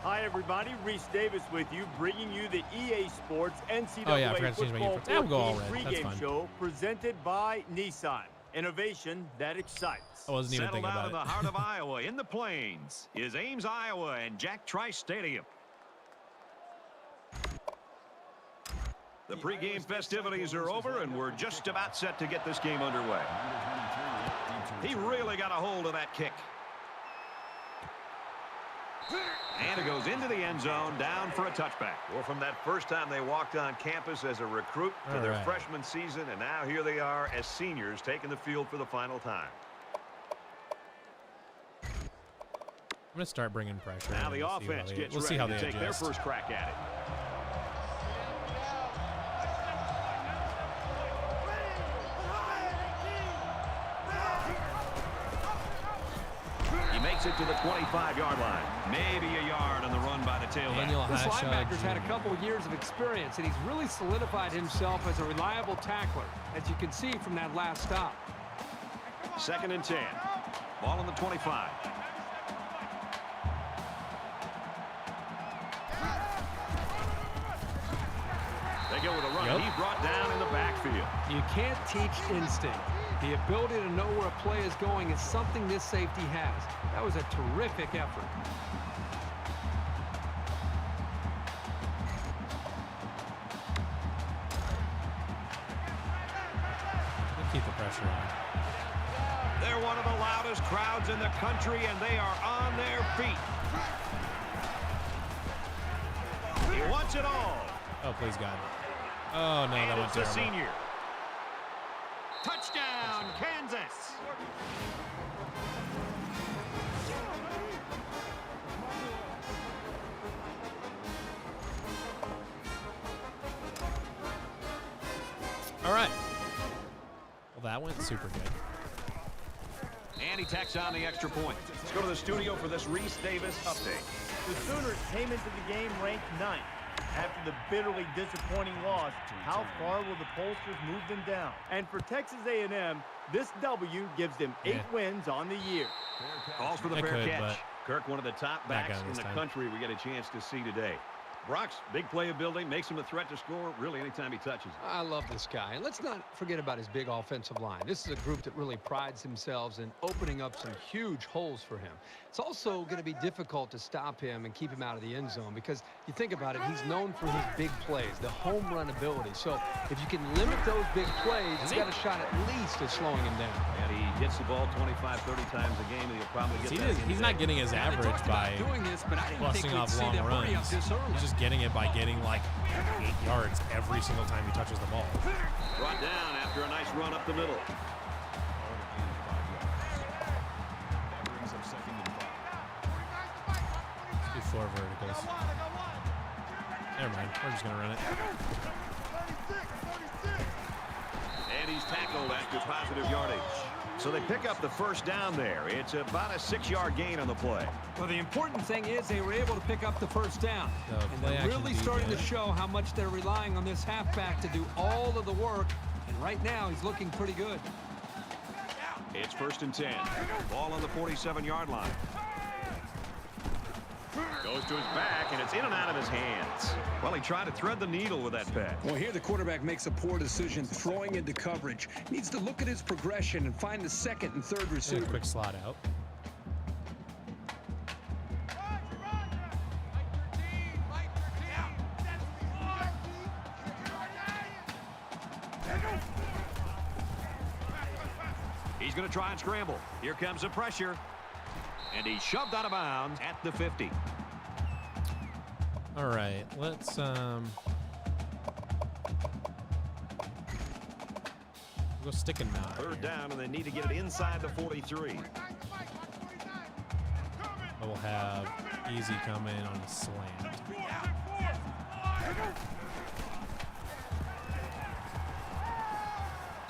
Hi, everybody. Reese Davis with you, bringing you the EA Sports NCAA Football 14 pregame show presented by Nissan. Innovation that excites. I wasn't even thinking about it. Settled out in the heart of Iowa, in the Plains, is Ames, Iowa, and Jack Trice Stadium. The pregame festivities are over, and we're just about set to get this game underway. He really got a hold of that kick. And it goes into the end zone, down for a touchback. Well, from that first time they walked on campus as a recruit to their freshman season, and now here they are as seniors taking the field for the final time. I'm going to start bringing pressure. Now the offense gets ready to take their first crack at it. Makes it to the 25-yard line. Maybe a yard on the run by the tailback. This linebacker's had a couple of years of experience, and he's really solidified himself as a reliable tackler, as you can see from that last stop. 2nd and 10. Ball on the 25. They go with a run. Yep. He's brought down in the backfield. You can't teach instinct. The ability to know where a play is going is something this safety has. That was a terrific effort. Keep the pressure on. They're one of the loudest crowds in the country, and they are on their feet. He wants it all. Oh, please, God. Oh, no, that went terrible. Senior. Touchdown, Kansas. All right. Well, that went super good. And he tacks on the extra point. Let's go to the studio for this Reese Davis update. The Sooners came into the game ranked 9th. After the bitterly disappointing loss, how far will the pollsters move them down? And for Texas A&M, this W gives them 8 wins on the year. Calls for the fair catch. Kirk, one of the top backs in the country we get a chance to see today. Brock's big playability makes him a threat to score really anytime he touches it. I love this guy. And let's not forget about his big offensive line. This is a group that really prides themselves in opening up some huge holes for him. It's also going to be difficult to stop him and keep him out of the end zone because you think about it, he's known for his big plays, the home run ability. So if you can limit those big plays, you've got a shot at least at slowing him down. And he hits the ball 25, 30 times a game, and he'll probably get that. He's not getting his average by busting off long runs. He's just getting it by getting like 8 yards every single time he touches the ball. Brought down after a nice run up the middle. Let's do 4 verticals. Never mind. We're just going to run it. And he's tackled after positive yardage. So they pick up the first down there. It's about a 6-yard gain on the play. Well, the important thing is they were able to pick up the first down. And they're really starting to show how much they're relying on this halfback to do all of the work. And right now, he's looking pretty good. It's 1st and 10. Ball on the 47-yard line. Goes to his back, and it's in and out of his hands. Well, he tried to thread the needle with that pass. Well, here the quarterback makes a poor decision throwing into coverage. Needs to look at his progression and find the 2nd and 3rd receiver. Quick slot out. He's going to try and scramble. Here comes the pressure. And he's shoved out of bounds at the 50. All right, let's go stick and nod. 3rd down, and they need to get it inside the 43. But we'll have Easy come in on a slant.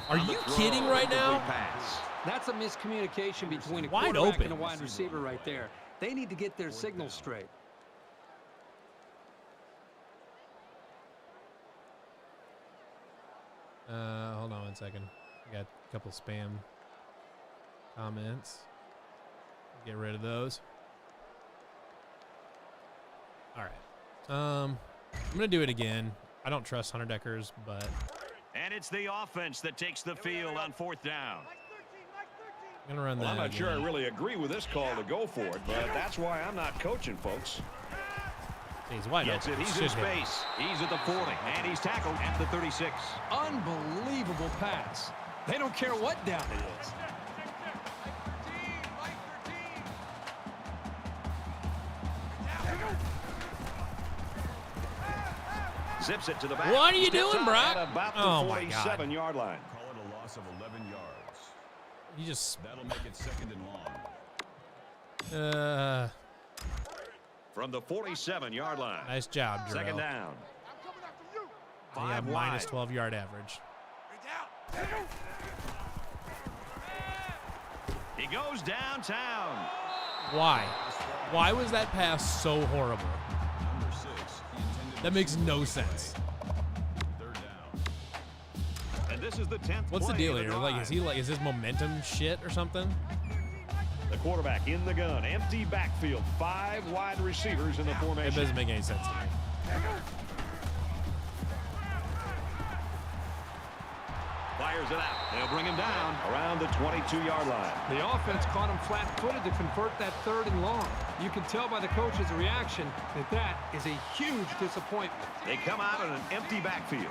Are you kidding right now? That's a miscommunication between a Wide quarterback open. and a wide receiver right there. They need to get their signals straight. Hold on 1 second. I got a couple spam comments. Get rid of those. All right. I'm gonna do it again. I don't trust Hunter Deckers, but And it's the offense that takes the field on 4th down. I'm gonna run that. I'm not again. sure I really agree with this call to go for it, but that's why I'm not coaching, folks. He's wide Gets open. it. He's Should in hit it. space. He's at the 40, and he's tackled at the 36. Unbelievable pass. They don't care what down it is. Zips it to the back. What are you Steps doing, out Brock? at about the Oh, my God. 47-yard line. Call it a loss of 11 yards. You just That'll make it 2nd and long. From the 47-yard line. nice job, Drew. 2nd down. They have 5 minus wide. 12-yard average. He goes downtown. Why? Why was that pass so horrible? Number 6. He intended That makes no sense. 3rd down. And this is the 10th What's the play deal of here? drive. Like, is this momentum shit or something? The quarterback in the gun. Empty backfield. 5 wide receivers in the It formation. doesn't make any sense to me. Fires it out. They'll bring him down around the 22-yard line. The offense caught him flat-footed to convert that 3rd and long. You can tell by the coach's reaction that that is a huge disappointment. They come out in an empty backfield.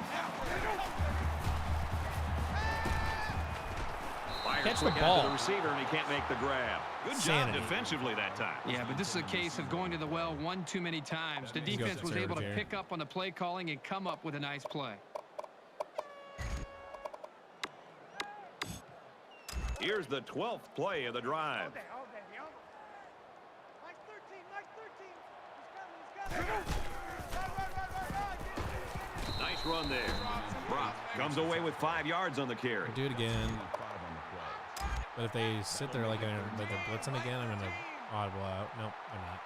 Fires Catch the quick out ball. to the receiver, and he can't make the grab. Good Sanity. job defensively that time. Yeah, but this is a case of going to the well one too many times. The Let's go defense was able to conservative here. pick up on the play calling and come up with a nice play. Here's the 12th play of the drive. Nice run there. Brock comes away with 5 yards on the carry. Do it again. 5 on the play. But if they sit there like they're blitzing again, I'm gonna audible out. Nope, I'm not.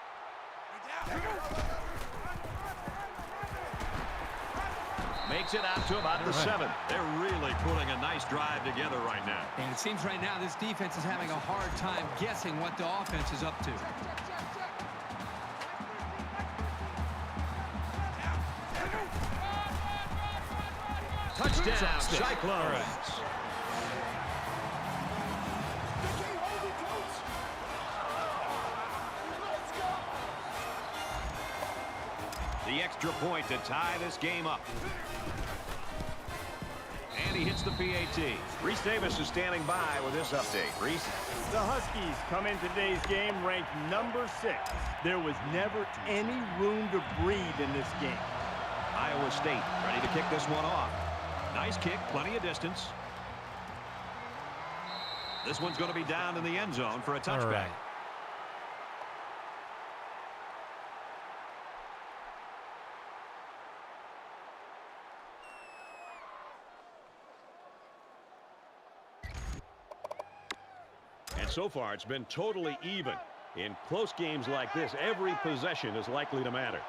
Makes it out to about the 7. They're really putting a nice drive together right now. And it seems right now this defense is having a hard time guessing what the offense is up to. Touchdown, Cyclones. The extra point to tie this game up. And he hits the PAT. Reese Davis is standing by with this update. Reese? The Huskies come in today's game ranked number 6. There was never any room to breathe in this game. Iowa State ready to kick this one off. Nice kick, plenty of distance. This one's going to be down in the end zone for a touchback. Right. And so far, it's been totally even. In close games like this, every possession is likely to matter.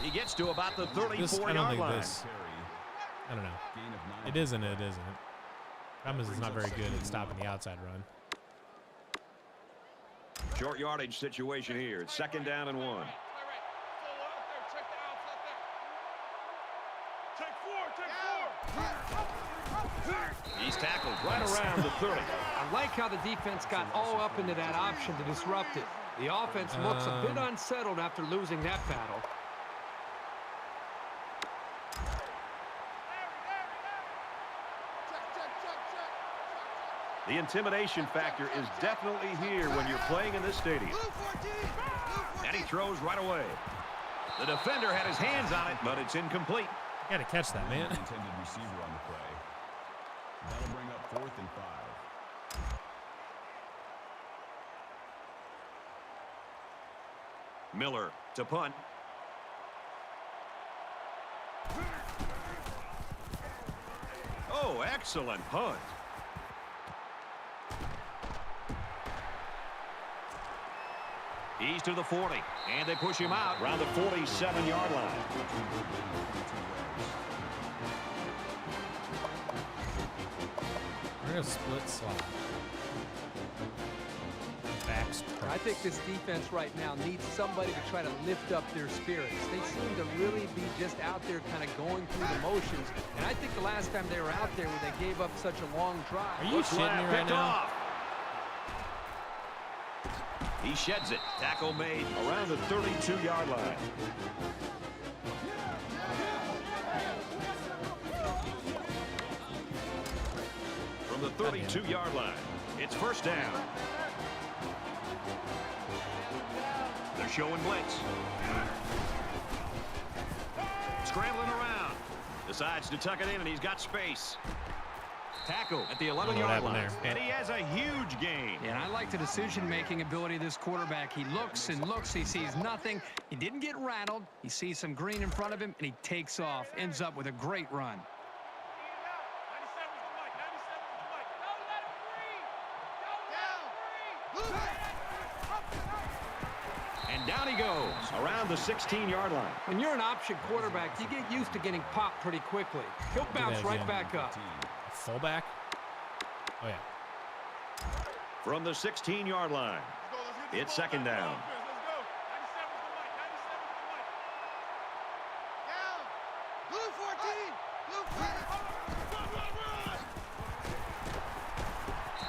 He gets to about the 34-yard line. I don't know. It isn't. It isn't. Thomas is not very good at stopping the outside run. Short yardage situation here. It's 2nd down and 1. He's tackled right around the 30. I like how the defense got all up into that option to disrupt it. The offense looks a bit unsettled after losing that battle. The intimidation factor is definitely here when you're playing in this stadium. And he throws right away. The defender had his hands on it, but it's incomplete. You got to catch that, man. Intended receiver on the play. That'll bring up 4th and 5. Miller to punt. Oh, excellent punt. He's to the 40, and they push him out around the 47-yard line. We're going to split slot. I think this defense right now needs somebody to try to lift up their spirits. They seem to really be just out there kind of going through the motions. And I think the last time they were out there when they gave up such a long drive. Are you shitting me right now? He sheds it. Tackle made around the 32-yard line. From the 32-yard line, it's 1st down. They're showing blitz. Scrambling around. Decides to tuck it in, and he's got space. Tackle at the 11-yard line. And he has a huge gain. Yeah, and I like the decision-making ability of this quarterback. He looks and looks. He sees nothing. He didn't get rattled. He sees some green in front of him, and he takes off. Ends up with a great run. And down he goes around the 16-yard line. When you're an option quarterback, you get used to getting popped pretty quickly. He'll bounce right back up. Fullback? Oh, yeah. From the 16-yard line, it's 2nd down.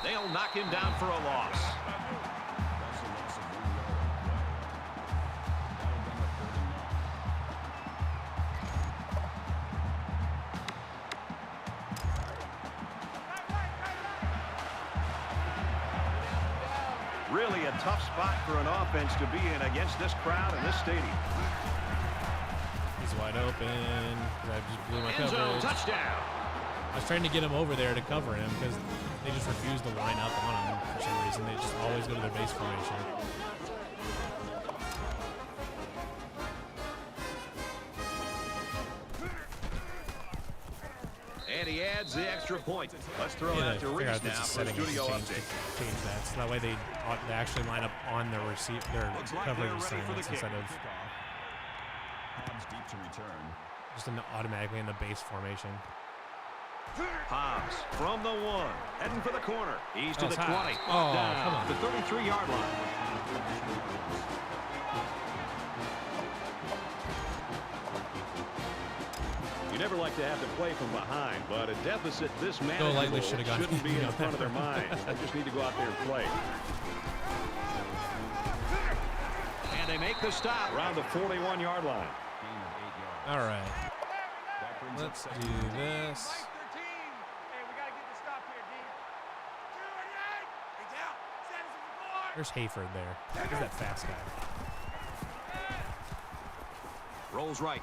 They'll knock him down for a loss. Really a tough spot for an offense to be in against this crowd in this stadium. He's wide open. I just blew my coverage. Touchdown. I was trying to get him over there to cover him because they just refuse to line up on him for some reason. They just always go to their base formation. And he adds the extra point. Let's throw it out to Reese now for the studio update. Change that. So that way they actually line up on their coverage assignments instead of Deep to return. just automatically in the base formation. Hobbs from the 1. Heading for the corner. He's to the 20. Oh, Down come on. the 33-yard line. You never like to have to play from behind, but a deficit this manageable shouldn't be in front of their minds. They just need to go out there and play. And they make the stop around the 41-yard line. All right. Let's do this. There's Hayford there. Who's that fast guy? Rolls right.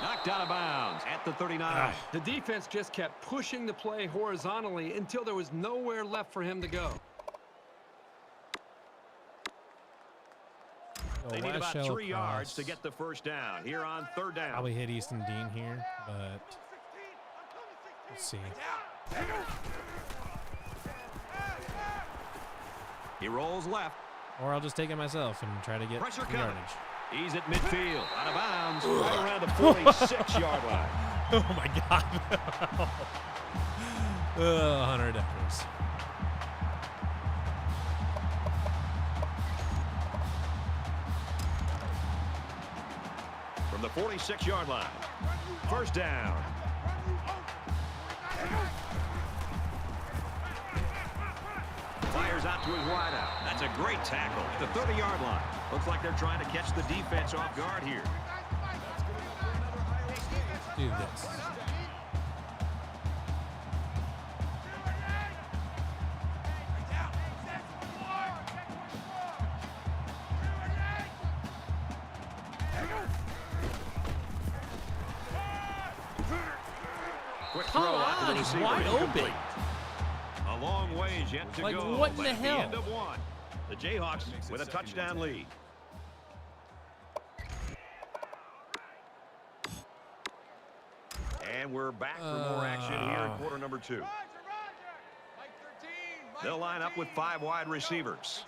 Knocked out of bounds at the 39. The defense just kept pushing the play horizontally until there was nowhere left for him to go. They need about 3 yards to get the first down here on 3rd down. Probably hit Easton Dean here, but let's see. He rolls left. Or I'll just take it myself and try to get Pressure the yardage. He's at midfield, out of bounds, right around the 46-yard line. Oh, my God. 100 Deckers. From the 46-yard line. First down. Fires out to his wideout. That's a great tackle at the 30-yard line. Looks like they're trying to catch the defense off guard here. Let's do this. Quick throw out to the receiver. Wide open. Complete. A long ways yet to Like, go. what in but the at hell? The end of one. The Jayhawks with a touchdown lead. And we're back for more action here in quarter number 2. They'll line up with 5 wide receivers.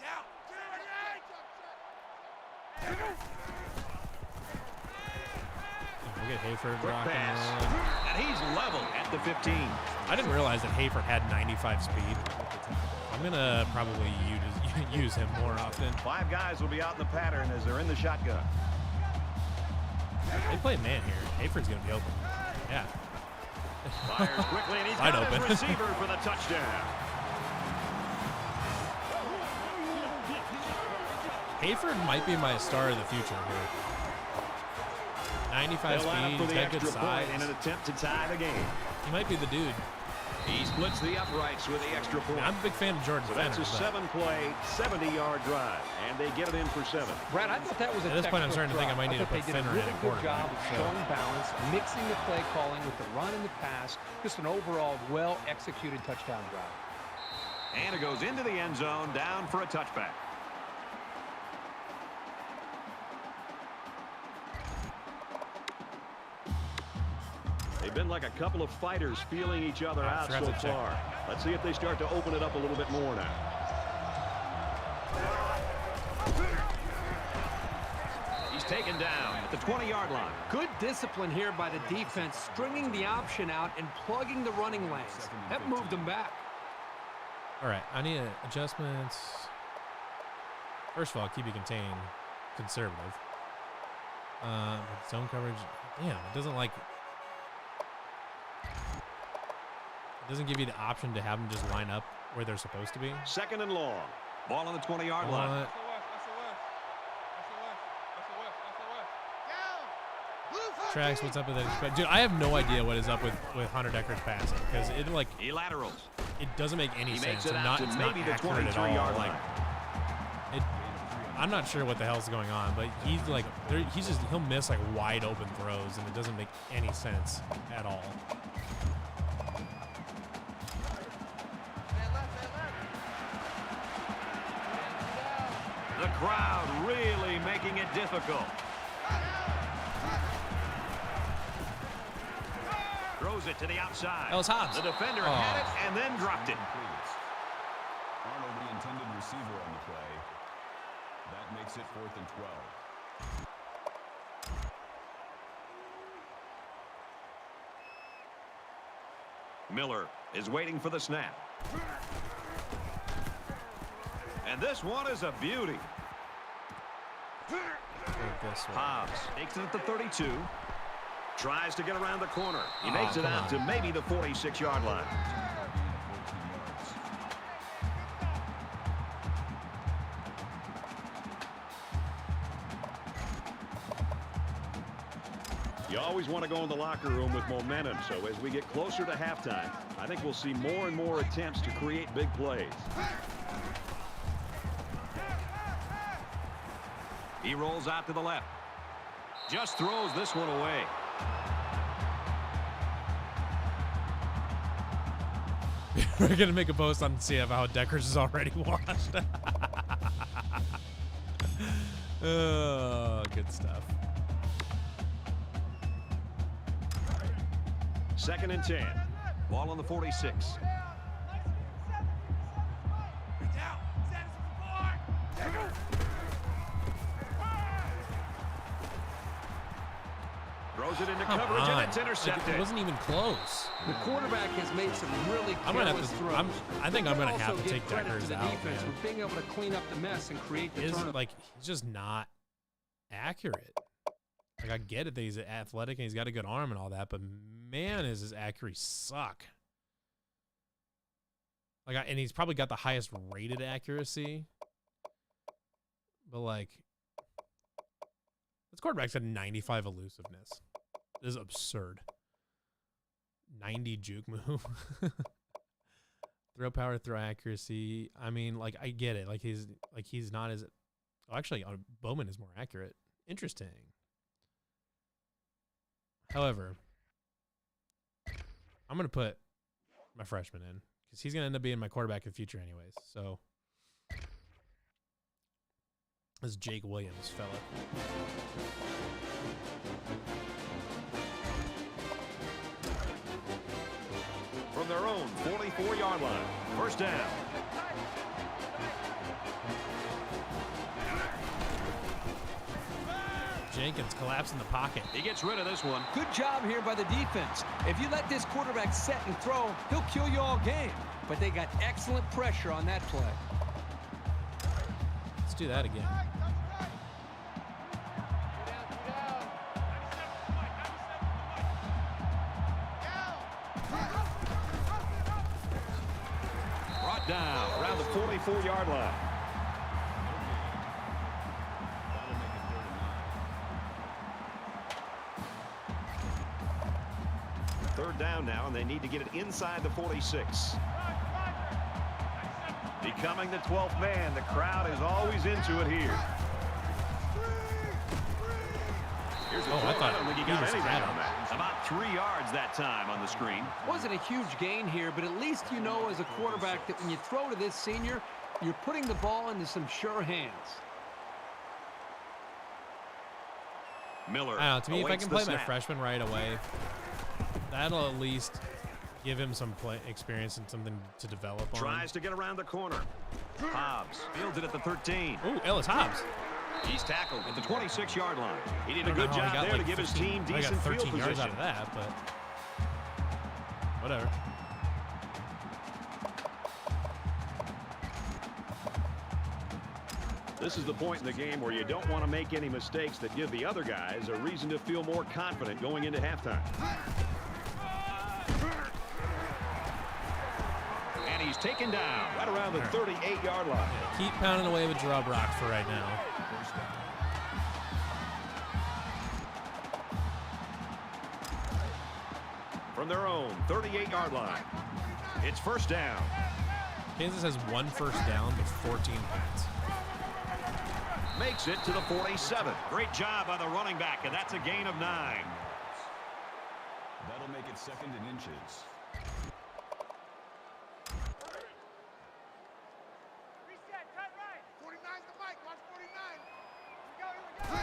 We'll get Hayford Quick rocking. pass. And he's level at the 15. I didn't realize that Hayford had 95 speed. I'm going to probably use him more often. 5 guys will be out in the pattern as they're in the shotgun. They play man here. Hayford's going to be open. Yeah. Fires quickly, and he's Wide got open. his receiver for the touchdown. Hayford might be my star of the future here. 95 They'll line up speed, for he's the got good extra size. point in an attempt to tie the game. He might be the dude. He splits the uprights with the extra point. I'm a big fan of Jordan So Fenner. that's a 7-play, 70-yard drive, and they get it in for 7. Brad, I thought that was a At this point, I'm starting to think I might need to thought put they did a Fenner in really at good quarterback. job of showing balance, mixing the play calling with the run and the pass. Just an overall well-executed touchdown drive. And it goes into the end zone, down for a touchback. They've been like a couple of fighters feeling each other out so far. Let's see if they start to open it up a little bit more now. He's taken down at the 20-yard line. Good discipline here by the defense, stringing the option out and plugging the running lanes. That moved them back. All right, I need adjustments. First of all, keep it contained, conservative. Zone coverage. Damn, it doesn't like. It doesn't give you the option to have them just line up where they're supposed to be. Second and long. Ball on the 20-yard line. Tracks, what's up with that? Dude, I have no idea what is up with Hunter Decker's passing because it like He laterals. it doesn't make any He sense. makes it And out it's to not maybe the accurate at all. 23-yard Like, line. I'm not sure what the hell's going on, but he's like he'll miss like wide open throws and it doesn't make any sense at all. The crowd really making it difficult. Throws it to the outside. That was Hobbs. The defender had it and then dropped it. Arnold, the intended receiver on the play. That makes it 4th and 12. Miller is waiting for the snap. And this one is a beauty. Hobbs takes it at the 32. Tries to get around the corner. He makes it out to maybe the 46-yard line. You always want to go in the locker room with momentum, so as we get closer to halftime, I think we'll see more and more attempts to create big plays. He rolls out to the left. Just throws this one away. We're going to make a post on CF how Deckers is already washed. Oh, good stuff. 2nd and 10. Ball on the 46. Throws it into coverage, and it's intercepted. It wasn't even close. The quarterback has made some really careless throws. I think I'm going to have to take Deckers out, defense for being able to clean up the mess and create the turnover. Like, he's just not accurate. Like, I get it that he's athletic and he's got a good arm and all that, but man, is his accuracy suck. Like, and he's probably got the highest rated accuracy. But, like, this quarterback's at 95 elusiveness. This is absurd. 90 juke move. Throw power, throw accuracy. I mean, like, I get it. Like, he's not as... Oh, actually, Bowman is more accurate. Interesting. However, I'm going to put my freshman in because he's going to end up being my quarterback in the future anyways. So, this is Jake Williams, fella. From their own 44-yard line. First down. Jenkins collapsing the pocket. He gets rid of this one. Good job here by the defense. If you let this quarterback set and throw, he'll kill you all game. But they got excellent pressure on that play. Let's do that again. Brought down around the 44-yard line. Third down now, and they need to get it inside the 46. Becoming the 12th man. The crowd is always into it here. Here's a throw. I don't think he got anything on that. About 3 yards that time on the screen. Wasn't a huge gain here, but at least you know as a quarterback that when you throw to this senior, you're putting the ball into some sure hands. Miller. I don't know, to me, if I can play my freshman right away, that'll at least give him some play experience and something to develop on. Tries to get around the corner. Hobbs fields it at the 13. Ooh, Ellis Hobbs. He's tackled at the 26-yard line. He did a good job there to give his team decent field position. Yards out of that, but whatever. This is the point in the game where you don't want to make any mistakes that give the other guys a reason to feel more confident going into halftime. And he's taken down right around the 38-yard line. Yeah, keep pounding away with Rob Rock for right now. From their own 38-yard line, it's first down. Kansas has 1 first down but 14 points. Makes it to the 47. Great job by the running back, and that's a gain of 9. That'll make it 2nd and inches. Reset, cut right. 49's the mic. Watch 49. Here we go.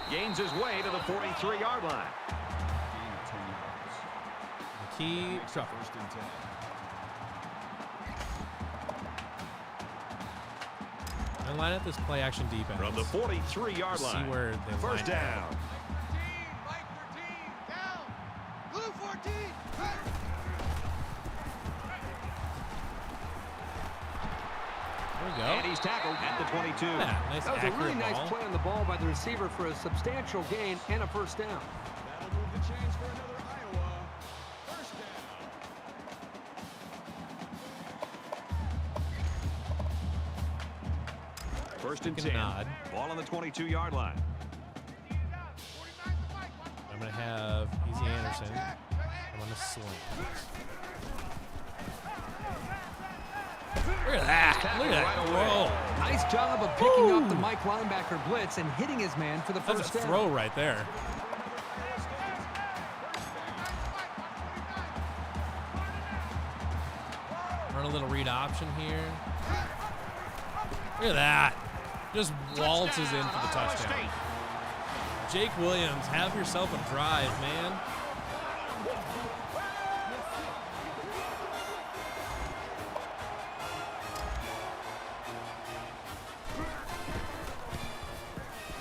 Gains his way to the 43-yard line. Gain of 10 yards. Key truffle. 1st and 10. And line up this play action defense. From the 43-yard line. See where they first line down. Mike 13, down. go. And he's tackled at the 22. Yeah, nice That was a really accurate nice ball. play on the ball by the receiver for a substantial gain and a first down. That'll move the chains for another Iowa. First down. First and Taking a 10. nod. Ball on the 22-yard line. I'm going to have Easy Anderson. I'm going to slant. Look at that. Look at that throw. Nice job of picking up the Mike linebacker blitz and hitting his man for the That's first a down. throw right there. Run a little read option here. Look at that. Just waltzes in for the touchdown. Jake Williams, have yourself a drive, man.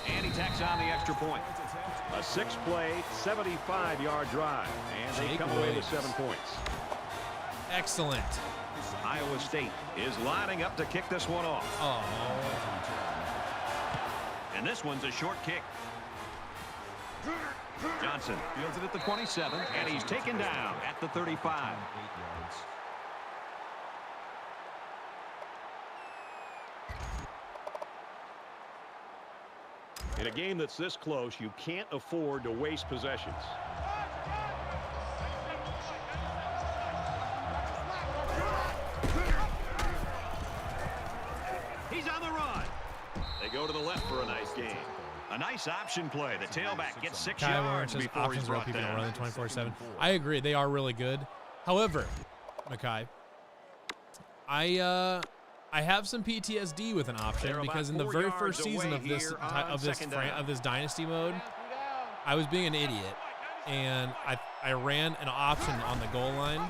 And he tacks on the extra point. A 6-play, 75-yard drive. And they Jake come away with Williams. 7 points. Excellent. Iowa State is lining up to kick this one off. Oh. And this one's a short kick. Johnson fields it at the 27, and he's taken down at the 35. In a game that's this close, you can't afford to waste possessions. He's on the run. They go to the left for a nice gain. A nice option play. The tailback gets 6 Kai Warren yards says before he's options are brought people down. running 24/7. I agree, they are really good. However, Makai, I have some PTSD with an option They're because in about the 4 very yards first season away of this here on second down. of this dynasty mode, I was being an idiot and I ran an option on the goal line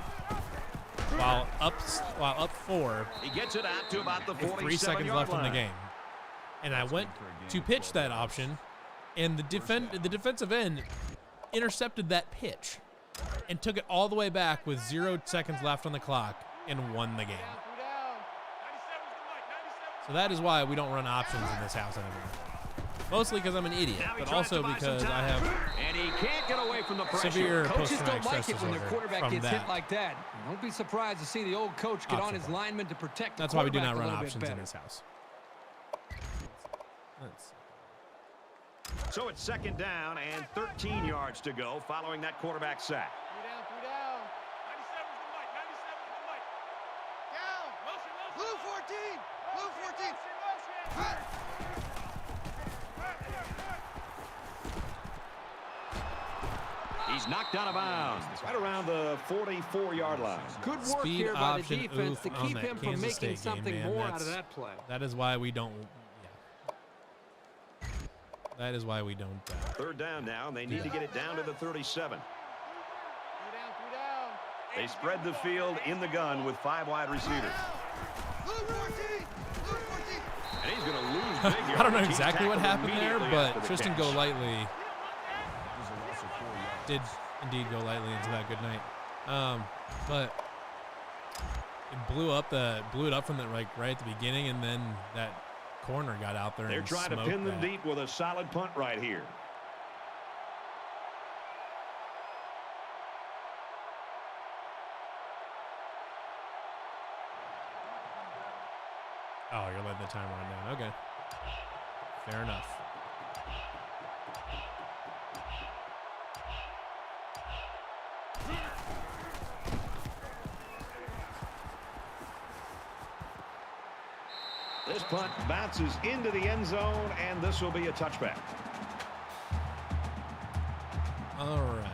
while up 4 He gets it out to about the with 3 47 seconds yard left line. in the game. And I went to pitch that option, and the defensive end intercepted that pitch and took it all the way back with 0 seconds left on the clock and won the game. So that is why we don't run options in this house anymore. Mostly because I'm an idiot, Now he but tries to also buy some because I time. have And he can't get away from the pressure. severe Coaches post-traumatic don't like stress it when their disorder quarterback from gets that. hit like that. Don't be surprised to see the old coach get on Option his ball. lineman to protect the That's why we do quarterback not a run little bit options in better. this house. Let's see. So it's second down and 13 yards to go following that quarterback sack. Blue 14! Blue 14! He's knocked out of bounds. Right around the 44-yard line. Good work Speed here by the option, defense oof, to on keep that him from Kansas making State game, something man. more out That's- of that play. That is why we don't. Yeah. That is why we don't. Third down now, and they need to get it down to the 37. They spread the field in the gun with 5 wide receivers. Blue 14! Blue 14! And he's going to lose big I don't know yards. He's exactly what tackled happened there, immediately after but the Tristan catch. Golightly did indeed go lightly into that good night. But it blew it up from the right at the beginning, and then that corner got out there. They're and trying to smoked pin them that. deep with a solid punt right here. Oh, you're letting the time run down. Okay, fair enough. This punt bounces into the end zone, and this will be a touchback. All right.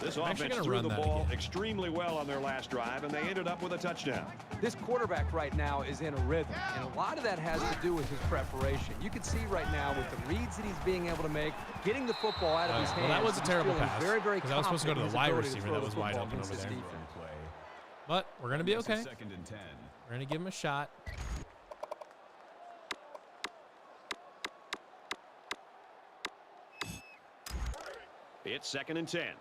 This I'm actually offense gonna threw run the that ball again. extremely well on their last drive, and they ended up with a touchdown. This quarterback right now is in a rhythm, and a lot of that has to do with his preparation. You can see right now with the reads that he's being able to make, getting the football out of his hands. Well, that was a he's terrible feeling pass, very, very 'cause I was supposed to go to confident the in his wide ability to receiver throw that the was wide football open against over this there. defense. But we're gonna be okay. Second and 10. We're gonna give him a shot. It's second and 10.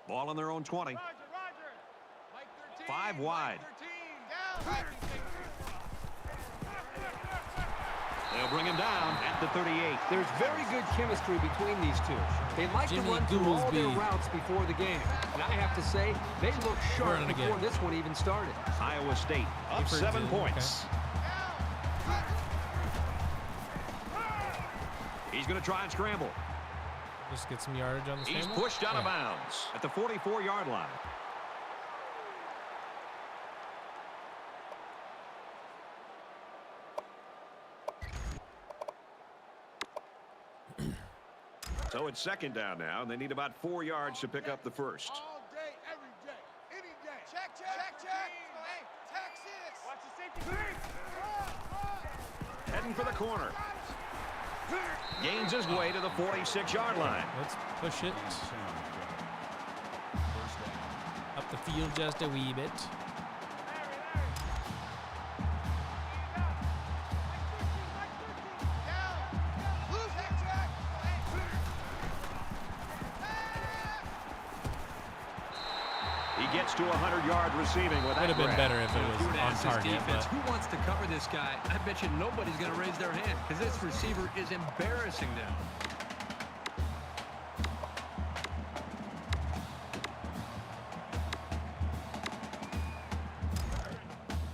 Ball on their own 20. 5 wide. They'll bring him down at the 38. There's very good chemistry between these two. They like to run through all their routes before the game. And I have to say, they look sharp before this one even started. Iowa State up 7 points. Okay. He's going to try and scramble. Just get some yardage on the scramble. He's pushed out of bounds at the 44-yard line. So it's second down now, and they need about 4 yards to pick up the first. All day, every day, any day. Check. Hey, Texas. Watch the safety. Heading for the corner. Gains his way to the 46-yard line. Let's push it up the field just a wee bit. Gets to 100-yard receiving with that. Would have been better if it was on target. Defense, who wants to cover this guy? I bet you nobody's going to raise their hand because this receiver is embarrassing them.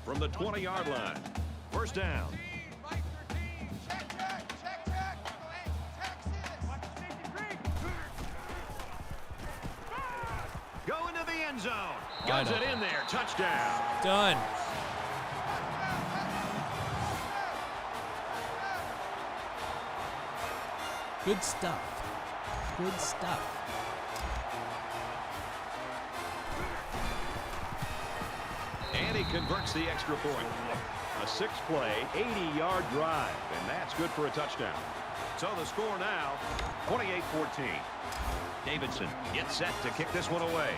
From the 20-yard line, first down. Going to the end zone. Guns it in there. Touchdown. Done. Good stuff. Good stuff. And he converts the extra point. A 6-play, 80-yard drive, and that's good for a touchdown. So the score now, 28-14. Davidson gets set to kick this one away.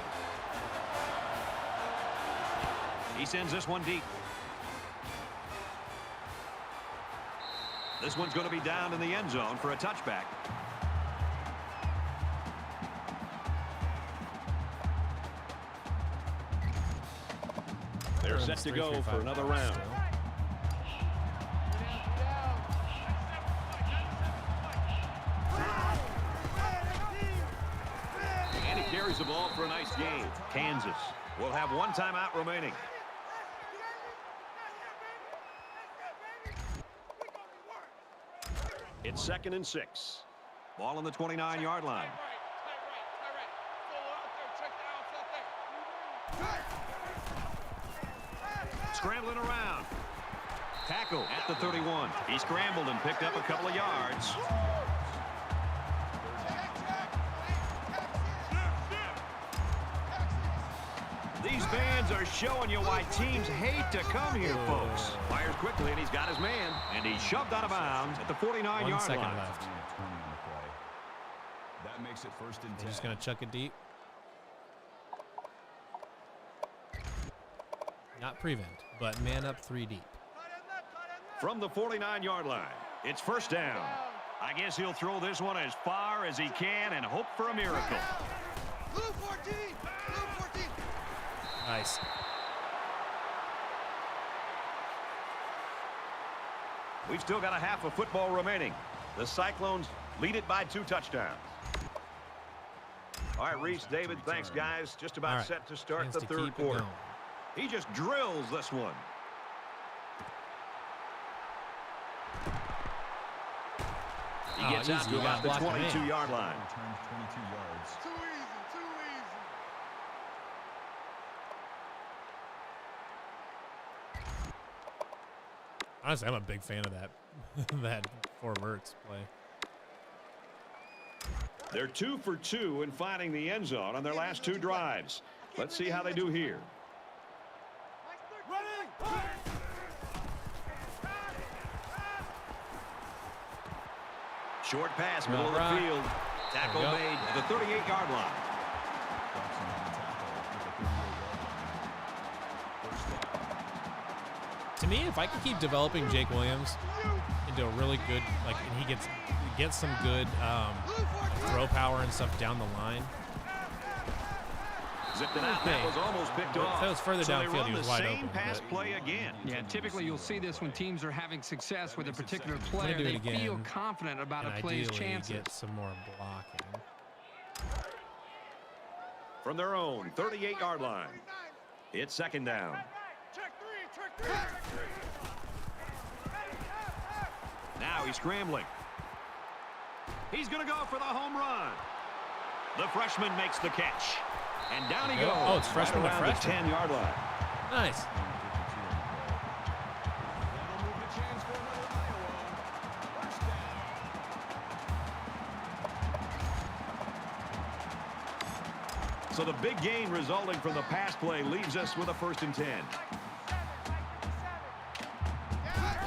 He sends this one deep. This one's going to be down in the end zone for a touchback. They're set to go for another round. And he carries the ball for a nice gain. Kansas will have 1 timeout remaining. It's 2nd and 6. Ball on the 29-yard line. Scrambling around. Tackle at the 31. He scrambled and picked up a couple of yards. These fans are showing you why teams hate to come here, folks. Fires quickly, and he's got his man. And he's shoved out of bounds at the 49-yard line. 1 second left. That makes it 1st and 10. They're just going to chuck it deep. Not prevent, but man up 3 deep. From the 49-yard line, it's first down. I guess he'll throw this one as far as he can and hope for a miracle. Blue 14! Blue 14! Nice. We've still got a half of football remaining. The Cyclones lead it by 2 touchdowns. All right, Reese, David, thanks, guys. Just about set to start the 3rd quarter. He just drills this one. He gets out to about the 22-yard line. Returns 22 yards. Too easy, too easy. Honestly, I'm a big fan of that that 4 verts play. They're 2 for 2 in finding the end zone on their last 2 drives. Let's see how they do here. Short pass, middle of the field. Tackle made at the 38-yard line. To me, if I can keep developing Jake Williams into a really good, like, and he gets some good throw power and stuff down the line, Zipped it out. That was almost picked off. If it was further So they downfield, run he was the wide same open. pass play again. Yeah, typically you'll see this when teams are having success with a particular player. do it They again, feel confident about and a play's ideally chances. get some more blocking. From their own 38-yard line, it's 2nd down. Now he's scrambling. He's going to go for the home run. The freshman makes the catch. And down he goes. Oh, it's freshman to around freshman. the 10-yard line. Nice. So the big gain resulting from the pass play leaves us with a 1st and 10.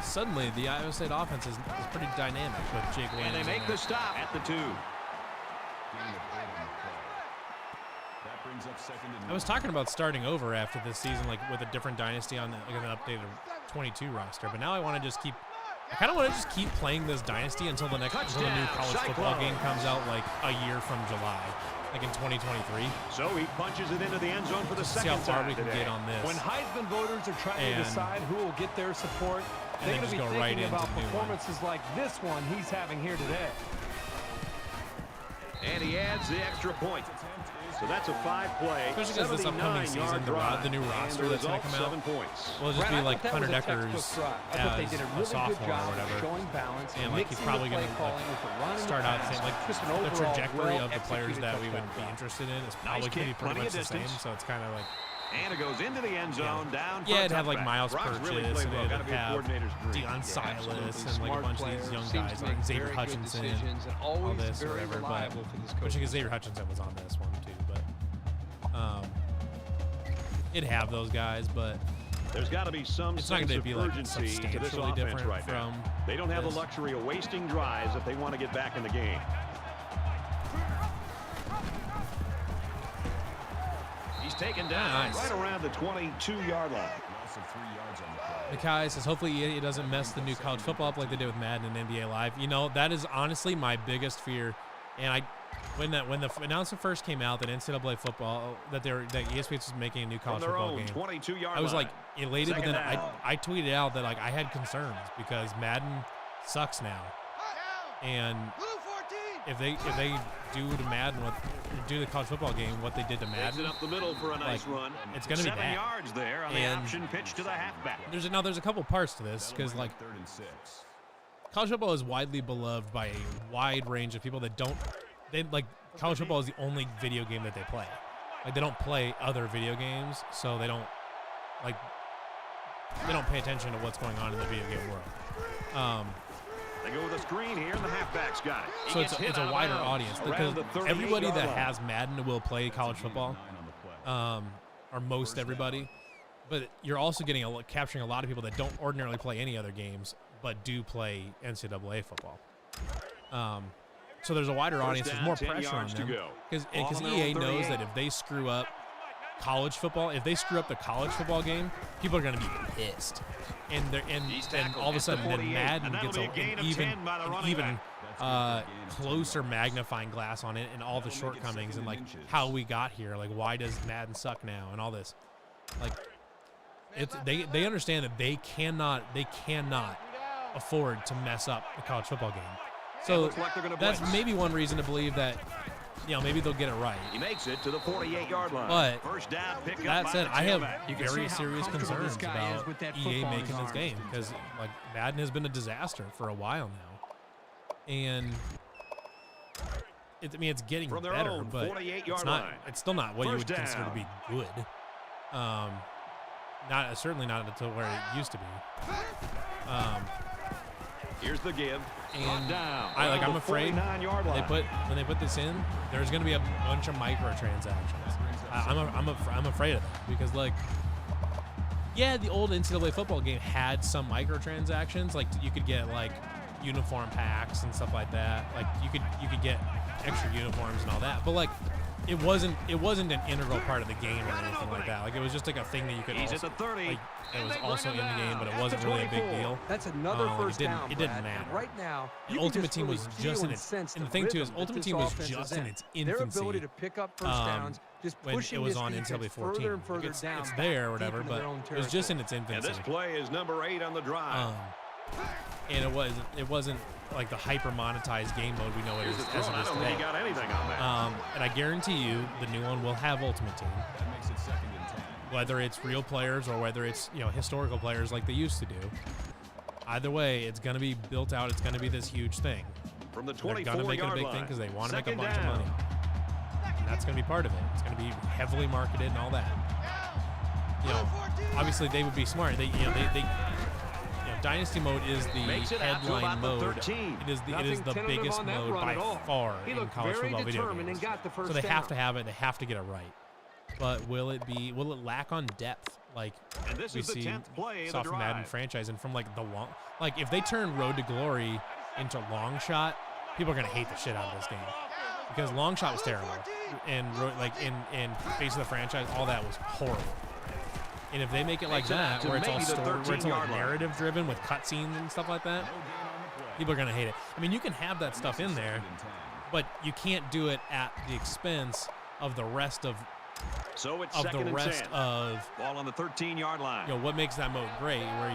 Suddenly, the Iowa State offense is pretty dynamic with Jake Williams. And they make the stop at the 2. I was talking about starting over after this season, like with a different dynasty on like an updated 22 roster, but now I want to just keep. I kind of want to just keep playing this dynasty until the new college football game comes out like a year from July, like in 2023. So he punches it into the end zone for the See second how far time we can today. get on this. When Heisman voters are trying to decide who will get their support, they're going to be thinking about performances like this one he's having here today. And he adds the extra point. So that's a 5-play, Especially because this upcoming season, the new roster that's going to come out, 7 points. will just be like Hunter Deckers I thought they did a really as a sophomore good job or whatever. showing balance, And like he's probably going to start out the same. Like the trajectory of the players that we would be interested in is probably going to be pretty much the same. So it's kind of like. And it goes into the end zone, down for Yeah, it'd have like touchback. Miles Brock's Purchase, really and played well. it'd Gotta be a have coordinator's dream. Deion Silas, and like a Smart bunch of player, these young seems guys, to like make Xavier very good Hutchinson, decisions, and all always this or very whatever. reliable But for this especially coach. because Xavier Hutchinson was on this one too. But it'd have those guys, but There's got to be some it's not sense going to of be like urgency to this substantially offense different right now. from. They don't have this. the luxury of wasting drives if they want to get back in the game. He's taken down right around the 22-yard line. Mackay says, hopefully it doesn't mess the new college football up like they did with Madden and NBA Live. You know, that is honestly my biggest fear. And when the announcement first came out that NCAA football, that ESPN was making a new college football game, 22-yard I was like elated, but then down. I tweeted out that like I had concerns because Madden sucks now. And if they do to Madden do the college football game what they did to Madden, up the middle for a nice run. It's going to be 7 bad. yards there on the option pitch to the halfback. There's a couple parts to this because like college football is widely beloved by a wide range of people that college football is the only video game that they play. Like they don't play other video games, so they don't pay attention to what's going on in the video game world. They go with a screen here, and the halfback's got it. So it's a wider audience because everybody that has Madden will play college football, or most everybody. But you're also capturing a lot of people that don't ordinarily play any other games, but do play NCAA football. So there's a wider audience. There's more pressure on them because EA knows that if they screw up college football, if they screw up the college football game, people are going to be pissed. And all of a sudden, then Madden gets an even closer magnifying glass on it and all the shortcomings and like how we got here. Like, why does Madden suck now and all this? Like, they understand that they cannot afford to mess up the college football game. So that's maybe one reason to believe that. Maybe they'll get it right. He makes it to the 48-yard line. But first down, pick that up said, by I have tailback. very serious concerns about EA making this game because like Madden has been a disaster for a while now, and it's getting better, but it's still not what you would consider to be good. Certainly not until where it used to be. Here's the give. And I'm afraid when they put this in, there's going to be a bunch of microtransactions. I'm afraid of that because the old NCAA football game had some microtransactions. Like you could get like uniform packs and stuff like that. Like you could get extra uniforms and all that. But like it wasn't an integral part of the game or anything like that. Like it was just like a thing that you could He's also, at the 30. like it was also in the game, but it wasn't really a big deal. That's another first down. It didn't Brad. matter. And right now, And Ultimate Team was just in its, and the thing too is Ultimate Team was just in its infancy. Their ability to pick up first downs, just when pushing it was this on defense NCAA 14. further and further down. It's there or whatever, deep into but their own it was just in its infancy. And this play is number 8 on the drive. And it wasn't like the hyper monetized game mode we know it is as it I is don't think today. he got anything on that. And I guarantee you, the new one will have Ultimate Team, That makes it 2nd and 10. whether it's real players or whether it's historical players like they used to do. Either way, it's going to be built out. It's going to be this huge thing. From the They're going to make it a 24-yard big line. thing because they want to make a Second bunch of down. money. And that's going to be part of it. It's going to be heavily marketed and all that. Obviously they would be smart. They Dynasty mode is the Makes it out to headline about the mode. 13. It is the Nothing tentative biggest on that mode run by at all. far He in looked college very football video determined games. and got the first So they have to down. have it. They have to get it right. But will it lack on depth like And this we is the see 10th play of the soft Madden drive. franchise and from like the long, like if they turn Road to Glory into Long Shot, people are gonna hate the shit out of this game because Long Shot was terrible and in face of the franchise, all that was horrible. And if they make it like that, where it's all story, where it's all like narrative driven with cutscenes and stuff like that, people are gonna hate it. I mean, you can have that stuff in there, but you can't do it at the expense of the rest of So it's the 2nd and rest 10. of Ball on the 13-yard line. what makes that mode great, where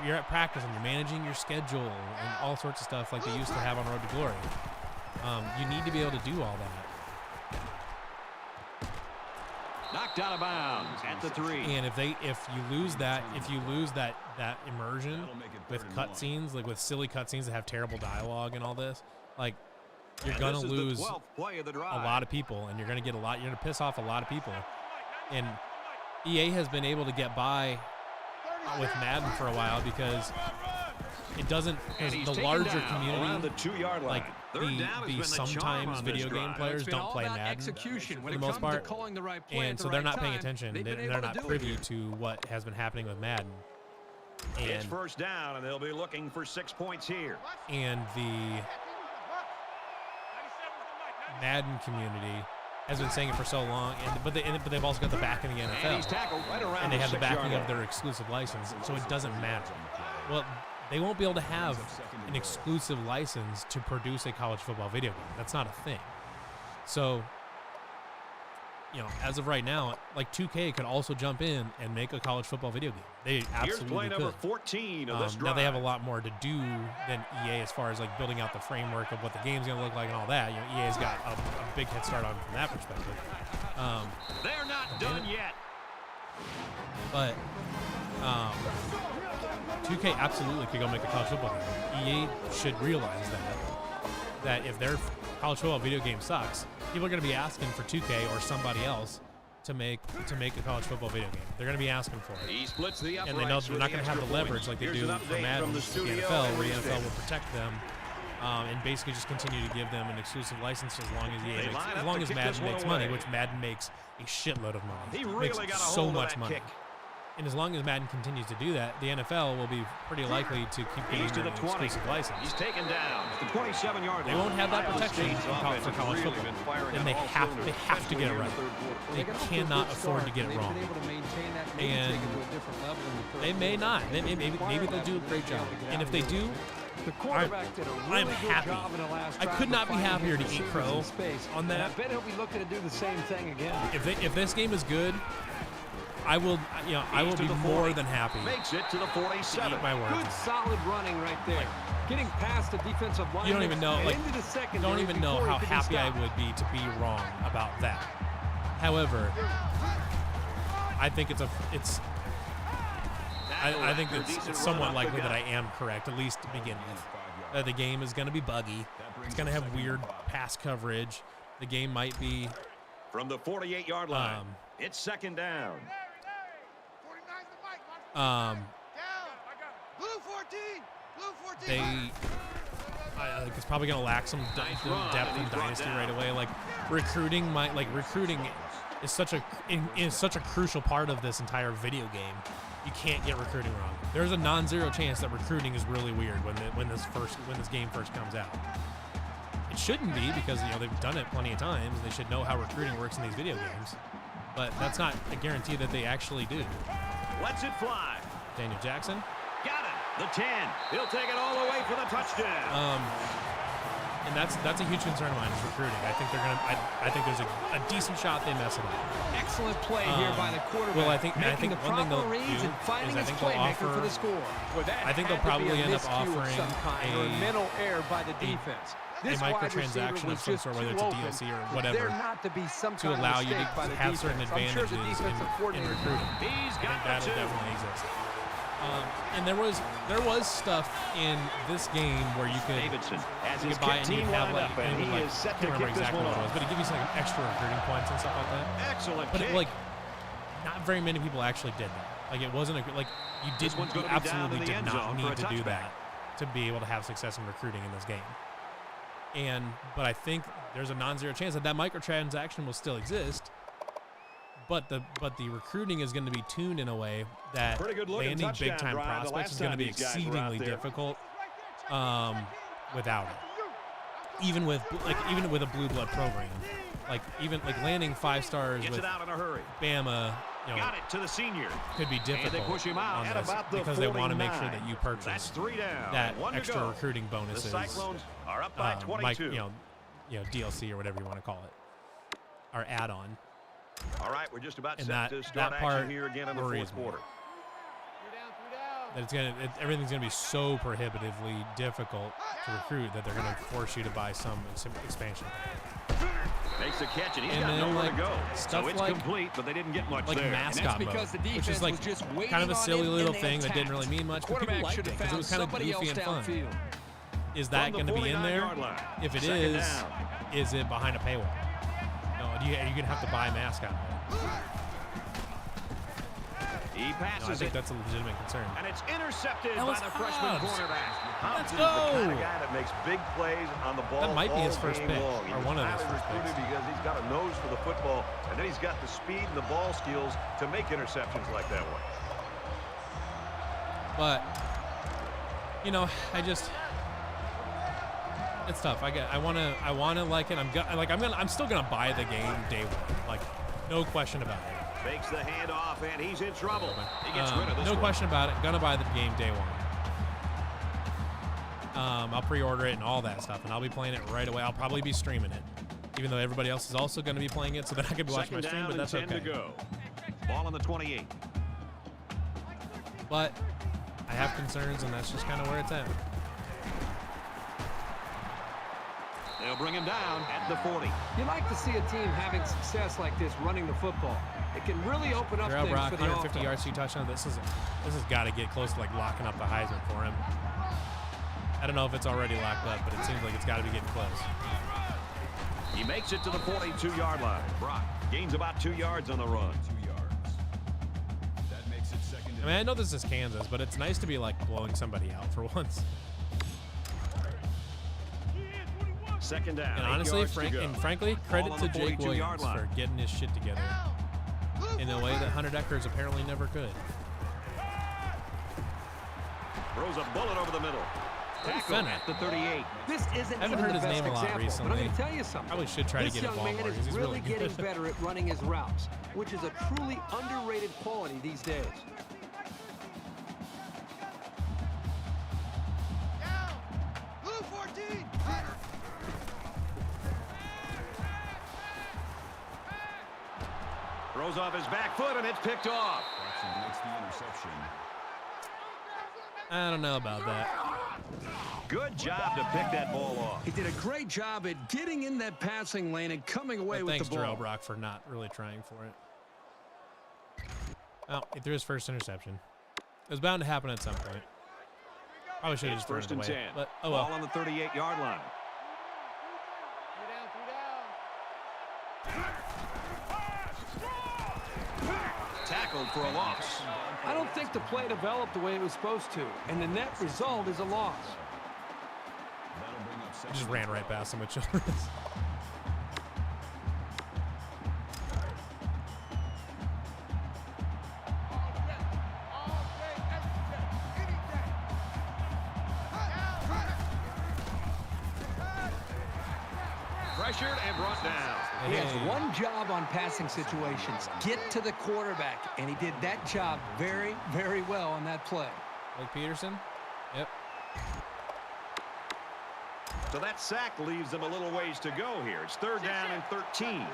you're at practice and you're managing your schedule and all sorts of stuff like they used to have on Road to Glory. You need to be able to do all that. Knocked out of bounds at the 3. And if you lose that immersion with cutscenes, like with silly cutscenes that have terrible dialogue and all this, like you're And gonna this is the lose 12th play of the a drive. lot of people, and you're gonna piss off a lot of people. And EA has been able to get by with Madden for a while because it doesn't, And because he's the taken larger down around community, the 2-yard line. like Third down has been the the charm sometimes on this video game drive. players It's been don't all play about Madden execution for when the it most comes to part, calling the right play at and the so they're right not paying time. attention. They've been They're able not to do it privy here. to what has been happening with Madden. It's And first down, and they'll be looking for 6 points here. and the Madden community has been saying it for so long, but they've also got the backing of the And he's NFL, tackled right around and they the have the 6-yard backing line. of their exclusive license, so it doesn't matter. Well, they won't be able to have an exclusive license to produce a college football video game. That's not a thing. So, as of right now, like 2K could also jump in and make a college football video game. They Here's play absolutely number could. 14 of this Now drive. they have a lot more to do than EA as far as like building out the framework of what the game's gonna look like and all that. EA's got a big head start on from that perspective. They're not done yet. But 2K absolutely could go make a college football game. EA should realize that if their college football video game sucks, people are gonna be asking for 2K or somebody else to make a college football video game. They're gonna be asking for it. He splits the And they know they're not going to have the leverage like they do for Madden, the NFL, where the NFL will protect them and basically just continue to give them an exclusive license as long as EA makes, as long as Madden makes money, which Madden makes a shitload of money. He It really makes got a so hold of much that money. kick. And as long as Madden continues to do that, the NFL will be pretty likely to keep giving He's to them the an 20. exclusive license. He's taken down at the 27-yard line. They won't have that Iowa protection State's for offense for has college really football, been firing and on they all have cylinders, to get it especially right. in the third quarter. They got off to a cannot good afford to start, get and it wrong. They've been able to maintain that, maybe And take it to a different level in the third They may quarter. not. Maybe they'll do a great job. And if they do, The quarterback did a I'm really good happy. job in the last I drive could of not be finding happier his to eat receivers crow in space. on And that. I bet he'll be looking to do the same thing again. If this game is good, I will be more than happy Makes it to the to 47. eat my words. Good solid running right there. Getting past the defensive line. You don't even know, and like, into the secondary don't even know before he how could be happy I stopped. would be to be wrong about that. However, I think I think it's somewhat likely that I am correct, at least to begin with. The game is going to be buggy. It's going to have weird pass coverage. The game might be From the 48-yard line, it's second down. 49's the mic. Down. Blue 14. Blue 14. I think it's probably going to lack some Nice run, depth and in he's brought Dynasty down. right away. Like recruiting is such a crucial part of this entire video game. You can't get recruiting wrong. There's a non-zero chance that recruiting is really weird when this game first comes out. shouldn't be because, you know, they've done it plenty of times. They should know how recruiting works in these video games. But that's not a guarantee that they actually do. Lets it fly. Daniel Jackson. Got it. The 10. He'll take it all the way for the touchdown. And that's a huge concern of mine is recruiting. I think they're gonna. I think there's a decent shot they mess it up. Excellent play here by the quarterback. Well, I think the one thing they'll do is I think they'll offer. For the score. Well, I think they'll probably end up offering a mental error by the defense. A microtransaction of some sort, whether it's a DLC or whatever, to allow you to have certain advantages in recruiting. I think that'll definitely exist. And there was stuff in this game where you could buy and you'd have like, I can't remember exactly what it was, but it gives you like extra recruiting points and stuff like that. Excellent. But like, not very many people actually did that. Like it wasn't like you absolutely did not need to do that to be able to have success in recruiting in this game. But I think there's a non-zero chance that microtransaction will still exist. But the recruiting is going to be tuned in a way that landing big-time prospects is going to be exceedingly difficult without it. Even with a blue blood program, even landing 5 stars with Bama, you know, got it to the senior. Could be difficult they push him out on this because they want to make sure that you purchase that extra recruiting bonuses. The Cyclones are up by 22. You know, DLC or whatever you want to call it, or add-on. All right, we're just about and set to start action here again in the fourth quarter. That everything's gonna be so prohibitively difficult to recruit that they're gonna force you to buy some expansion. Makes the catch and he's got nowhere to go. So it's complete, but they didn't get much there. Mascot mode, which is like kind of a silly little thing that didn't really mean much, but people liked it because it was kind of goofy and fun. Is that going to be in there? If it is it behind a paywall? No, you're going to have to buy mascot mode. He passes I think that's a legitimate concern. And it's intercepted by the freshman cornerback. Let's go. The kind of guy that makes big plays on the ball. That might be his first pick, or one of his first picks. Because he's got a nose for the football, and then he's got the speed and the ball skills to make interceptions like that one. But you know, it's tough. I want to like it. I'm still gonna buy the game day one. Like, no question about it. Fakes the handoff, and he's in trouble. He gets rid of this no one. question about it. Gonna buy the game day one. I'll pre-order it and all that stuff, and I'll be playing it right away. I'll probably be streaming it, even though everybody else is also going to be playing it, so that I could be watching my stream. But that's okay. To go. Ball on the 28. But I have concerns, and that's just kind of where it's at. They'll bring him down at the 40. You like to see a team having success like this running the football. It can really open up things Brock, for the 150 yards, 2 touchdowns. This has got to get close to like locking up the Heisman for him. I don't know if it's already locked up, but it seems like it's got to be getting close. He makes it to the 42-yard line. Brock gains about 2 yards on the run. 2 yards. That makes it second. I mean, I know this is Kansas, but it's nice to be like blowing somebody out for once. Second down. And honestly, frankly, credit to Jake Williams for getting his shit together in a way that Hunter Deckers apparently never could. Throws a bullet over the middle. Tackle at the 38. This isn't I haven't heard his name a lot example, recently. but I'm going to tell you something. Probably should try to get involved more because he's really good. Getting better at running his routes, which is a truly underrated quality these days. Blue 14. Throws off his back foot, and it's picked off. Makes the interception. I don't know about that. Good job to pick that ball off. He did a great job at getting in that passing lane and coming away with the ball. Thanks, Darrell Brock, for not really trying for it. Oh, he threw his first interception. It was bound to happen at some point. Probably should have just thrown it away. 10. But oh well. Ball on the 38-yard line. Tackled for a loss. I don't think the play developed the way it was supposed to, and the net result is a loss. He just ran right past him with Childress. Pressured and brought down. He has one job on passing situations. Get to the quarterback. And he did that job very, very well on that play. Like Peterson? Yep. So that sack leaves them a little ways to go here. It's 3rd down and 13.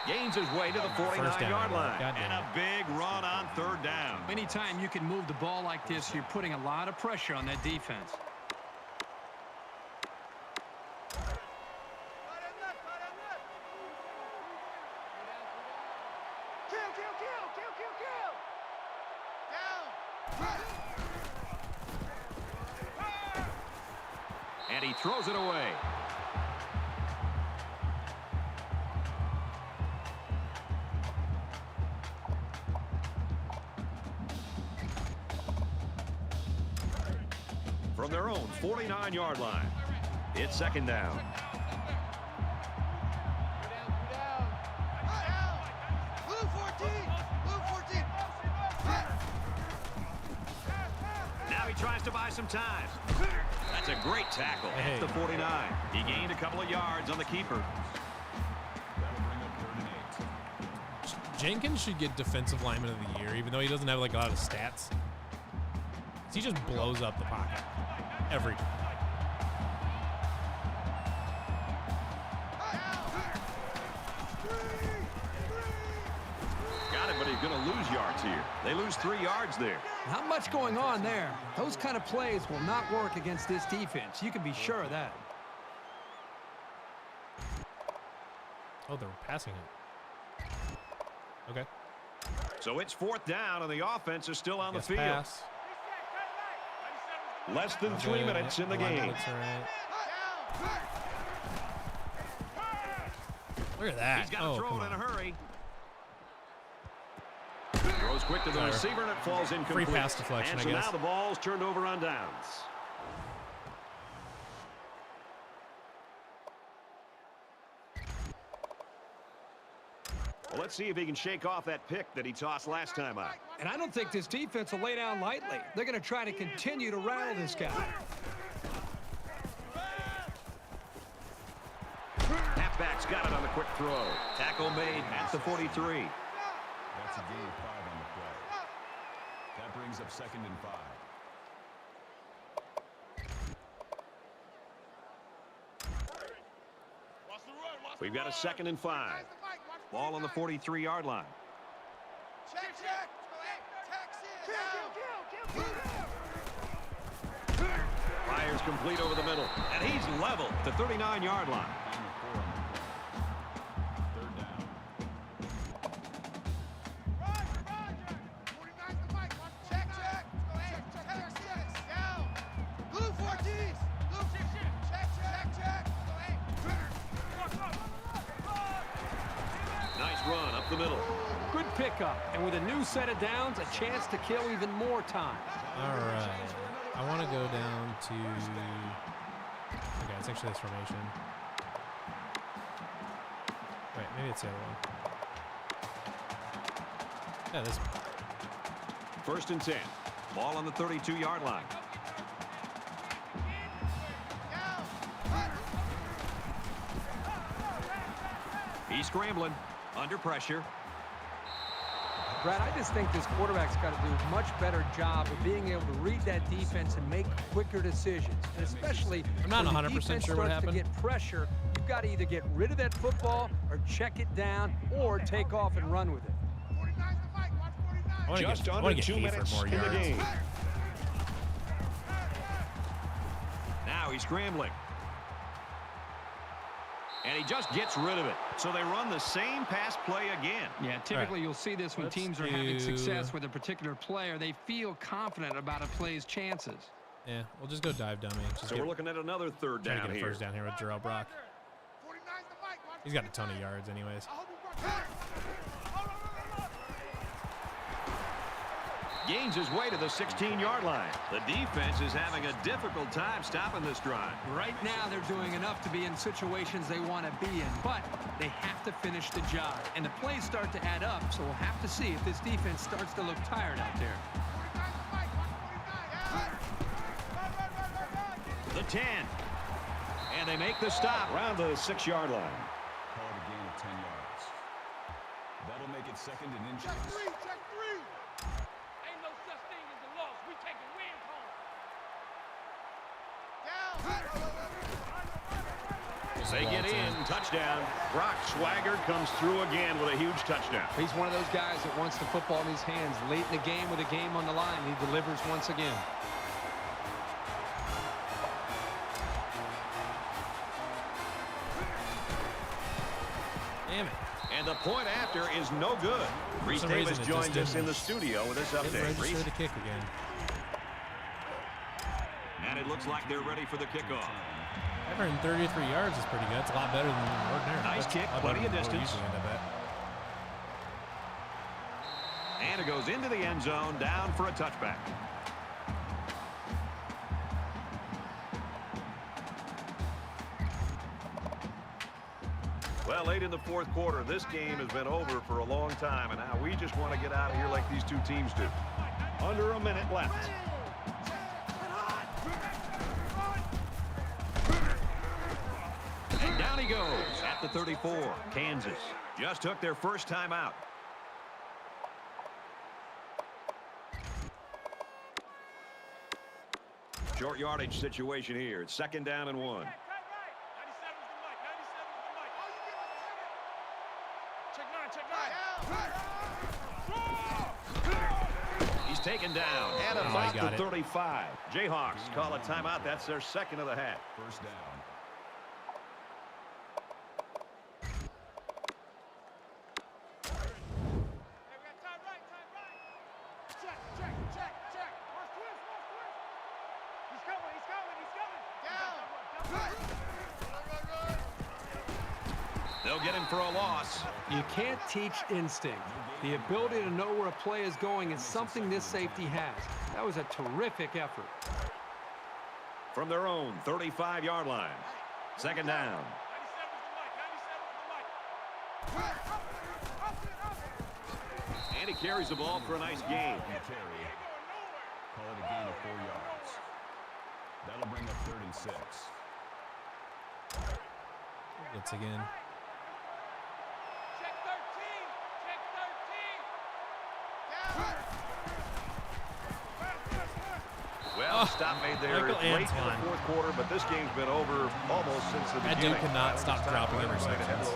Gains his way to the 49-yard line. And a big run on 3rd down. Anytime you can move the ball like this, you're putting a lot of pressure on that defense. And he throws it away. From their own 49-yard line, it's 2nd down. Now he tries to buy some time. That's a great tackle at the 49. He gained a couple of yards on the keeper. Jenkins should get Defensive Lineman of the Year, even though he doesn't have like a lot of stats. He just blows up the pocket every time. Got it, but he's going to lose yards here. They lose 3 yards there. Not much going on there. Those kind of plays will not work against this defense. You can be sure of that. Oh, they're passing it. Okay. So it's 4th down, and the offense is still on the field. Pass. Less than 3 minutes in the game. Look at that. He's got to throw it in a hurry. Throws quick to the receiver, and it falls incomplete. Free pass deflection, and so I guess. now the ball's turned over on downs. Well, let's see if he can shake off that pick that he tossed last time out. And I don't think this defense will lay down lightly. They're going to try to continue to rattle this guy. Halfback's got it on the quick throw. Tackle made at the 43. That's a gain of 5 on the play. That brings up 2nd and 5. We've got a 2nd and 5. Ball on the 43-yard line. Fires complete over the middle, and he's level at the 39-yard line. 3rd down. Nice run up the middle. Good pickup. And with a new set of downs, a chance to kill even more time. All right. I want to go down to... Okay, it's actually this formation. Wait, maybe it's the other one. Yeah, this one. 1st and 10. Ball on the 32-yard line. He's scrambling under pressure. Brad, I just think this quarterback's got to do a much better job of being able to read that defense and make quicker decisions. And especially I'm not when 100% sure what happened. To get pressure, you've got to either get rid of that football or check it down or take off and run with it. Just under 2 minutes in the game. Now he's scrambling. And he just gets rid of it. So they run the same pass play again. Yeah, typically you'll see this when teams are having success with a particular player. They feel confident about a play's chances. Yeah, we'll just go dive dummy. So we're looking at another 3rd down here. here. 1st down here with Jarrell Brock. He's got a ton of yards anyways. gains his way to the 16-yard line. The defense is having a difficult time stopping this drive. Right now, they're doing enough to be in situations they want to be in, but they have to finish the job. And the plays start to add up, so we'll have to see if this defense starts to look tired out there. The 10. And they make the stop around the 6-yard line. Call it a gain of 10 yards. That'll make it 2nd and inches. Check three. Ain't no such thing as a loss. We taking wins home. They get in. Touchdown. Brock Swagger comes through again with a huge touchdown. He's one of those guys that wants the football in his hands late in the game with a game on the line. He delivers once again. Damn it. And the point after is no good. Reese Davis joins us in the studio with this update. Register the kick again. And it looks like they're ready for the kickoff. 133 yards is pretty good. It's a lot better than ordinary. Nice kick, plenty of distance. And it goes into the end zone, down for a touchback. Well, late in the 4th quarter, this game has been over for a long time, and now we just want to get out of here like these two teams do. Under a minute left. And down he goes at the 34. Kansas just took their first time out. Short yardage situation here. It's 2nd down and 1. He's taken down at about the 35. Jayhawks call a timeout. That's their 2nd of the half. First down. They'll get him for a loss. You can't teach instinct. The ability to know where a play is going is something this safety has. That was a terrific effort. From their own 35-yard line. 2nd down. And he carries the ball for a nice gain. Call it a gain of 4 yards. That'll bring up 3rd and 6. Blitz again. Well, stop made there late in the 4th quarter, but this game's been over almost since the beginning. That dude cannot stop dropping interceptions.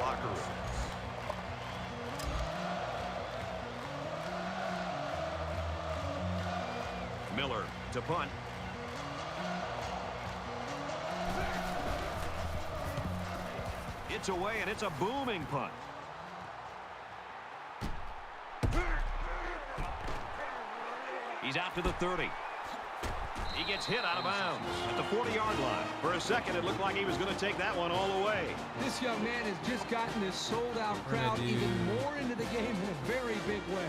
Miller to punt. It's away, and it's a booming punt. He's out to the 30. He gets hit out of bounds at the 40-yard line. For a second, it looked like he was going to take that one all the way. This young man has just gotten this sold-out crowd even more into the game in a very big way.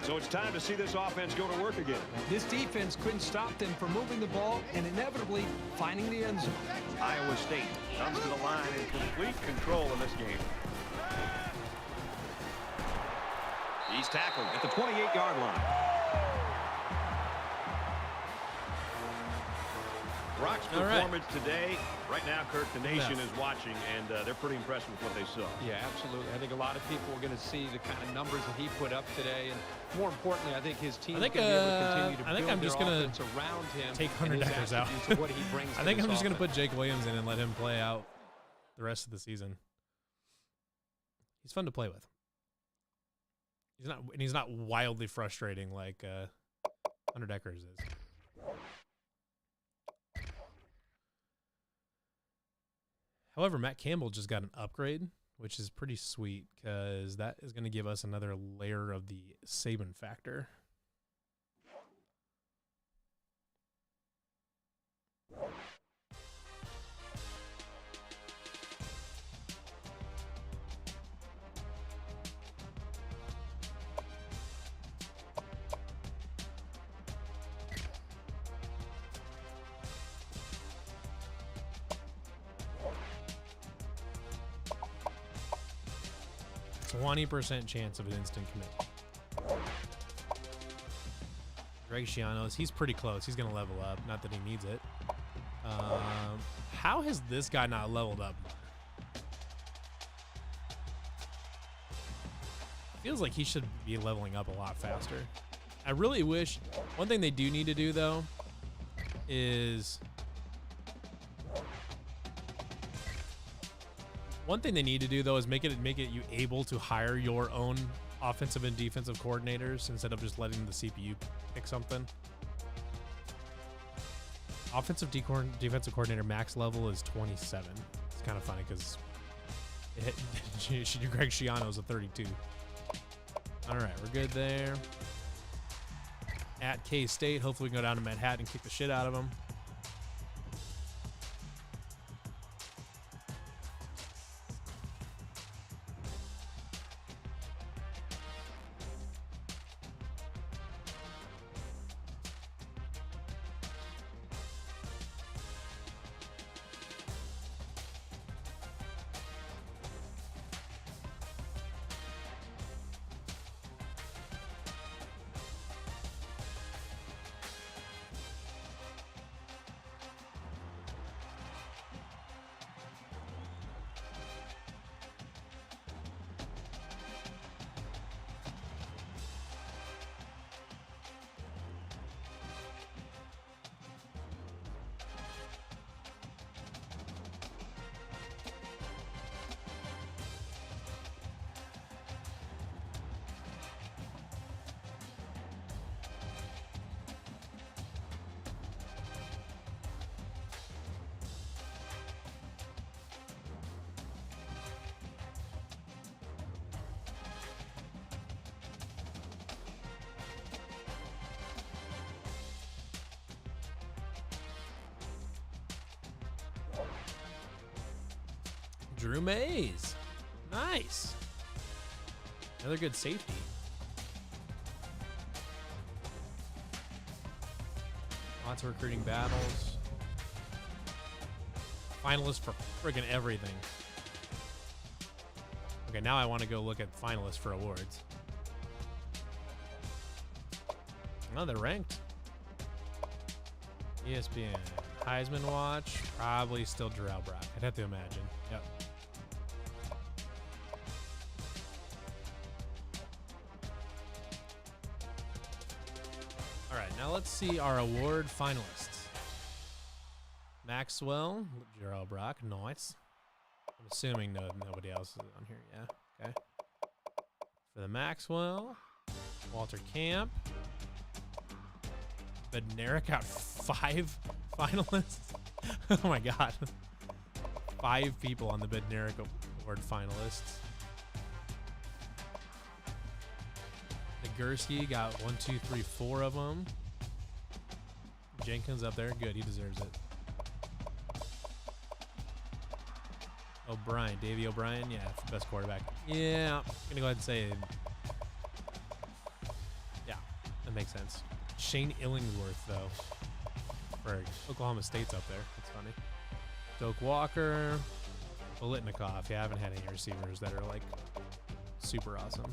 So it's time to see this offense go to work again. This defense couldn't stop them from moving the ball and inevitably finding the end zone. Iowa State comes to the line in complete control in this game. He's tackled at the 28-yard line. Brock's performance today, right now, Kirk, the nation is watching, and they're pretty impressed with what they saw. Yeah, absolutely. I think a lot of people are going to see the kind of numbers that he put up today, and more importantly, I think his team is going to be able to continue to build I'm just going to around him. Take Hunter Deckers out. What he brings I think I'm just going to put Jake Williams in and let him play out the rest of the season. He's fun to play with. He's not wildly frustrating like Hunter Deckers is. However, Matt Campbell just got an upgrade, which is pretty sweet because that is going to give us another layer of the Saban factor. 20% chance of an instant commit. Greg Schianos, he's pretty close. He's going to level up. Not that he needs it. How has this guy not leveled up? Feels like he should be leveling up a lot faster. I really wish. One thing they do need to do, though, is make it you able to hire your own offensive and defensive coordinators instead of just letting the CPU pick something. Offensive defensive coordinator max level is 27. It's kind of funny because Greg Schiano's a 32. All right, we're good there. At K-State, hopefully we can go down to Manhattan and kick the shit out of them. Drew Mays. Nice. Another good safety. Lots of recruiting battles. Finalists for friggin' everything. Okay, now I want to go look at finalists for awards. Oh, they're ranked. ESPN. Heisman watch. Probably still Jarrell Brock. I'd have to imagine. Yep. All right, now let's see our award finalists. Maxwell, Jarrell Brock, nice. I'm assuming nobody else is on here. Yeah, okay. For the Maxwell, Walter Camp. Bednarik got 5 finalists. Oh my God. 5 people on the Bednarik Award finalists. Nagurski got 1, 2, 3, 4 of them. Jenkins up there. Good. He deserves it. O'Brien. Davey O'Brien. Yeah, best quarterback. Yeah. I'm going to go ahead and say it. Yeah, that makes sense. Shane Illingworth, though. For Oklahoma State's up there. That's funny. Doak Walker. Bolitnikoff. Yeah, I haven't had any receivers that are, like, super awesome.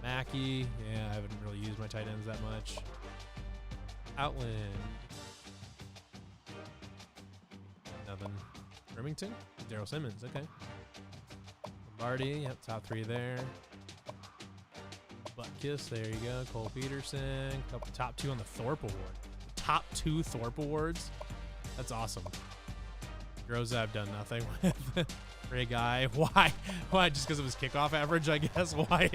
Mackey. Yeah, I haven't really used my tight ends that much. Outland. Nothing. Remington. Daryl Simmons. Okay. Lombardi. Yep, top 3 there. Butkus. There you go. Cole Peterson. Couple top 2 on the Thorpe Award. Top 2 Thorpe Awards. That's awesome. Groza I've done nothing with. Ray Guy. Why? Why? Just because of his kickoff average, I guess. Why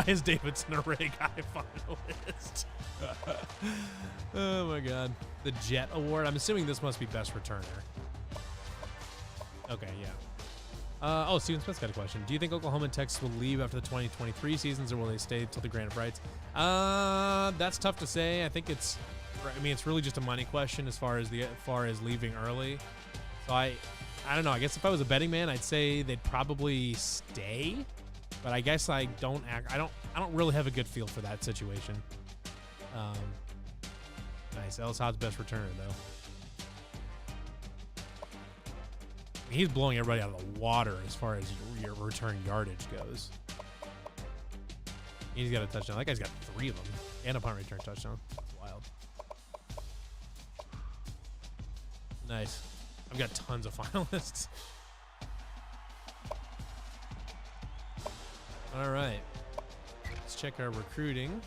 is Davidson a Ray Guy finalist? Oh my God. The Jet Award. I'm assuming this must be best returner. Okay, yeah. Steven Smith's got a question. Do you think Oklahoma and Texas will leave after the 2023 seasons, or will they stay till the Grant of Rights? That's tough to say. I think it's really just a money question as far as leaving early. So I don't know. I guess if I was a betting man, I'd say they'd probably stay. But I guess I don't really have a good feel for that situation. Nice. Ellis Hobbs best returner though. He's blowing everybody out of the water as far as your return yardage goes. He's got a touchdown. That guy's got 3 of them. And a punt return touchdown. That's wild. Nice. I've got tons of finalists. All right. Let's check our recruiting.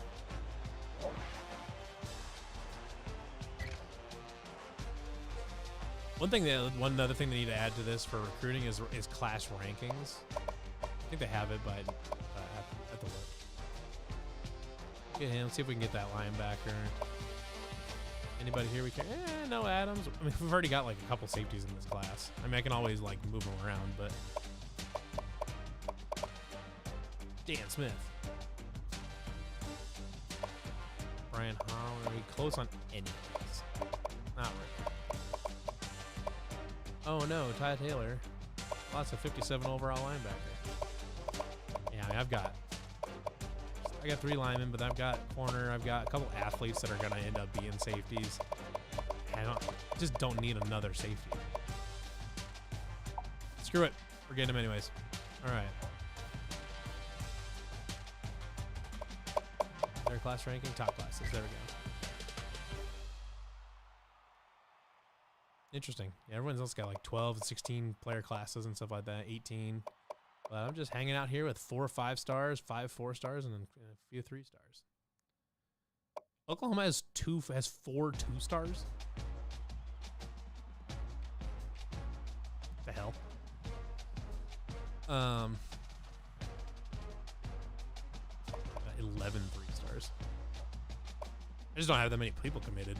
One other thing they need to add to this for recruiting is class rankings. I think they have it, but at the work. Okay, let's see if we can get that linebacker. Anybody here we can? No Adams. I mean, we've already got like a couple safeties in this class. I mean, I can always like move them around, but Dan Smith, Brian Hall. Are we close on any of these? Not really. Oh no, Ty Taylor. Lots of 57 overall linebacker. Yeah, I mean, I got 3 linemen, but I've got corner. I've got a couple athletes that are going to end up being safeties. I just don't need another safety. Screw it. We're getting them anyways. All right. Their class ranking, top classes. There we go. Interesting. Yeah, everyone's else got like 12 and 16 player classes and stuff like that, 18. But I'm just hanging out here with 4 5 stars, 5 4 stars, and then a few 3 stars. Oklahoma has 4 2 stars. What the hell? 11 3 stars. I just don't have that many people committed.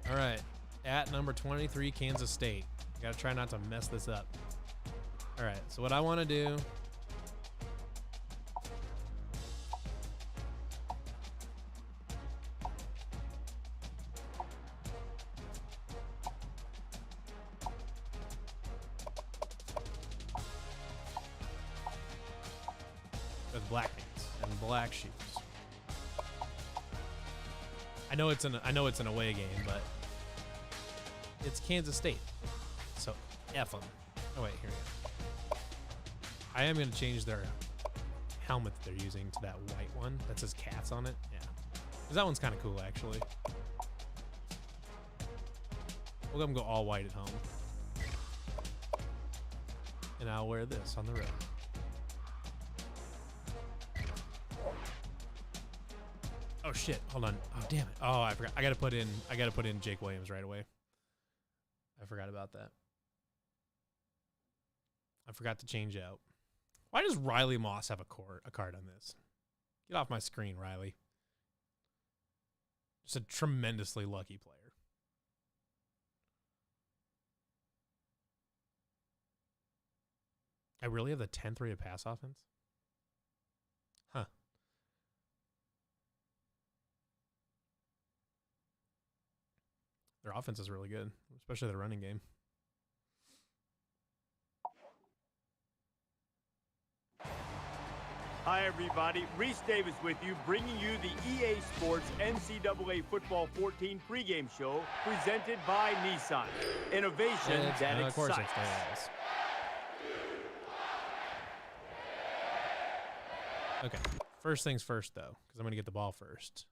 All right, at number 23, Kansas State. Got to try not to mess this up. All right, so what I want to do. With black pants and black shoes. I know it's an away game, but it's Kansas State, so F them. Oh wait, here we go. I am going to change their helmet that they're using to that white one that says Cats on it. Yeah, because that one's kind of cool actually. We'll go all white at home, and I'll wear this on the road. Oh shit! Hold on. Oh damn it! Oh, I forgot. I gotta put in Jake Williams right away. I forgot about that. I forgot to change out. Why does Riley Moss have a card on this? Get off my screen, Riley. Just a tremendously lucky player. I really have the 10th rated pass offense? Huh. Their offense is really good, especially their running game. Hi, everybody. Reese Davis with you, bringing you the EA Sports NCAA Football 14 pregame show presented by Nissan. Innovation that excites. Of course it does. Okay, first things first, though, because I'm going to get the ball first.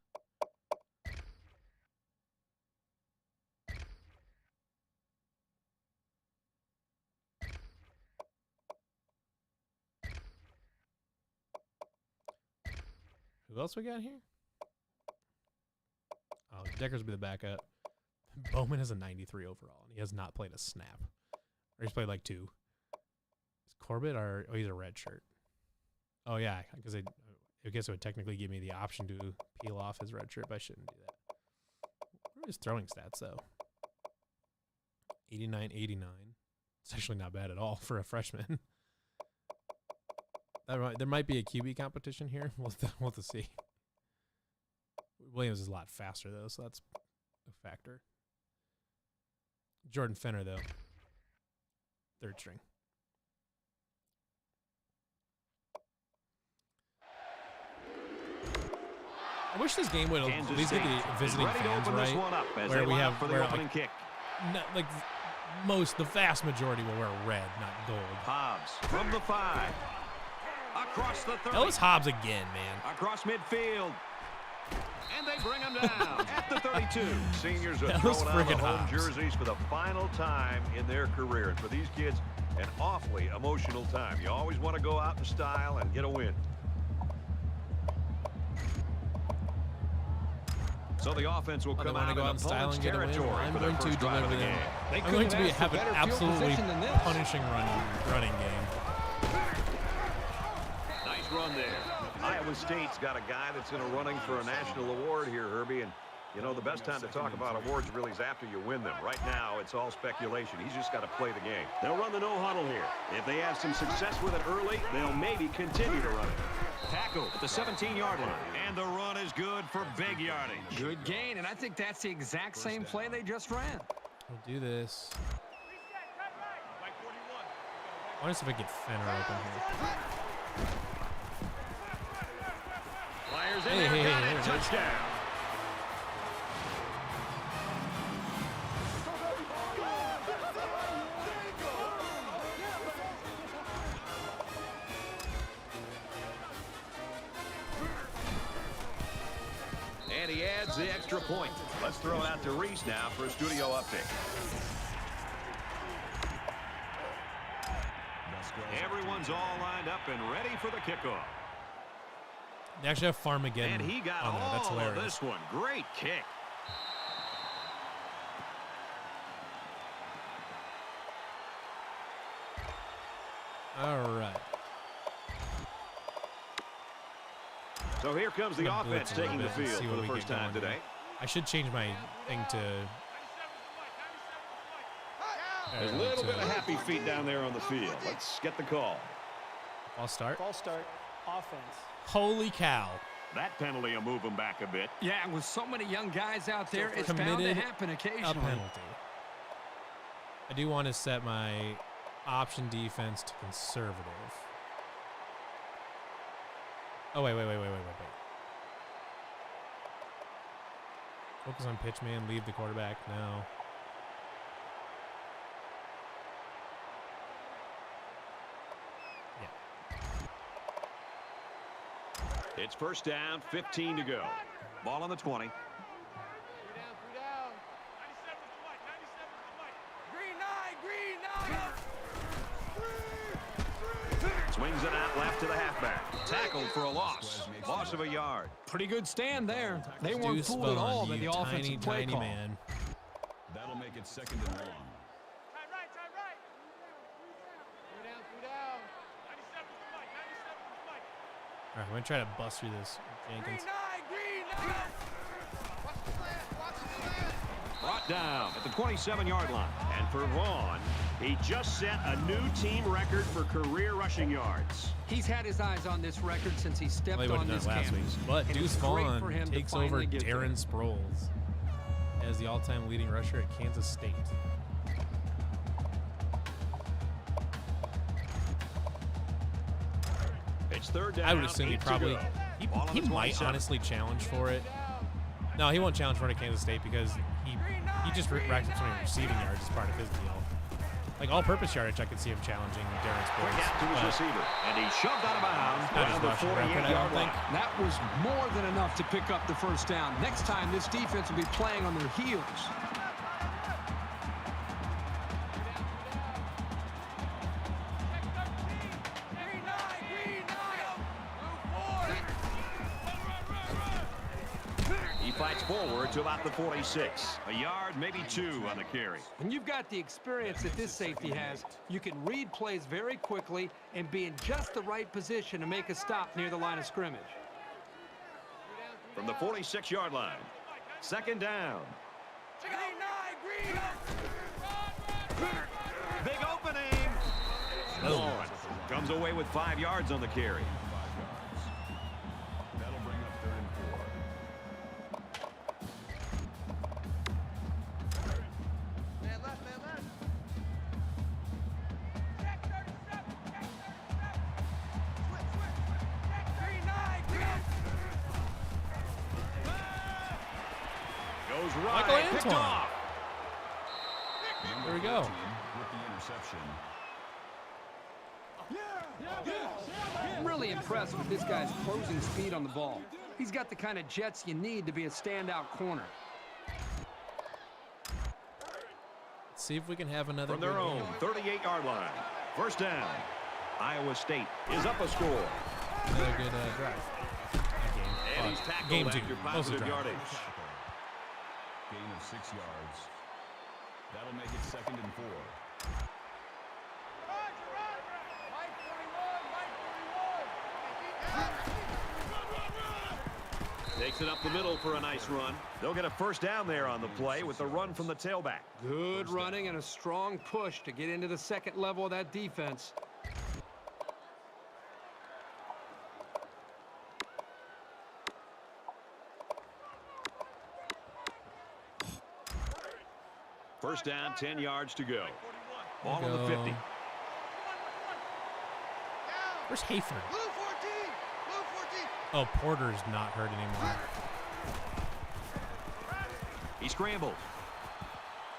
Who else we got here? Oh, Decker's will be the backup. Bowman has a 93 overall, and he has not played a snap. Or he's played like 2. Is Corbett or... Oh, he's a red shirt. Oh, yeah, because I guess it would technically give me the option to peel off his red shirt, but I shouldn't do that. What are his throwing stats, though? 89, 89. It's actually not bad at all for a freshman. There might be a QB competition here. We'll have to see. Williams is a lot faster, though, so that's a factor. Jordan Fenner, though. 3rd string. I wish this game would at least get the visiting ready to fans open this right, one up as where they we line have up for the where opening kick. The vast majority will wear red, not gold. Hobbs from the 5. Across the 30. Ellis Hobbs again, man. Across midfield. And they bring him down at the 32. Seniors are Ellis throwing on the friggin' home Hobbs. jerseys for the final time in their career. And for these kids, an awfully emotional time. You always want to go out in style and get a win. So the offense will come out go out in in style opponent's and get a win. territory I'm for their going to first drive of deliver the them. game. I'm going to have an absolutely punishing running game. Nice run there. Iowa State's got a guy that's in a running for a national award here, Herbie, and you know the best time to talk about awards really is after you win them. Right now, it's all speculation. He's just got to play the game. They'll run the no huddle here. If they have some success with it early, they'll maybe continue to run it. Tackle at the 17-yard line. And the run is good for big yardage. Good gain, and I think that's the exact same play they just ran. We'll do this. I wonder if I get Fenner open here. Flyers in there, got it, touchdown. And he adds the extra point. Let's throw it out to Reese now for a studio update. Everyone's all lined up and ready for the kickoff. They actually have Farmageddon And he got on there. That's all of hilarious. this one. Great kick. All right. So here comes the I'm gonna blitz offense a taking the little bit and field see for what the we first get time going today. here. I should change my thing to. There's a little bit of happy feet down there on the field. Let's get the call. I'll start. False start. Offense. Holy cow. That penalty will move him back a bit. Yeah, with so many young guys out there, it's bound to Committed happen a occasionally. penalty. I do want to set my option defense to conservative. Oh, wait. Focus on pitch man, leave the quarterback. No. It's first down, 15 to go. Ball on the 20. Swings it out left to the halfback. Tackled for a loss. Loss of a yard. Pretty good stand there. They weren't Deuce fooled at all by Vaughn, the you offensive play tiny call. man. That'll make it 2nd and 1. All right, I'm going to try to bust through this, Jenkins. Brought down at the 27-yard line. And for Vaughn, he just set a new team record for career rushing yards. He's had his eyes on this record since he stepped Well, he on would've this done it last campus. week. But And Deuce it's great for Vaughn him to takes over finally get there. Darren Sproles as the all-time leading rusher at Kansas State. It's third down. I would assume he 8 to probably go. he Ball on the might 27. honestly challenge for it. No, he won't challenge for it at Kansas State because he just racked up so many receiving yards as part of his deal. Like all-purpose yardage, I could see him challenging Darren Quick Sproles. out to his but receiver. And he shoved out of bounds not his around the rushing record, I don't 48-yard line. think. That was more than enough to pick up the first down. Next time, this defense will be playing on their heels. He fights forward to about the 46. A yard, maybe 2 on the carry. When you've got the experience that this safety has, you can read plays very quickly and be in just the right position to make a stop near the line of scrimmage. From the 46-yard line. Second down. Big opening. Vaughn comes away with 5 yards on the carry. That'll bring up 3rd and 4. Man left, man left. right. Michael Picked Antoine. off. There we go. With the interception. I'm really impressed with this guy's closing speed on the ball. He's got the kind of jets you need to be a standout corner. Let's see if we can have another From their good own game. 38-yard line. First down. Iowa State is up a score. Another good drive. And Game. he's tackled Game 2. after Close positive drive. yardage. Gain of 6 yards. That'll make it 2nd and 4. Takes it up the middle for a nice run. They'll get a first down there on the play with the run from the tailback. Good running and a strong push to get into the second level of that defense. First down, 10 yards to go. Ball on the 50. Where's Hayford? Oh, Porter's not hurt anymore. He scrambles.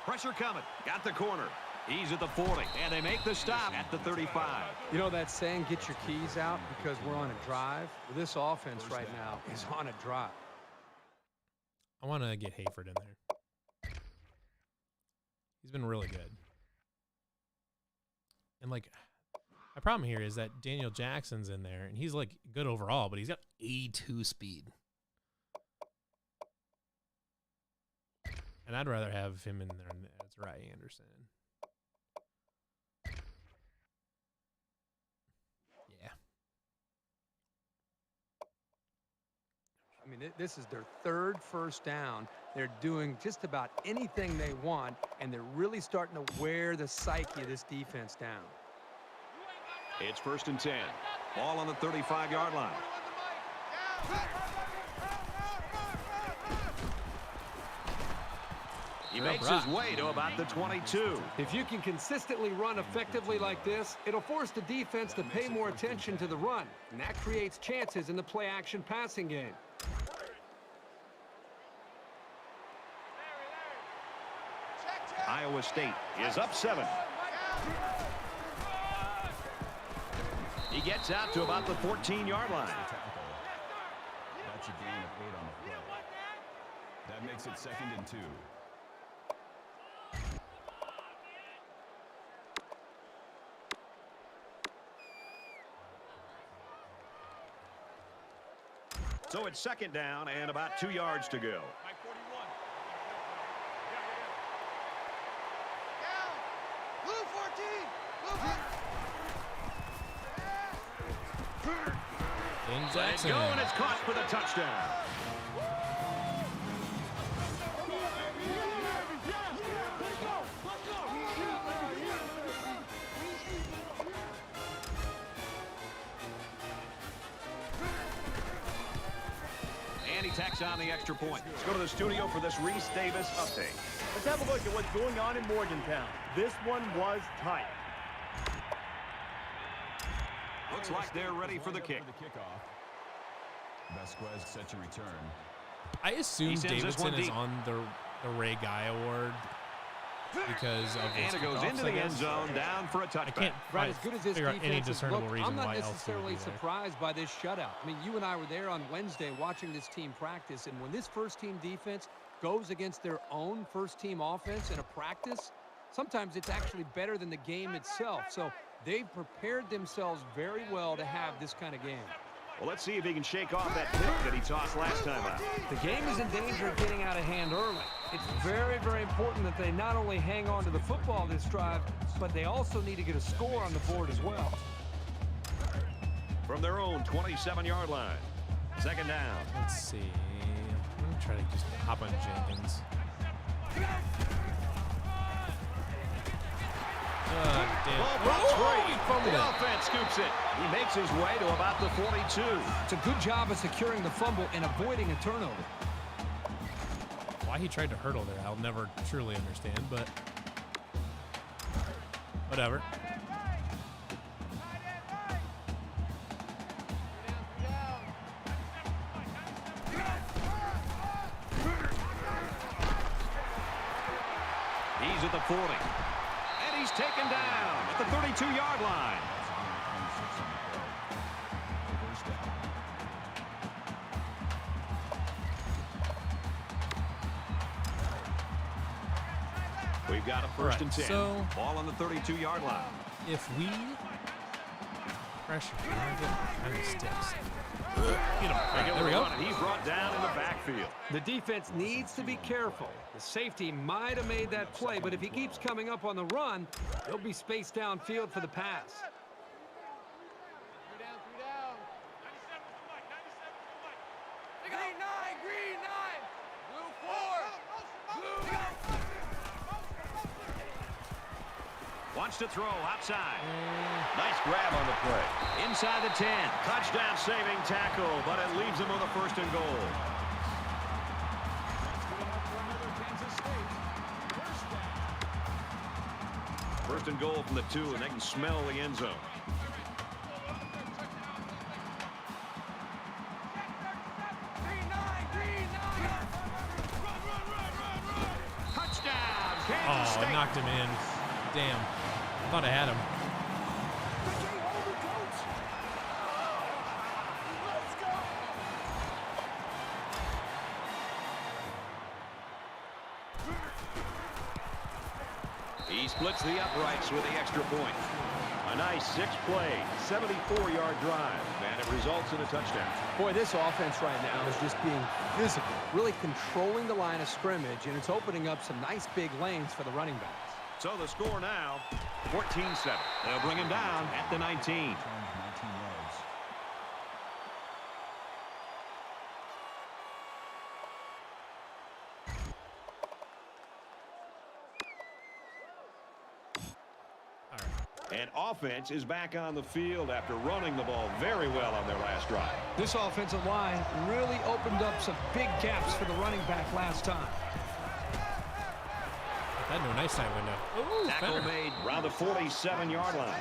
Pressure coming. Got the corner. He's at the 40, and they make the stop at the 35. You know that saying, get your keys out because we're on a drive? Well, this offense right now is on a drive. I want to get Hayford in there. He's been really good. And, like, my problem here is that Daniel Jackson's in there, and he's, like, good overall, but he's got 82 speed. And I'd rather have him in there as Ray Anderson. Yeah. I mean, this is their third first down. They're doing just about anything they want, and they're really starting to wear the psyche of this defense down. It's 1st and 10. Ball on the 35-yard line. He makes his way to about the 22. If you can consistently run effectively like this, it'll force the defense to pay more attention to the run, and that creates chances in the play-action passing game. Iowa State is up 7. He gets out to about the 14-yard line. That's a gain of 8 on the play. That makes it 2nd and 2. So it's 2nd down and about 2 yards to go. Let it go, and it's caught for the touchdown. And he tacks on the extra point. Let's go to the studio for this Reese Davis update. Let's have a look at what's going on in Morgantown. This one was tight. Looks like they're ready for the kick. Vasquez set to return. I assume Davidson is on the Ray Guy Award because of his And it goes into the end zone, down for a touchback. Right, as good as this figure out any defense has discernible looked, reason I'm not why else he would necessarily be there. surprised by this shutout. I mean, you and I were there on Wednesday watching this team practice, and when this first-team defense goes against their own first-team offense in a practice, sometimes it's actually better than the game itself. So they've prepared themselves very well to have this kind of game. Well, let's see if he can shake off that pick that he tossed last time out. The game is in danger of getting out of hand early. It's very, very important that they not only hang on to the football this drive, but they also need to get a score on the board as well. From their own 27-yard line. 2nd down. Let's see. I'm going to try to just hop on Jenkins. The offense scoops it. He makes his way to about the 42. It's a good job of securing the fumble and avoiding a turnover. Why he tried to hurdle there, I'll never truly understand, but whatever. He's at the 40. And he's taken down at the 32-yard line. We've got a first and 10. So ball on the 32-yard line. If we pressure, kind of sticks. There we go. He's brought down in the backfield. The defense needs to be careful. The safety might have made that play, but if he keeps coming up on the run, he'll be spaced downfield for the pass. Wants to throw outside. Nice grab on the play. Inside the 10. Touchdown saving tackle, but it leaves him with a first and goal. First and goal from the 2, and they can smell the end zone. Touchdown, Kansas State. I knocked him in. Damn. I thought I had him. He splits the uprights with the extra point. A nice 6-play, 74-yard drive, and it results in a touchdown. Boy, this offense right now is just being physical, really controlling the line of scrimmage, and it's opening up some nice big lanes for the running backs. So the score now, 14-7. They'll bring him down at the 19. And offense is back on the field after running the ball very well on their last drive. This offensive line really opened up some big gaps for the running back last time. That no nice time window. Ooh, tackle made around the 47-yard line.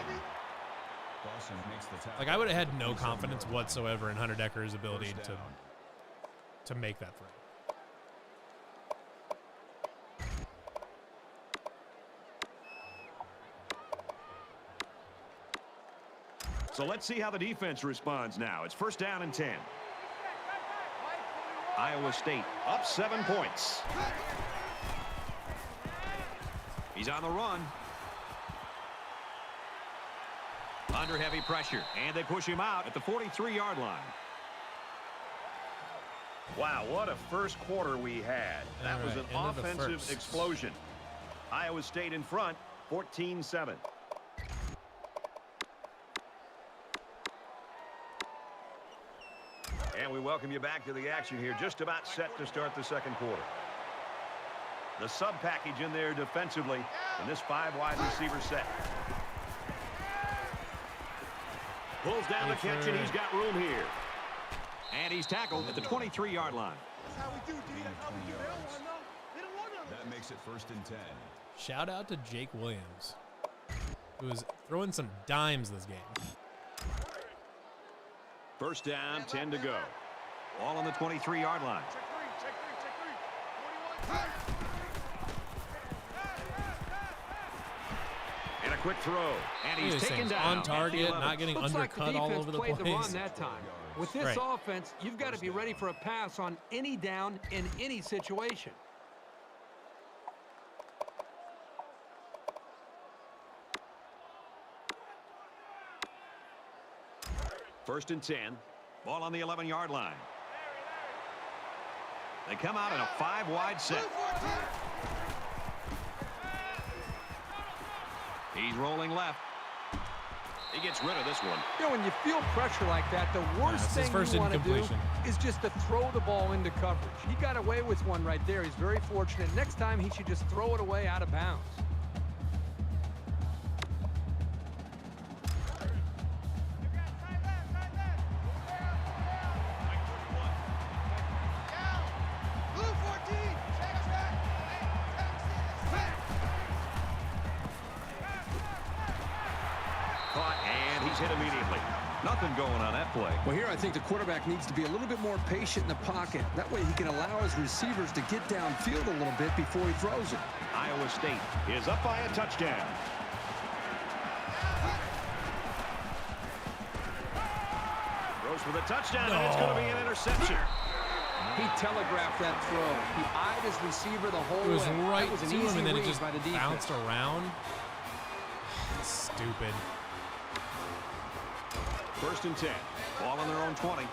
Like, I would have had no confidence whatsoever in Hunter Decker's ability to make that throw. So let's see how the defense responds now. It's first down and 10. Iowa State up 7 points. He's on the run. Under heavy pressure, and they push him out at the 43-yard line. Wow, what a first quarter we had. That was an offensive explosion. Iowa State in front, 14-7. And we welcome you back to the action here. Just about set to start the second quarter. The sub package in there defensively in this 5-wide receiver set. Pulls down the catch, and he's got room here. And he's tackled at the 23-yard line. That's how we do, D. That's how we do. They don't want to know. They don't want to know. That makes it first and 10. Shout out to Jake Williams, who is throwing some dimes this game. First down, 10 to go. All on the 23-yard line. Check three. 41. And a quick throw. And he's taken down. On target, not getting undercut all over the place. The run that time. With this offense, you've got to be ready for a pass on any down in any situation. First and 10. Ball on the 11-yard line. They come out in a 5-wide set. He's rolling left. He gets rid of this one. You know, when you feel pressure like that, the worst thing you want to do is just to throw the ball into coverage. He got away with one right there. He's very fortunate. Next time, he should just throw it away out of bounds. Hit immediately. Nothing going on that play. Well, here I think the quarterback needs to be a little bit more patient in the pocket. That way he can allow his receivers to get downfield a little bit before he throws it. Iowa State is up by a touchdown. Throws for the touchdown, and it's going to be an interception. He telegraphed that throw. He eyed his receiver the whole way. It was right was to him, and then it just bounced around. Stupid. 1st and 10. Ball on their own 20. It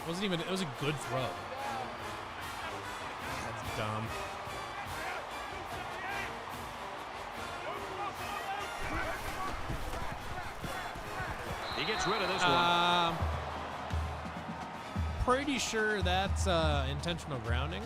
was a good throw. That's dumb. He gets rid of this one. Pretty sure that's intentional grounding.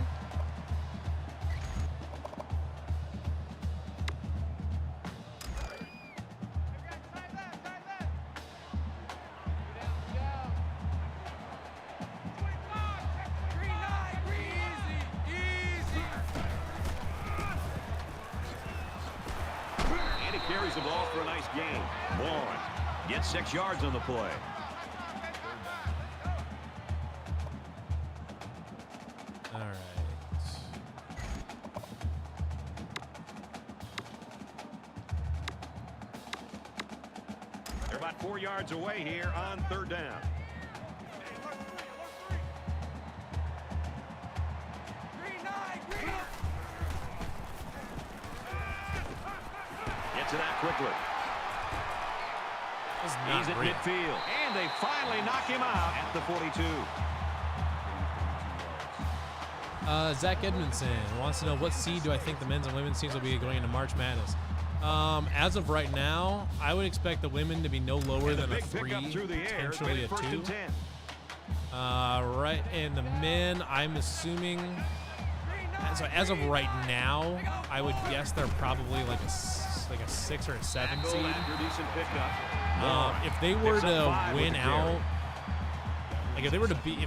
And he carries the ball for a nice gain. Vaughn gets 6 yards on the play. All right. They're about 4 yards away here on 3rd down. Gets it out quickly. He's at midfield, and they finally knock him out at the 42. Zach Edmondson wants to know, what seed do I think the men's and women's teams will be going into March Madness? As of right now, I would expect the women to be no lower than a 3, potentially a 2. Right, and the men, I'm assuming. So as of right now, I would guess they're probably like a 6 or a 7 seed. If they were to win out, if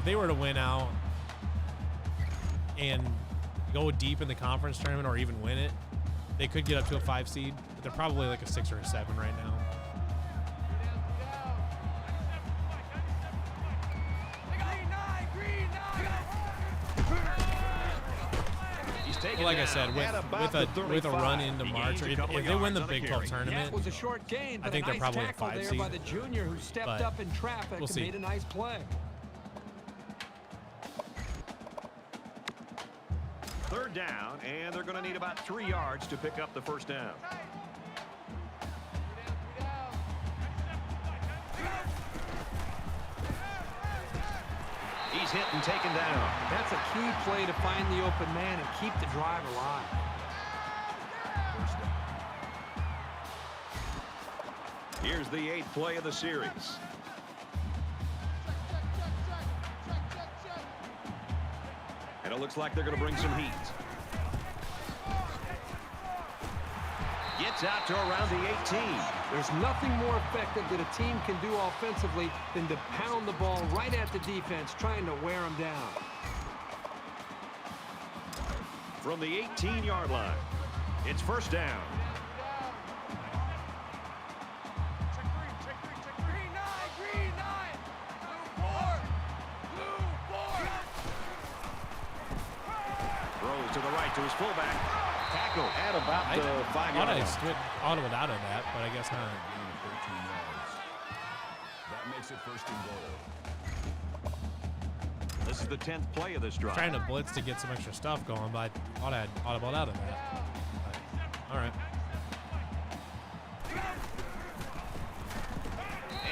they were to win out and go deep in the conference tournament or even win it, they could get up to a 5 seed, but they're probably like a 6 or a 7 right now. Well, like I said, with a run into March, or if they win the Big 12 tournament, was a short gain, I think they're probably a 5 seed. By the junior who stepped up in traffic and made a nice play. 3rd down, and they're going to need about 3 yards to pick up the 1st down. He's hit and taken down. That's a key play to find the open man and keep the drive alive. Here's the 8th play of the series. And it looks like they're going to bring some heat. Gets out to around the 18. There's nothing more effective that a team can do offensively than to pound the ball right at the defense, trying to wear them down. From the 18-yard line, it's 1st down. Throws to the right to his fullback. Tackle at about the 5-yard line. I audibled out of that, but I guess not. That makes it 1st and goal. This is the 10th play of this drive. Trying to blitz to get some extra stuff going, but I thought I had audibled out of that. But, all right.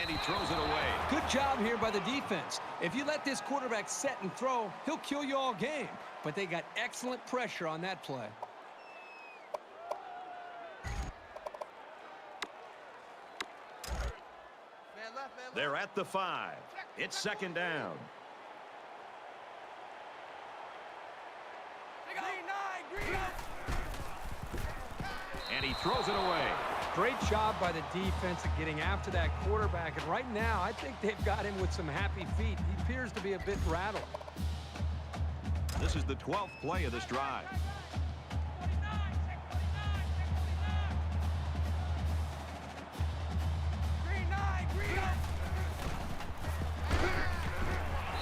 And he throws it away. Good job here by the defense. If you let this quarterback set and throw, he'll kill you all game. But they got excellent pressure on that play. They're at the 5. It's 2nd down. And he throws it away. Great job by the defense of getting after that quarterback. And right now, I think they've got him with some happy feet. He appears to be a bit rattled. This is the 12th play of this drive.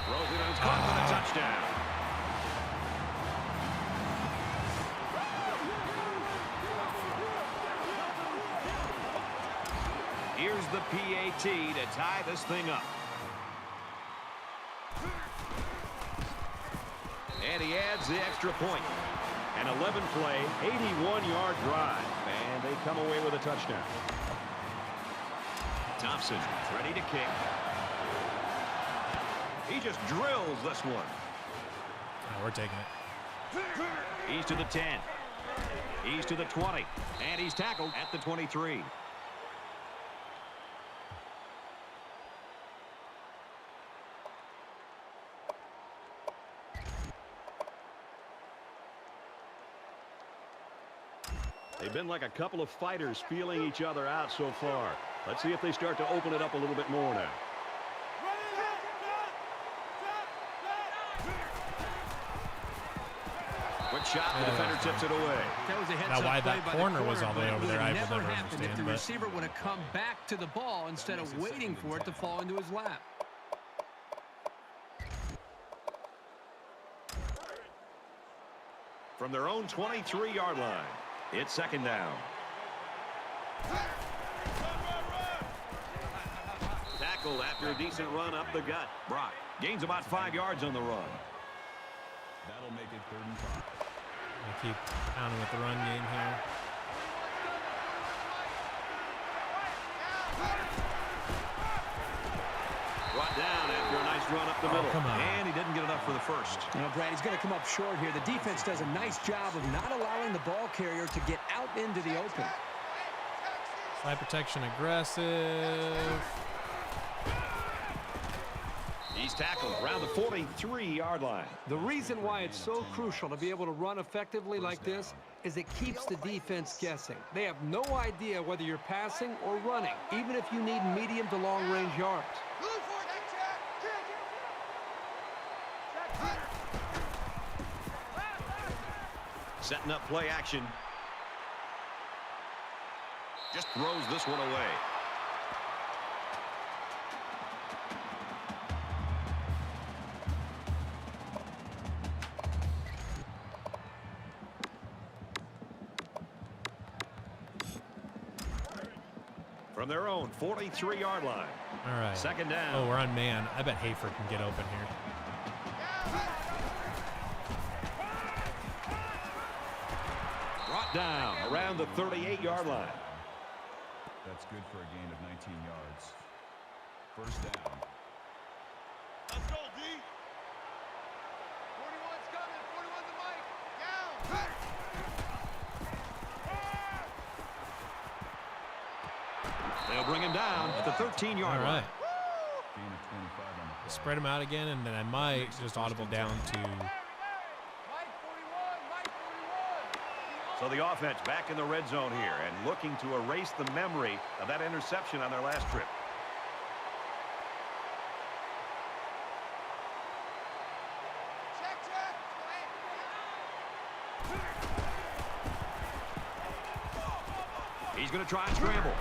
Throws it and it's caught for the touchdown. the PAT to tie this thing up. And he adds the extra point. An 11-play, 81-yard drive. And they come away with a touchdown. Thompson ready to kick. He just drills this one. Oh, we're taking it. He's to the 10. He's to the 20. And he's tackled at the 23. They've been like a couple of fighters feeling each other out so far. Let's see if they start to open it up a little bit more now. Quick shot, the defender tips it away. That was a heads now, up why play that by corner the was all the way over there, I will never never happened if understand. the But receiver would have come back to the ball instead of waiting for it to fall into his lap. From their own 23-yard line, it's second down. Tackled after a decent run up the gut. Brock gains about 5 yards on the run. That'll make it 3rd and 5. I keep pounding with the run game here. Brought down after a nice run up the middle. Come on. And he didn't get enough for the first. You know, Brad, he's going to come up short here. The defense does a nice job of not allowing the ball carrier to get out into the open. Slide protection aggressive. He's tackled around the 43-yard line. The reason why it's so crucial to be able to run effectively like this is it keeps the defense guessing. They have no idea whether you're passing or running, even if you need medium to long-range yards. Setting up play action. Just throws this one away. From their own 43-yard line. All right. Second down. Oh, we're on man. I bet Hayford can get open here. Brought down around the 38-yard line. That's good for a gain of 19 yards. First down. Let's go, D. 41's coming. 41's the mic. Down. They'll bring him down at the 13-yard All line. right. Gain of 25 on the play. Spread him out again, and then I might just audible down to. So the offense back in the red zone here and looking to erase the memory of that interception on their last trip. He's going to try and scramble.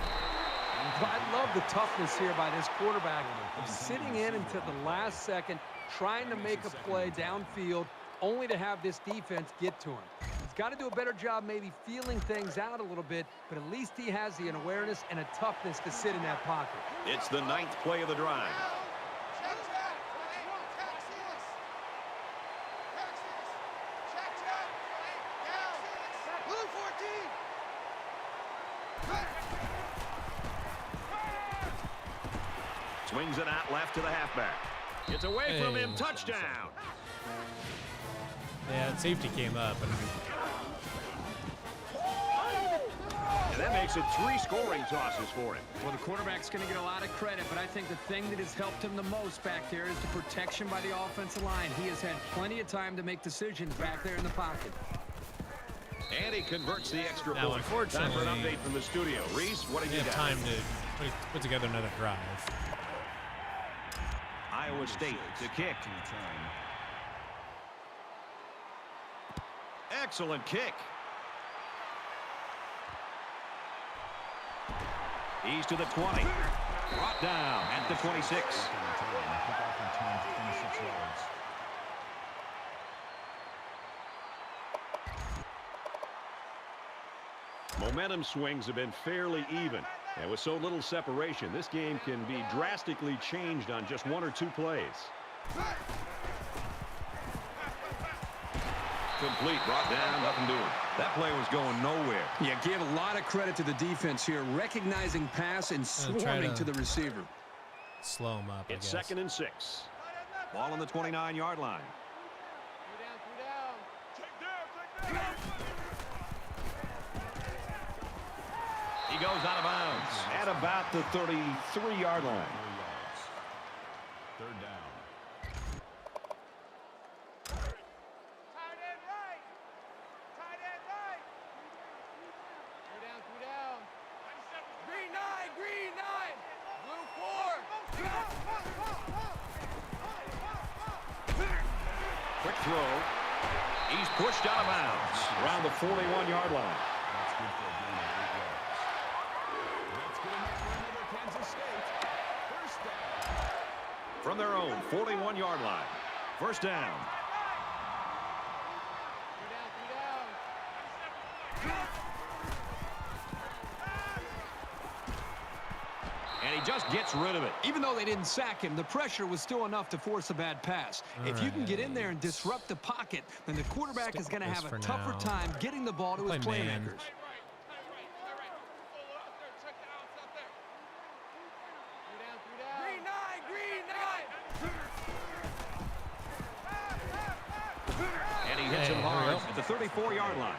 I love the toughness here by this quarterback of sitting in until the last second, trying to make a play downfield, only to have this defense get to him. He's got to do a better job maybe feeling things out a little bit, but at least he has the awareness and a toughness to sit in that pocket. It's the 9th play of the drive. Swings it out left to the halfback. Gets away from him. Touchdown. Yeah, and safety came up. And that makes it 3 scoring tosses for him. Well, the quarterback's going to get a lot of credit, but I think the thing that has helped him the most back there is the protection by the offensive line. He has had plenty of time to make decisions back there in the pocket. And he converts the extra Now, point. unfortunately, time for an update from the studio. Reese, what did We you have got? time to put together another drive. Iowa State to kick. To return. Excellent kick. He's to the 20. Brought down at the 26. To return. Kickoff return 26 yards. Momentum swings have been fairly even. And with so little separation, this game can be drastically changed on just 1 or 2 plays. Complete, brought down, nothing doing. That play was going nowhere. Yeah, gave a lot of credit to the defense here, recognizing pass and swarming to the receiver. Slow him up, It's 2nd and 6. Ball on the 29-yard line. He goes out of bounds at about the 33-yard line. 3rd down. Quick throw. He's pushed out of bounds around the 41-yard line. That's good for a gain of 8 yards. That's good enough for another Kansas State. 1st down. From their own 41-yard line. 1st down. And he just gets rid of it. Even though they didn't sack him, the pressure was still enough to force a bad pass. If you can get in there and disrupt the pocket, then the quarterback is going to have a tougher time getting the ball to his playmakers. And he hits him hard at the 34-yard line.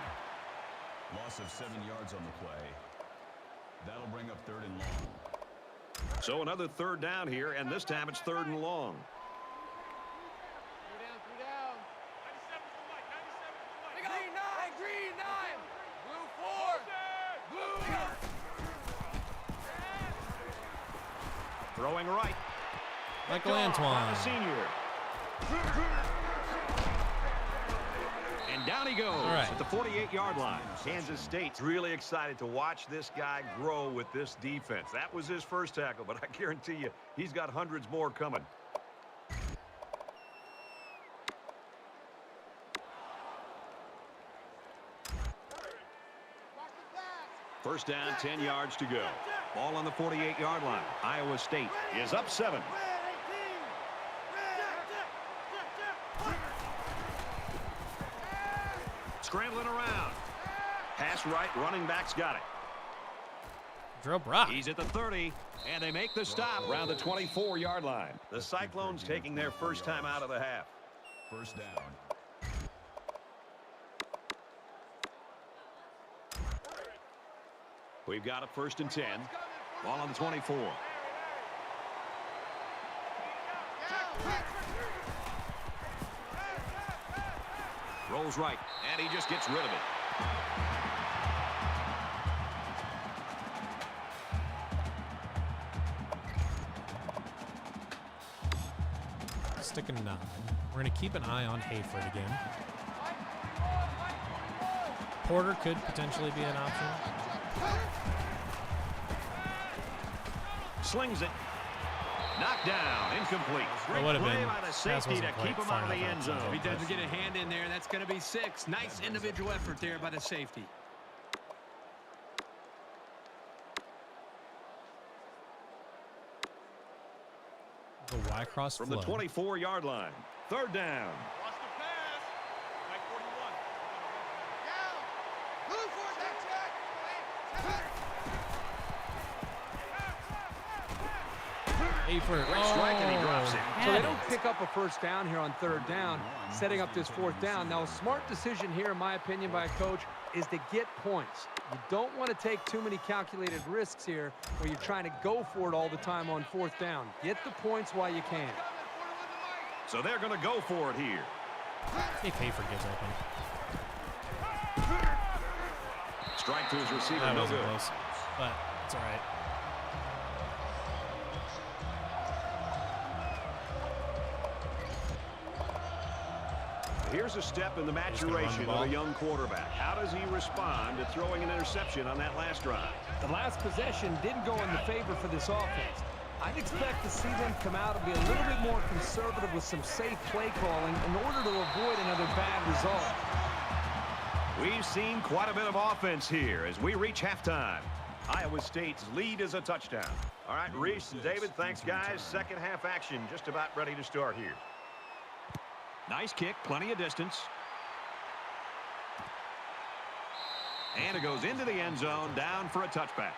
Loss of 7 yards on the play. That'll bring up 3rd and long. So another 3rd down here, and this time it's 3rd and long. Throwing right. Michael Antoine. The senior. And down he goes at the 48-yard line. Kansas State's really excited to watch this guy grow with this defense. That was his first tackle, but I guarantee you he's got hundreds more coming. First down, 10 yards to go. Ball on the 48-yard line. Iowa State is up 7. Scrambling around. Pass right, running back's got it. Drew Brock. He's at the 30, and they make the stop around the 24-yard line. The Cyclones taking their first time out of the half. 1st down. We've got a 1st and 10. Ball on the 24. Rolls right, and he just gets rid of it. Sticking 9. We're going to keep an eye on Hayford again. Porter could potentially be an option. Slings it. Knocked down. Incomplete. Great play by the safety to keep him out of the end zone. If he doesn't get a hand in there, that's going to be 6. Nice individual effort there by the safety. The Y-cross from the 24-yard line. 3rd down. Watch the pass. Like 41. Hayford. Great strike, and he drops it. So they don't pick up a first down here on 3rd down, setting up this 4th down. Now, a smart decision here, in my opinion, by a coach is to get points. You don't want to take too many calculated risks here where you're trying to go for it all the time on 4th down. Get the points while you can. So they're going to go for it here. See if Hayford gets open. Strike to his receiver. That no wasn't good. close, but it's all right. Here's a step in the maturation of a young quarterback. How does he respond to throwing an interception on that last drive? The last possession didn't go in the favor for this offense. I'd expect to see them come out and be a little bit more conservative with some safe play calling in order to avoid another bad result. We've seen quite a bit of offense here as we reach halftime. Iowa State's lead is a touchdown. All right, Reese and David, thanks, guys. Second half action just about ready to start here. Nice kick, plenty of distance. And it goes into the end zone, down for a touchback.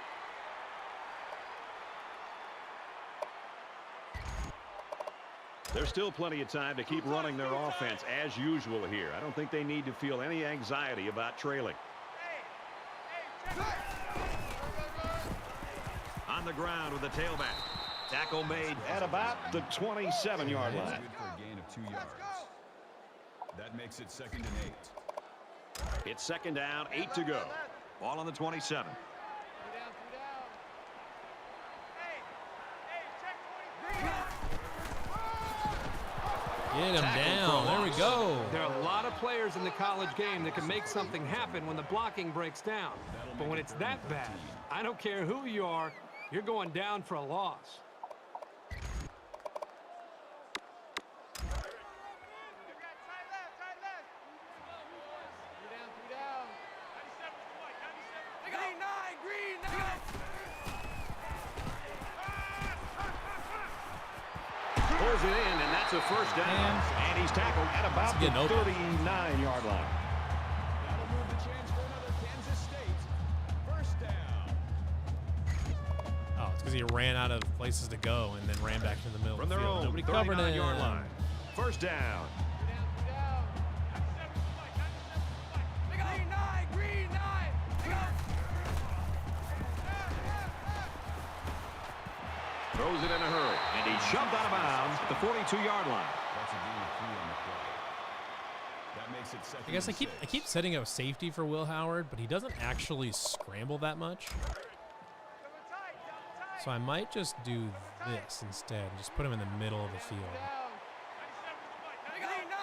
There's still plenty of time to keep running their offense as usual here. I don't think they need to feel any anxiety about trailing. On the ground with the tailback. Tackle made at about the 27-yard line. Good for a gain of 2 yards. That makes it 2nd and 8. It's 2nd down, 8 to go. Ball on the 27. Get him down. There we go. There are a lot of players in the college game that can make something happen when the blocking breaks down. But when it's that bad, I don't care who you are, you're going down for a loss. Pulls it in, and that's a first down. And he's tackled at about the 39-yard line. That'll move the chance for another Kansas State. First down. Oh, it's because he ran out of places to go and then ran back to the middle From their field. own Nobody covered it. 39-yard line. First down. Throws it in a hurry, and he shoved out of bounds at the 42-yard line. That's a gain of 3 on the play. That makes it 2nd I guess and I keep setting up safety for Will Howard, but he doesn't actually scramble that much. So I might just do this instead. Just put him in the middle of the field.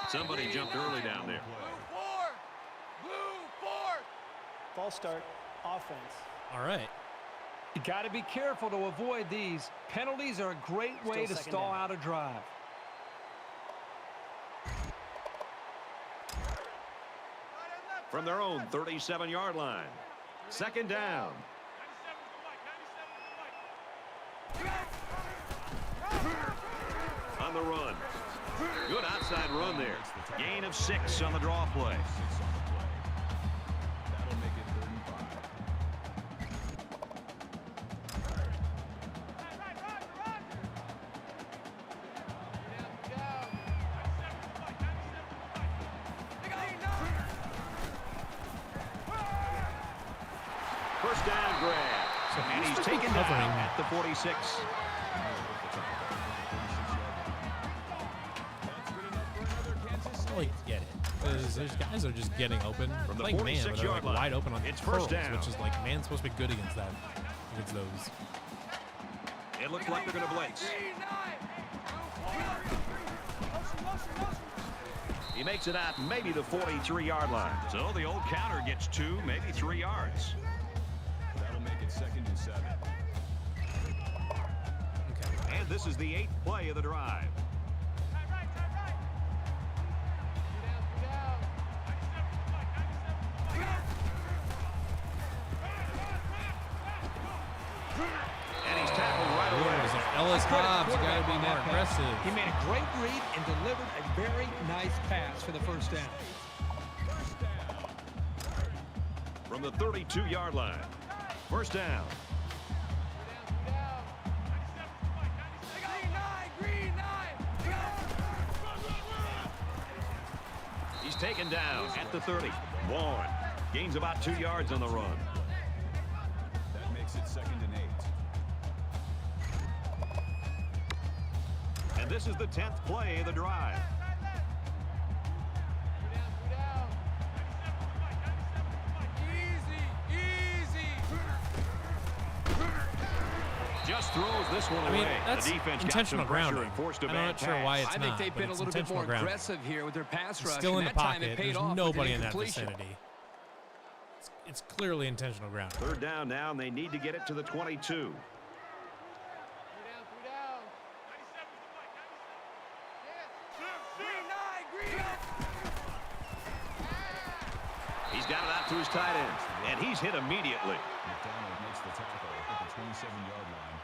Somebody jumped early down there. False start, offense. All right. You got to be careful to avoid these. Penalties are a great way to stall out a drive. From their own 37-yard line. 2nd down. On the run. Good outside run there. Gain of 6 on the draw play. that'll make it 3rd and 5. First down grab. And he's taken down at the 46. I don't really get it. Those guys are just getting open. From the Playing man, but they're like 46-yard line. wide open on It's curls, first down. which is like man's supposed to be good against that. Against those. It looks like they're going to blitz. He makes it out maybe the 43-yard line. So the old counter gets 2, maybe 3 yards. That'll make it 2nd and 7. Okay. And this is the 8th play of the drive. And he's tackled right away. Ellis Hobbs, you got to be more aggressive. He made a great read and delivered a very nice pass for the first down. From the 32-yard line. First down. He's taken down at the 30. Vaughn gains about 2 yards on the run. That makes it 2nd and 8. And this is the 10th play of the drive. Just throws this one away. That's the defense intentional got some pressure grounding. and forced a I'm bad not sure pass. why it's I think not, they've but been a it's little bit more intentional grounding. aggressive here with their pass It's rush. still in and the that time pocket. it paid There's off with nobody the in that incompletion. vicinity. It's clearly intentional grounding. 3rd down now, and they need to get it to the 22. He's got it out to his tight end, and he's hit immediately. McDonald makes the tackle at the 27-yard line.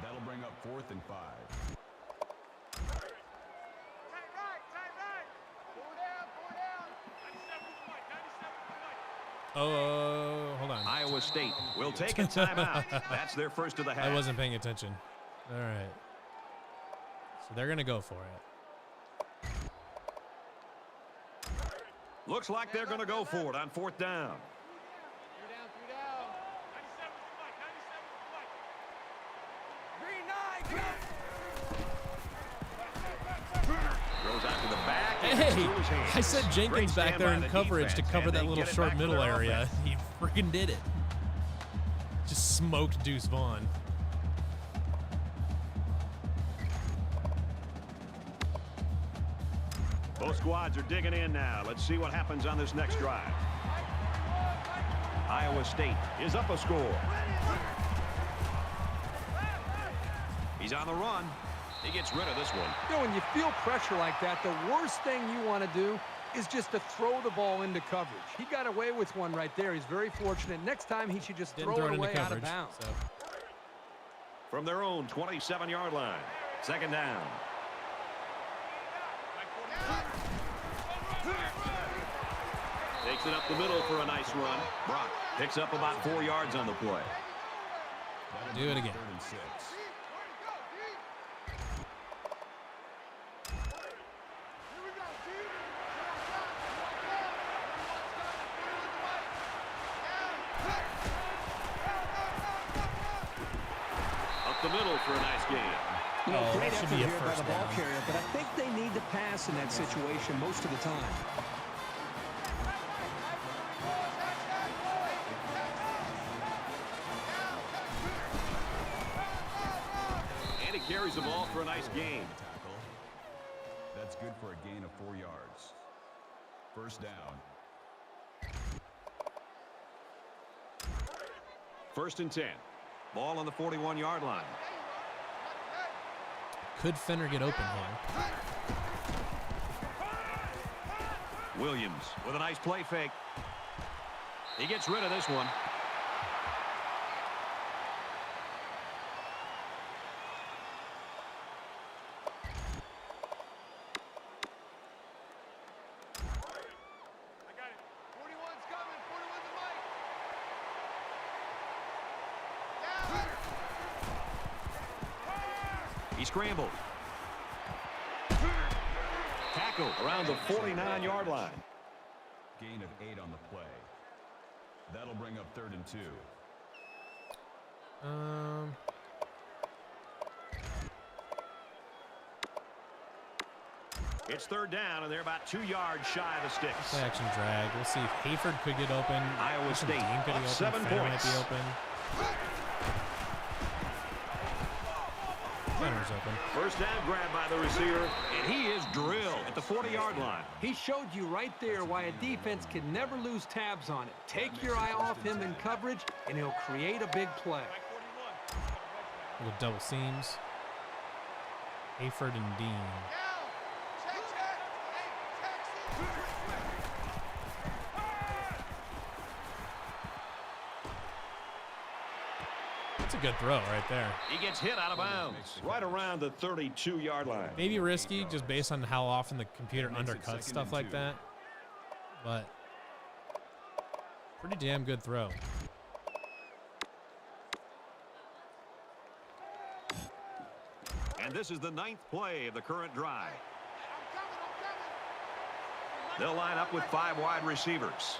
That'll bring up 4th and 5. Oh, hold on. Iowa State will take a timeout. That's their first of the half. I wasn't paying attention. All right. So they're going to go for it. Looks like they're going to go for it on 4th down. Goes out to the back. Hey, I said Jenkins back there in coverage to cover that little short middle area. He freaking did it. Just smoked Deuce Vaughn. Both squads are digging in now. Let's see what happens on this next drive. Iowa State is up a score. He's on the run. He gets rid of this one. You know, when you feel pressure like that, the worst thing you want to do is just to throw the ball into coverage. He got away with one right there. He's very fortunate. Next time, he should just throw it away out of bounds. So. From their own 27-yard line. 2nd down. Takes it up the middle for a nice run. Brock picks up about 4 yards on the play. Do it again. 3rd and 6. Up the middle for a nice gain. You know, great that should effort be a here by first the ball down. carrier, but I think they need to pass in that situation most of the time. And he carries the ball for a nice gain. Tackle. That's good for a gain of 4 yards. 1st down. 1st and 10. Ball on the 41-yard line. Could Fenner get open here? Williams with a nice play fake. He gets rid of this one. He scrambled. Tackle around the 49-yard line. Gain of 8 on the play. That'll bring up 3rd and 2. It's 3rd down, and they're about 2 yards shy of the sticks. Play action drag. We'll see if Hayford could get open. Iowa State Dean could up get 7 open. Fenner might points. be open. Fenner's open. 1st down grab by the receiver, and he is drilled at the 40-yard line. He showed you right there why a defense can never lose tabs on it. Take your eye off him in coverage, and he'll create a big play. Little double seams. Hayford and Dean. That's a good throw right there. He gets hit out of bounds right around the 32-yard line. Maybe risky just based on how often the computer undercuts stuff like that. But pretty damn good throw. And this is the 9th play of the current drive. They'll line up with 5 wide receivers.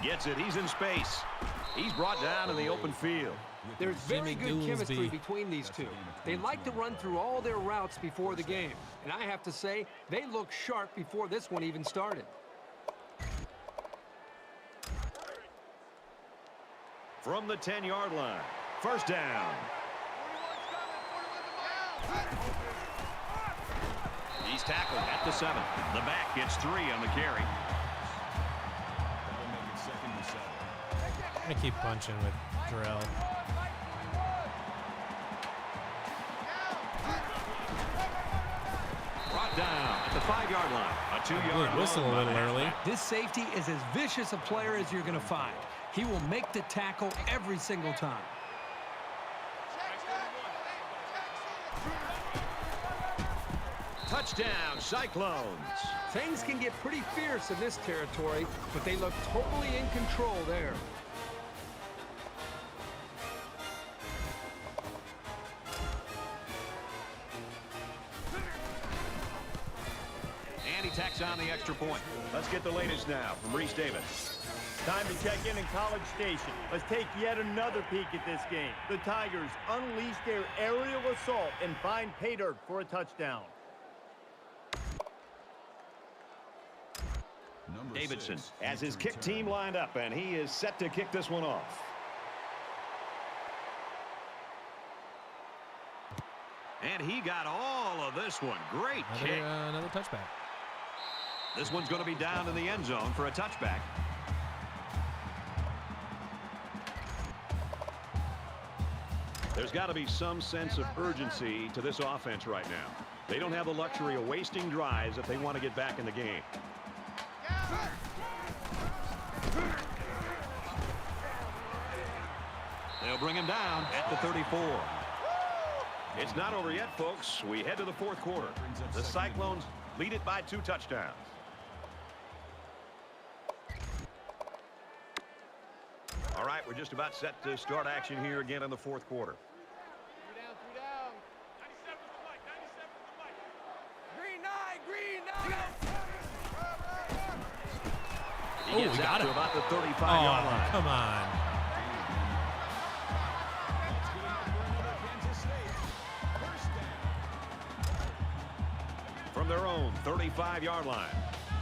Gets it. He's in space. He's brought down in the open field. There's very Jimmy good chemistry Goolsby. between these two. They like to run through all their routes before the game. And I have to say, they look sharp before this one even started. From the 10-yard line. 1st down. He's tackled at the 7. The back gets 3 on the carry. That'll make it 2nd and 7. I'm going to keep punching with Terrell. 5-yard line. A 2-yard whistle a little early. This safety is as vicious a player as you're going to find. He will make the tackle every single time. Touchdown, Cyclones. Things can get pretty fierce in this territory, but they look totally in control there. And he tacks on the extra point. Let's get the latest now from Reese Davis. Time to check in College Station. Let's take yet another peek at this game. The Tigers unleash their aerial assault and find pay dirt for a touchdown. Davidson has his kick team lined up, and he is set to kick this one off. And he got all of this one. Great kick. Another touchback. This one's going to be down in the end zone for a touchback. There's got to be some sense of urgency to this offense right now. They don't have the luxury of wasting drives if they want to get back in the game. They'll bring him down at the 34. It's not over yet, folks. We head to the fourth quarter. The Cyclones lead it by 2 touchdowns. All right, we're just about set to start action here again in the fourth quarter. 3 down. 97 with the mic. 97 with the mic. Green 9. He gets we got out it. to about the 35-yard line. Come on. From their own 35-yard line.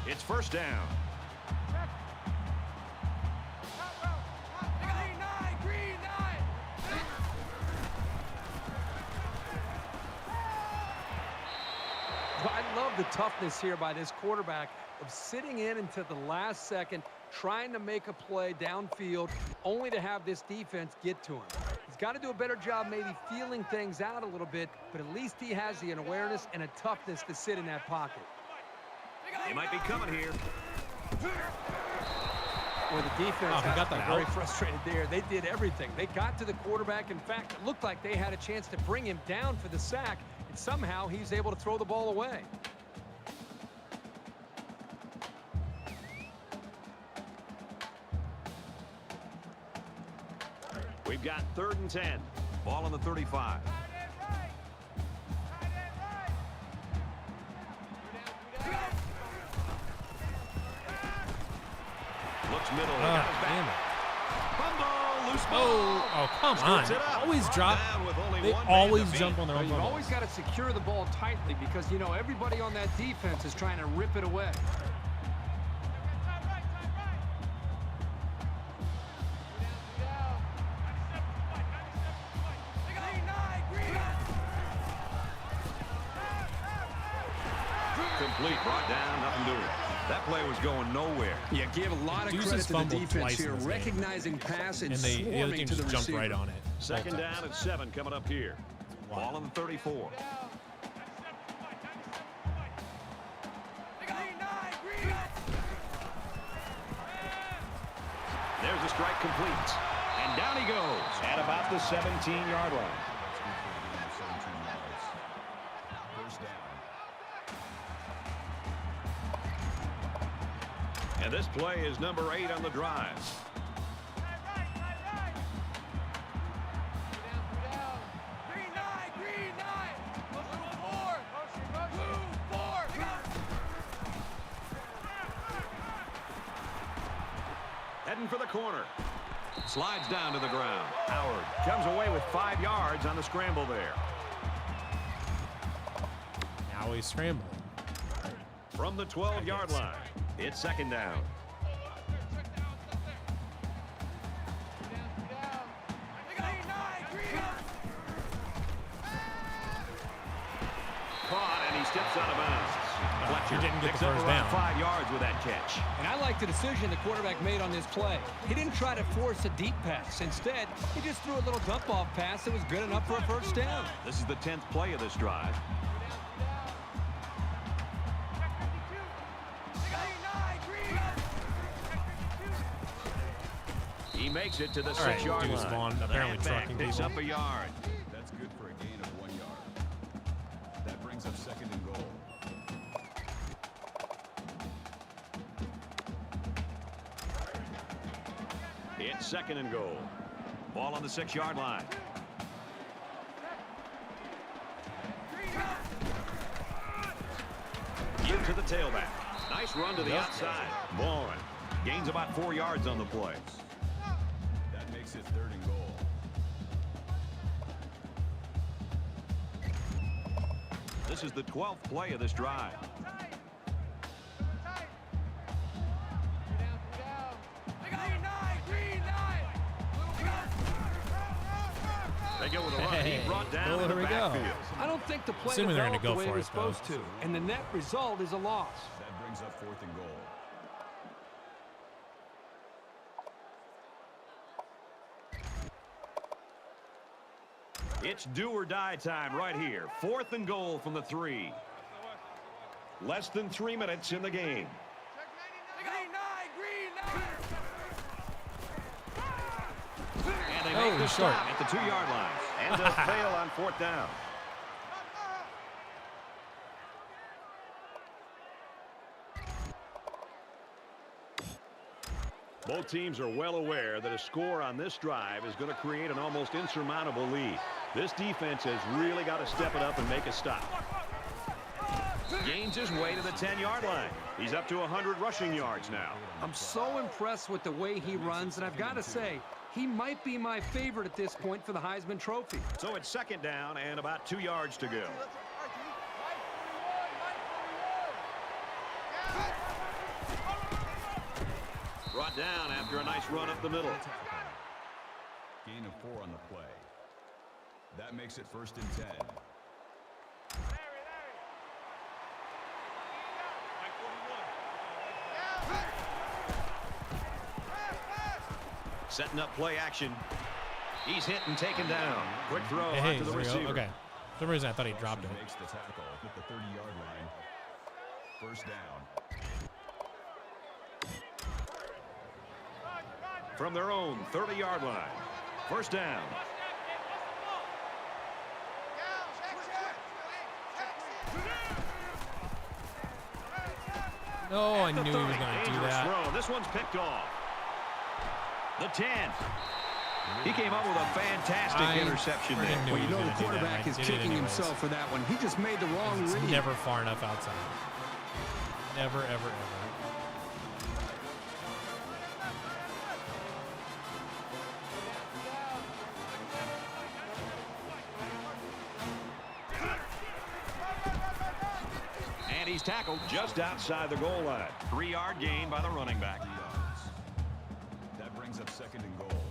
It's first down. Green 9. I love the toughness here by this quarterback of sitting in until the last second, trying to make a play downfield, only to have this defense get to him. He's got to do a better job maybe feeling things out a little bit, but at least he has the awareness and a toughness to sit in that pocket. They might be coming here. Well, the defense got that very out. frustrated there. They did everything. They got to the quarterback. In fact, it looked like they had a chance to bring him down for the sack, and somehow he's able to throw the ball away. We've got 3rd and 10. Ball on the 35. Looks middle. He got his back. Fumble, loose ball. Oh, come on. Scoops it up. Always drop. Down with only They one man always to beat. jump on their own You've fumbles. always got to secure the ball tightly because, you know, everybody on that defense is trying to rip it away. Complete, brought down, nothing doing. That play was going nowhere. Yeah, give a lot of Deuces credit to the fumbled defense twice here, in this game. recognizing pass and And the other swarming team to the just jumped receiver. right on it. Second Both down times. and 7 coming up here. Ball on the 34. There's a strike complete. And down he goes at about the 17-yard line. First down. And this play is number 8 on the drive. Heading for the corner. Slides down to the ground. Howard comes away with 5 yards on the scramble there. Now he's scrambling. From the 12-yard line, it's second down. Caught, and he steps out of bounds. Fletcher didn't get the picks up first around down. 5 yards with that catch. And I like the decision the quarterback made on this play. He didn't try to force a deep pass. Instead, he just threw a little dump-off pass that was good enough for a first down. This is the 10th play of this drive. He makes it to the All right, 6-yard Deuce line. Vaughn apparently trucking picks people. up a yard. That's good for a gain of 1 yard. That brings up 2nd and goal. It's 2nd and goal. Ball on the 6-yard line. Give to the tailback. Nice run to the outside. Vaughn gains about 4 yards on the play. That makes it 3rd and goal. This is the 12th play of this drive. They go with a run. He brought down in the backfield. I don't think the play Assuming they're gonna developed go the way for it was it, though. supposed to, and the net result is a loss. That brings up 4th and goal. It's do or die time right here. 4th and goal from the 3. Less than 3 minutes in the game. And they make the stop at the 2-yard line. And a fail on 4th down. Both teams are well aware that a score on this drive is going to create an almost insurmountable lead. This defense has really got to step it up and make a stop. Gains his way to the 10-yard line. He's up to 100 rushing yards now. I'm so impressed with the way he runs, and I've got to say, he might be my favorite at this point for the Heisman Trophy. So it's 2nd down and about 2 yards to go. Brought down after a nice run up the middle. Gain of 4 on the play. That makes it 1st and 10. Setting up play action. He's hit and taken down. Quick throw out to the receiver. Okay. For some reason I thought he dropped it. Makes the tackle at the 30-yard line. 1st down. From their own 30-yard line. 1st down. No, I knew he was going to do that. Throw. This one's picked off. The 10. He came up with a fantastic interception there. Well, you know the quarterback is kicking himself for that one. He just made the wrong read. Never far enough outside. Never, ever, ever. And he's tackled just outside the goal line. 3-yard gain by the running back. That brings up 2nd and goal.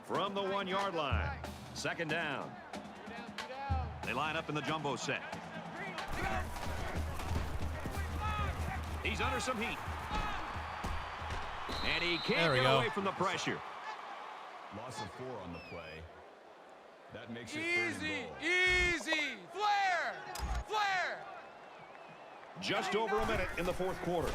From the 1-yard line. 2nd down. They line up in the jumbo set. He's under some heat. And he can't get away from the pressure. Loss of 4 on the play. That makes it 3rd and goal. Easy. Flare. Flare. Just over a minute in the 4th quarter.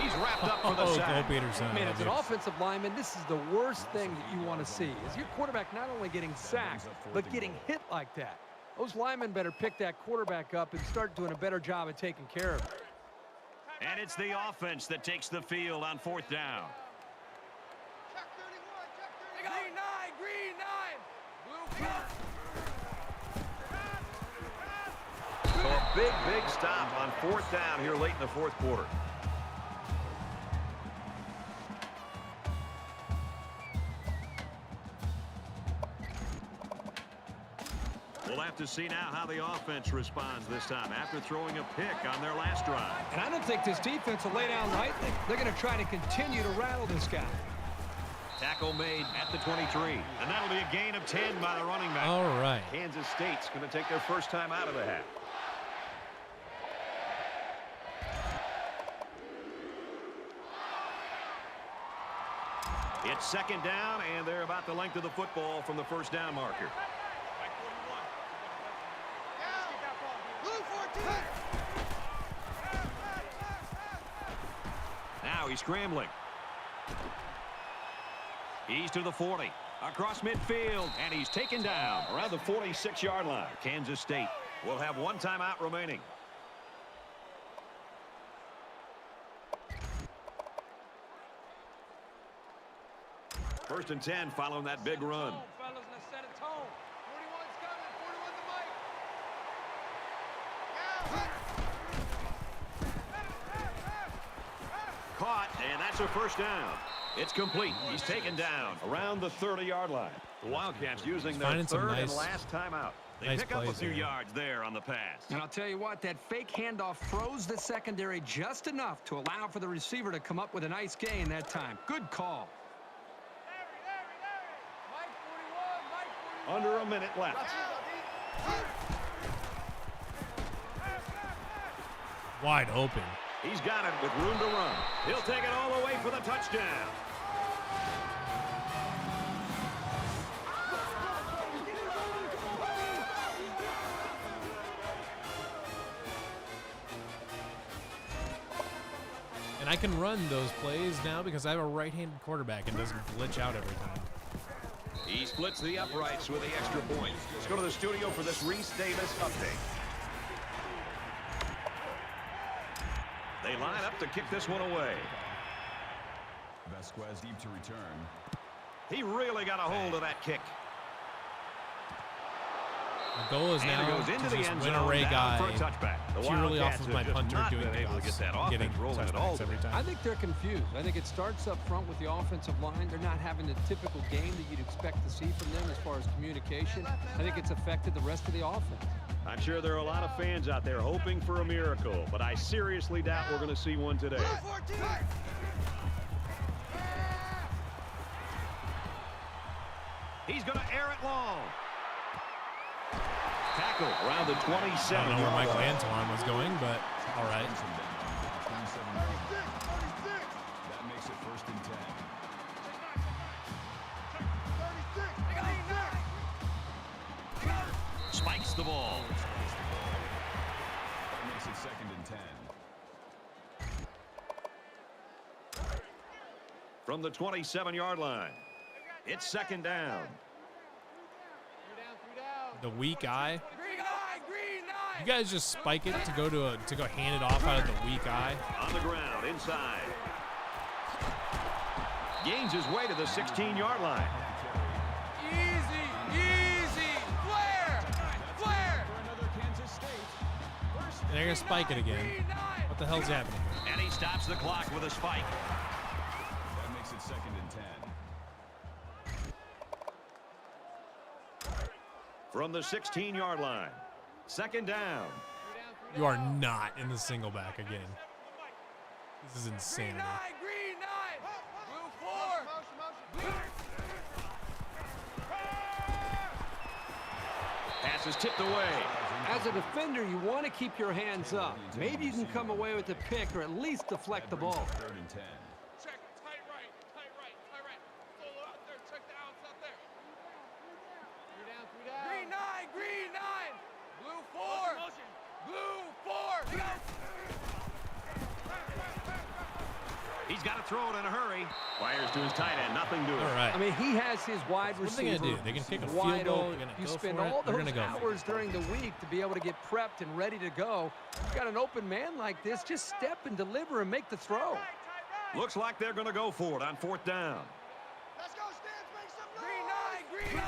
He's wrapped up for the sack. Man, as an offensive lineman, this is the worst thing that you want to see. Is your quarterback not only getting sacked, but getting hit like that. Those linemen better pick that quarterback up and start doing a better job of taking care of it. And it's the offense that takes the field on 4th down. Green 9. So a big stop on 4th down here late in the 4th quarter. We'll have to see now how the offense responds this time after throwing a pick on their last drive. And I don't think this defense will lay down lightly. They're going to try to continue to rattle this guy. Tackle made at the 23. And that'll be a gain of 10 by the running back. All right. Kansas State's going to take their first time out of the half. It's 2nd down, and they're about the length of the football from the 1st down marker. Now he's scrambling. He's to the 40. Across midfield, and he's taken down around the 46-yard line. Kansas State will have one timeout remaining. First and 10 following that big run. Caught, and that's a first down. It's complete. He's taken down around the 30-yard line. The Wildcats using their third and last timeout. They pick up a few yards there on the pass. And I'll tell you what, that fake handoff froze the secondary just enough to allow for the receiver to come up with a nice gain that time. Good call. Under a minute left. Wide open. He's got it with room to run. He'll take it all the way for the touchdown. And I can run those plays now because I have a right-handed quarterback and doesn't glitch out every time. He splits the uprights with the extra point. Let's go to the studio for this Reese Davis update. They line up to kick this one away. Vasquez deep to return. He really got a hold of that kick. The goal is now to just win a Ray guy. Purely off of my punter doing getting touchbacks every time. I think they're confused. I think it starts up front with the offensive line. They're not having the typical game that you'd expect to see from them as far as communication. I think it's affected the rest of the offense. I'm sure there are a lot of fans out there hoping for a miracle, but I seriously doubt we're going to see one today. He's going to air it long. Tackle around the 27. I don't know where Michael Antoine was going, but all right. That makes it first and 10. Spikes the ball. That makes it second and 10. From the 27-yard line. It's second down. The weak eye. You guys just spike it to go hand it off out of the weak eye. On the ground, inside. Gains his way to the 16-yard line. Easy. Flare. And they're gonna spike it again. What the hell's happening? And he stops the clock with a spike. That makes it second and 10. From the 16-yard line. Second down. You are not in the single back again. This is insanity. Green nine. Blue 4. Pass is tipped away. As a defender, you want to keep your hands up. Maybe you can come away with a pick or at least deflect the ball. Third and 10. Check, tight right. Solo out there, check the outs out there. 3 down. Green 9. Blue 4. Blue 4. He's got to throw it in a hurry. Fires to his tight end, nothing doing. All right. I mean, he has his wide receiver. What are they gonna do? They can kick a field wide goal. open. You spend all those hours during the week to be able to get prepped and ready to go. You got an open man like this, just step and deliver and make the throw. Looks like they're going to go for it on fourth down. Let's go, Stans, make some noise. Green 9.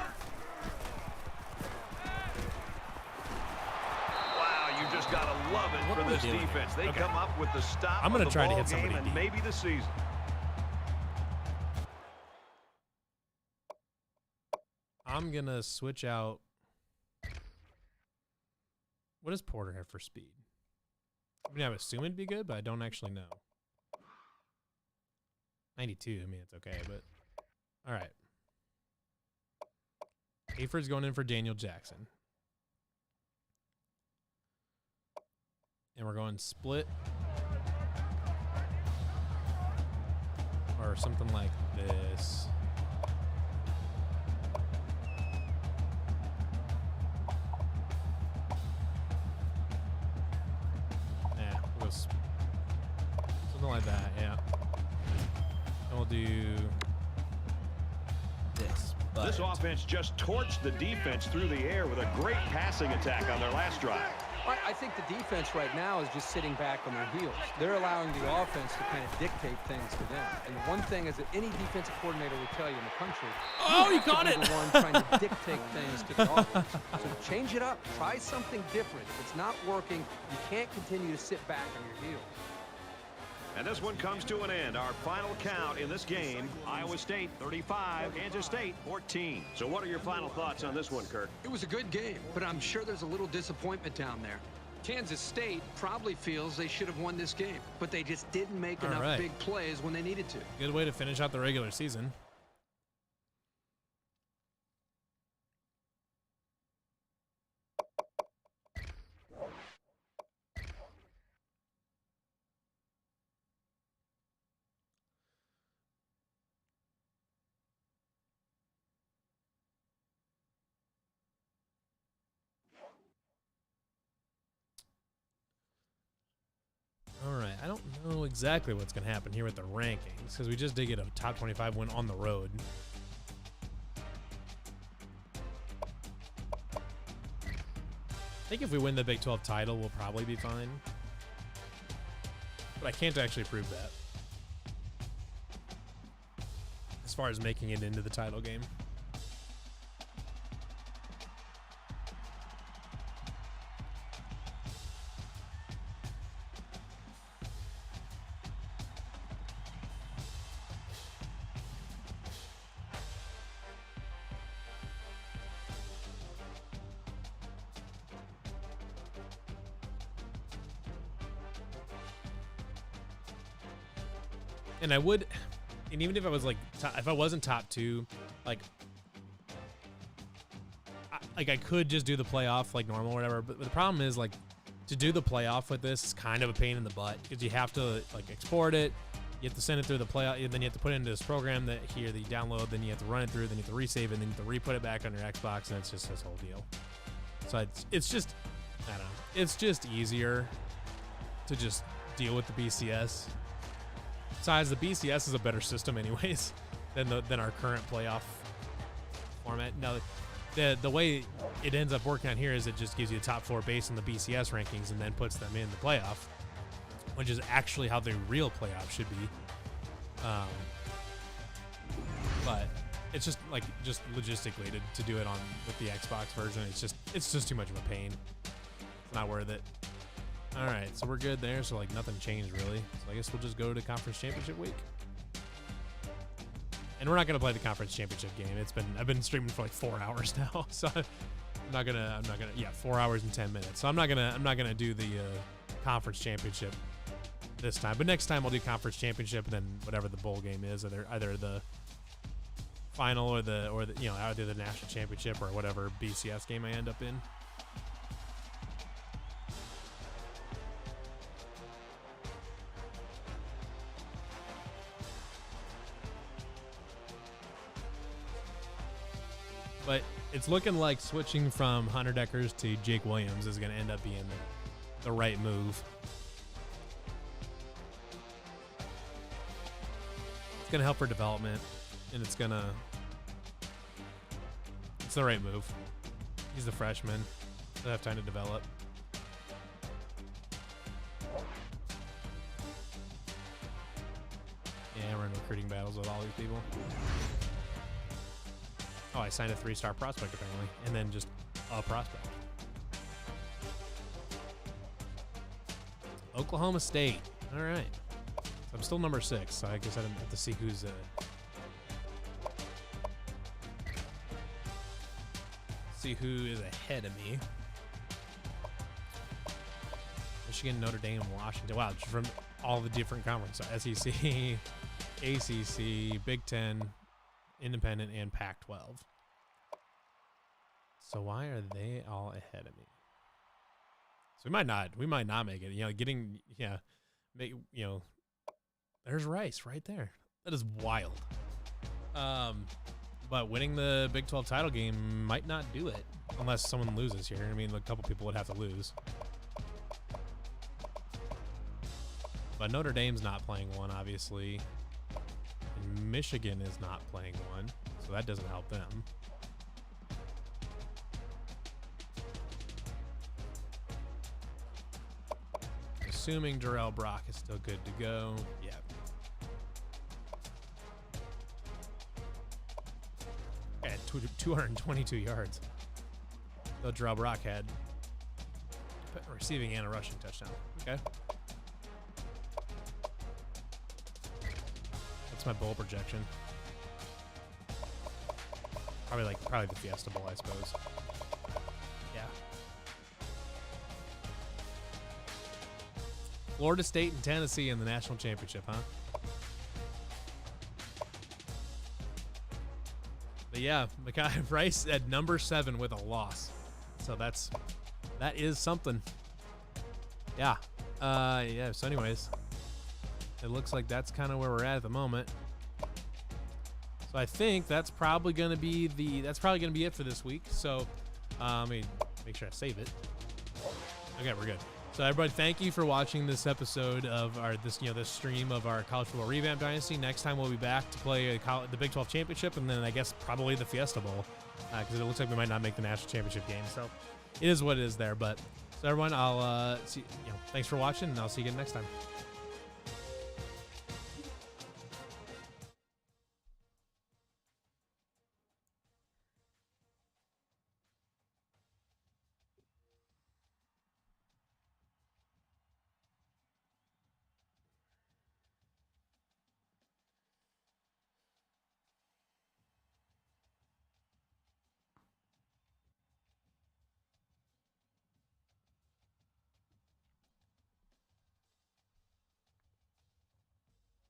Wow, you just got to love it What for are we this doing? defense. They Okay. come up with the stop I'm gonna of the try to ball hit somebody game and deep. maybe the season. I'm gonna switch out. What does Porter have for speed? I mean, I would assume it'd be good, but I don't actually know. 92. I mean, it's okay, but all right. Hayford's going in for Daniel Jackson. And we're going split. Or something like this. Yeah, we'll go something like that, yeah. we'll do this. But this offense just torched the defense through the air with a great passing attack on their last drive. I think the defense right now is just sitting back on their heels. They're allowing the offense to kind of dictate things to them. And one thing is that any defensive coordinator will tell you in the country, you caught it. The one trying to dictate things to the offense. So change it up. Try something different. If it's not working, you can't continue to sit back on your heels. And this one comes to an end. Our final count in this game, Iowa State 35, Kansas State 14. So what are your final thoughts on this one, Kirk? It was a good game, but I'm sure there's a little disappointment down there. Kansas State probably feels they should have won this game, but they just didn't make enough big plays when they needed to. Good way to finish out the regular season. All right, I don't know exactly what's going to happen here with the rankings because we just did get a top 25 win on the road. I think if we win the Big 12 title, we'll probably be fine. But I can't actually prove that as far as making it into the title game. And I would, and even if I was like, if I wasn't top 2, like I could just do the playoff like normal or whatever. But the problem is like to do the playoff with this is kind of a pain in the butt because you have to like export it. You have to send it through the playoff. Then you have to put it into this program that you download. Then you have to run it through. Then you have to resave it. Then you have to re-put it back on your Xbox. And it's just this whole deal. So it's just, I don't know. It's just easier to just deal with the BCS. Besides, the BCS is a better system anyways than our current playoff format. Now, the way it ends up working out here is it just gives you a top 4 based on the BCS rankings and then puts them in the playoff, which is actually how the real playoff should be. But it's just like logistically to do it on with the Xbox version. It's just too much of a pain. It's not worth it. All right, so we're good there. So like nothing changed really. So I guess we'll just go to conference championship week. And we're not gonna play the conference championship game. I've been streaming for like 4 hours now. So I'm not gonna 4 hours and 10 minutes. So I'm not gonna do the conference championship this time. But next time I'll do conference championship and then whatever the bowl game is, either the final or the either the national championship or whatever BCS game I end up in. But it's looking like switching from Hunter Deckers to Jake Williams is going to end up being the right move. It's going to help for development, and it's the right move. He's the freshman. He'll have time to develop. Yeah, we're in recruiting battles with all these people. Oh, I signed a 3-star prospect apparently, and then just a prospect. Oklahoma State. All right. So I'm still number 6, so I guess I didn't have to see who's who is ahead of me. Michigan, Notre Dame, Washington. Wow, from all the different conferences. SEC, ACC, Big Ten, Independent, and Pac-12. So why are they all ahead of me? So we might not make it. There's Rice right there. That is wild. But winning the Big 12 title game might not do it unless someone loses here. I mean, a couple people would have to lose. But Notre Dame's not playing one, obviously. Michigan is not playing one, so that doesn't help them. Assuming Darrell Brock is still good to go. Yeah. Had 222 yards. Though Darrell Brock had a receiving and a rushing touchdown. Okay. That's my bowl projection. Probably the Fiesta Bowl, I suppose. Yeah. Florida State and Tennessee in the national championship, huh? But yeah, Mekhi Rice at number 7 with a loss. So that is something. Yeah. Yeah, so anyways, it looks like that's kind of where we're at the moment. So I think that's probably going to be it for this week. So let me make sure I save it. Okay, we're good. So everybody, thank you for watching this episode of this stream of our college football Revamped Dynasty. Next time we'll be back to play the Big 12 Championship, and then I guess probably the Fiesta Bowl, because it looks like we might not make the national championship game. So it is what it is there. But so everyone, I'll see. Thanks for watching, and I'll see you again next time.